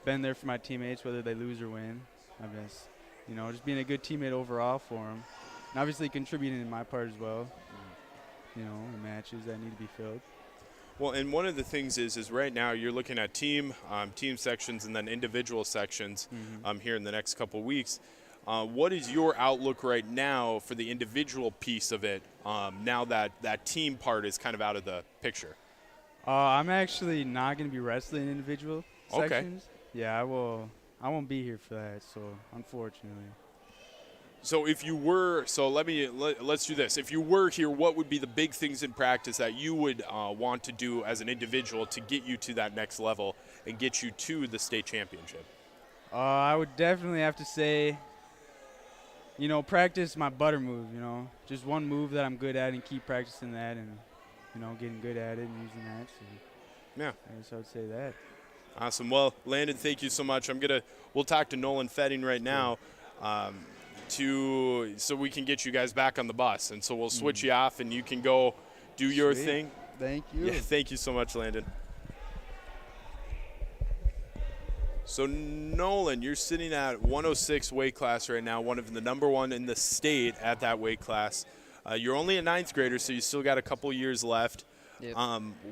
H: been there for my teammates, whether they lose or win. I've been, just being a good teammate overall for them. And obviously contributing in my part as well, in matches that need to be filled.
B: Well, and one of the things is right now you're looking at team sections and then individual sections here in the next couple of weeks. What is your outlook right now for the individual piece of it now that team part is kind of out of the picture?
H: I'm actually not going to be wrestling individual sections.
B: Okay.
H: Yeah, I won't be here for that, so unfortunately.
B: So if you were, let's do this. If you were here, what would be the big things in practice that you would want to do as an individual to get you to that next level and get you to the state championship?
H: I would definitely have to say, practice my butter move, just one move that I'm good at and keep practicing that and, getting good at it and using that. So
B: yeah.
H: I guess I would say that.
B: Awesome. Well, Landon, thank you so much. We'll talk to Nolan Fetting right now. So we can get you guys back on the bus. And so we'll switch you off and you can go do your thing.
H: Thank you.
B: Yeah, thank you so much, Landon. So Nolan, you're sitting at 106 weight class right now, one of the number one in the state at that weight class. You're only a ninth grader, so you still got a couple years left.
I: Yep.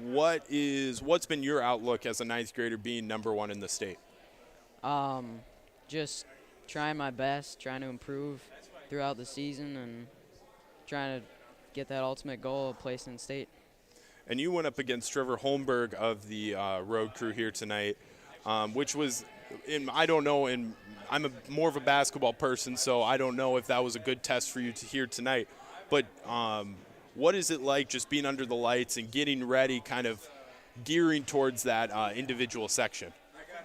B: What's been your outlook as a ninth grader being number one in the state?
I: Just trying my best, trying to improve throughout the season, and trying to get that ultimate goal of placing in state.
B: And you went up against Trevor Holmberg of the road crew here tonight, which was, I'm more of a basketball person, so I don't know if that was a good test for you to hear tonight. But what is it like just being under the lights and getting ready, kind of gearing towards that individual section?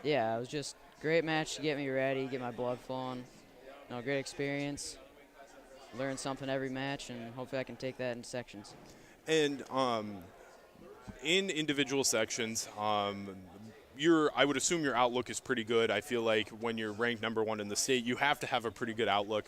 I: Yeah, it was just great match to get me ready, get my blood flowing. Great experience. Learn something every match, and hopefully I can take that in sections.
B: And in individual sections, I would assume your outlook is pretty good. I feel like when you're ranked number one in the state, you have to have a pretty good outlook.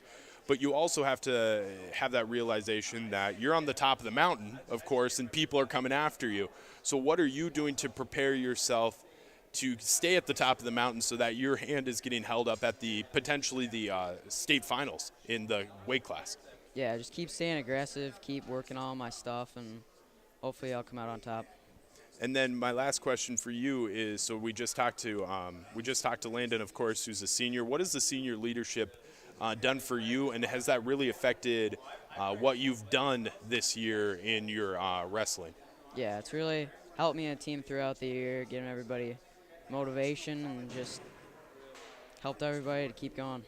B: But you also have to have that realization that you're on the top of the mountain, of course, and people are coming after you. So what are you doing to prepare yourself to stay at the top of the mountain so that your hand is getting held up at potentially the state finals in the weight class?
I: Yeah, just keep staying aggressive, keep working on my stuff, and hopefully I'll come out on top.
B: And then my last question for you is, so we just talked to Landon, of course, who's a senior. What has the senior leadership done for you, and has that really affected what you've done this year in your wrestling?
I: Yeah, it's really helped me and the team throughout the year, giving everybody motivation and just helped everybody to keep going.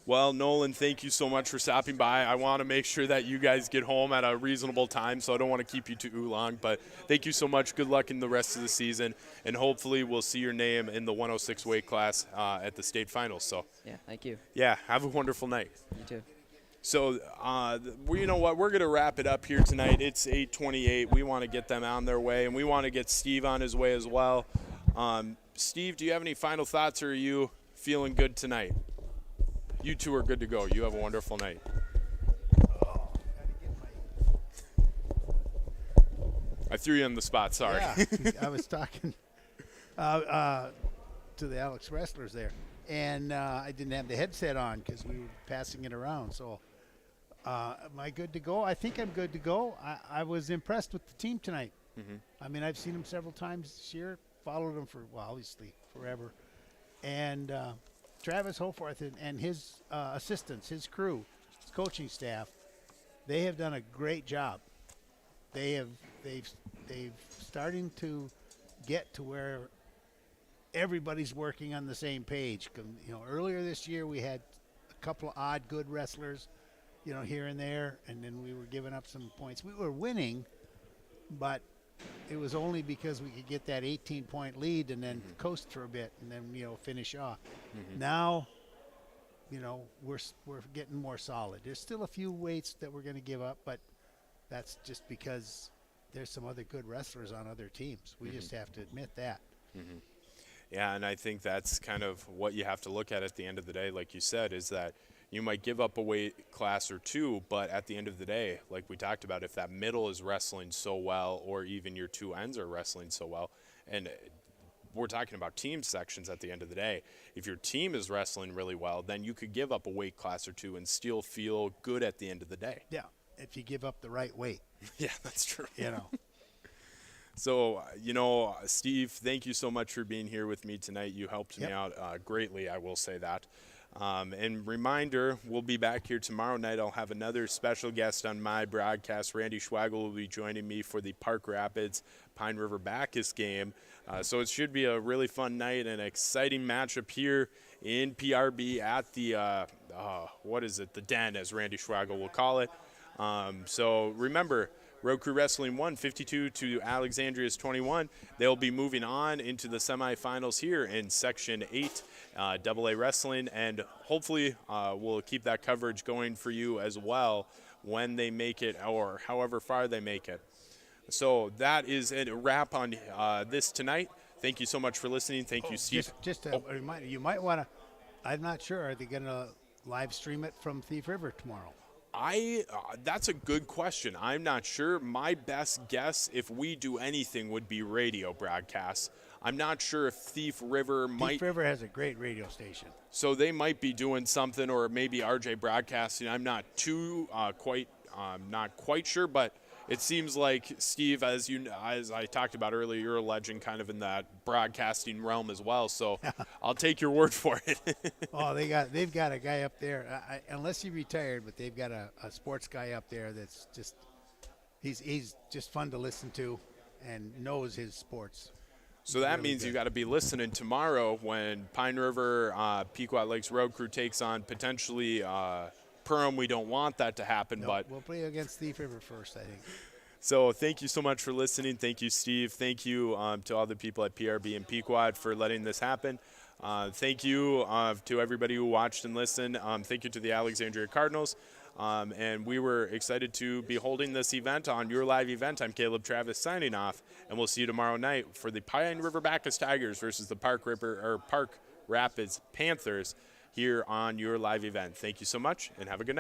B: Well, Nolan, thank you so much for stopping by. I want to make sure that you guys get home at a reasonable time, so I don't want to keep you too long. But thank you so much. Good luck in the rest of the season, and hopefully we'll see your name in the 106 weight class at the state finals. So,
I: Yeah, thank you.
B: yeah, have a wonderful night.
I: You too.
B: So, you know what? We're going to wrap it up here tonight. It's 8:28. We want to get them on their way, and we want to get Steve on his way as well. Steve, do you have any final thoughts, or are you feeling good tonight? You two are good to go. You have a wonderful night. I threw you on the spot. Sorry.
C: Yeah, I was talking to the Alex wrestlers there, and I didn't have the headset on because we were passing it around. So, am I good to go? I think I'm good to go. I was impressed with the team tonight.
B: Mm-hmm.
C: I mean, I've seen them several times this year, followed them for, well, obviously forever. And Travis Hoforth and his assistants, his crew, his coaching staff, they have done a great job. They've starting to get to where everybody's working on the same page. You know, earlier this year we had a couple of odd good wrestlers, you know, here and there, and then we were giving up some points. We were winning, but it was only because we could get that 18-point lead and then coast for a bit and then, you know, finish off. Now, you know, we're getting more solid. There's still a few weights that we're going to give up, but that's just because there's some other good wrestlers on other teams. We just have to admit that.
B: Yeah, and I think that's kind of what you have to look at the end of the day, like you said, is that you might give up a weight class or two, but at the end of the day, like we talked about, if that middle is wrestling so well, or even your two ends are wrestling so well, and we're talking about team sections at the end of the day, if your team is wrestling really well, then you could give up a weight class or two and still feel good at the end of the day.
C: Yeah, if you give up the right weight.
B: Yeah, that's true.
C: You know.
B: So, you know, Steve, thank you so much for being here with me tonight. You helped me out greatly, I will say that. And reminder, we'll be back here tomorrow night. I'll have another special guest on my broadcast. Randy Schwagel will be joining me for the Park Rapids Pine River-Backus game. So it should be a really fun night and an exciting matchup here in PRB at the, the Den, as Randy Schwagel will call it. So remember, Road Crew Wrestling won 52 to Alexandria's 21. They'll be moving on into the semifinals here in Section 8 AA Wrestling, and hopefully we'll keep that coverage going for you as well when they make it or however far they make it. So that is a wrap on this tonight. Thank you so much for listening. Thank you, Steve.
C: Just a reminder, you might want to, I'm not sure, are they going to live stream it from Thief River tomorrow?
B: That's a good question. I'm not sure. My best guess, if we do anything, would be radio broadcasts. I'm not sure if Thief River
C: Thief River has a great radio station.
B: So they might be doing something, or maybe RJ Broadcasting. I'm not too not quite sure, but it seems like, Steve, as I talked about earlier, you're a legend kind of in that broadcasting realm as well. So I'll take your word for it.
C: Oh, they've got a guy up there. Unless he retired, but they've got a sports guy up there that's just he's just fun to listen to and knows his sports.
B: So that really means you got to be listening tomorrow when Pine River Pequot Lakes Road Crew takes on potentially Perham. We don't want that to happen, but
C: we'll play against Thief River first, I think.
B: So thank you so much for listening. Thank you, Steve. Thank you to all the people at PRB and Pequot for letting this happen. Thank you to everybody who watched and listened. Thank you to the Alexandria Cardinals. And we were excited to be holding this event on your live event. I'm Caleb Travis signing off, and we'll see you tomorrow night for the Pine River-Backus Tigers versus the Park Rapids Panthers here on your live event. Thank you so much, and have a good night.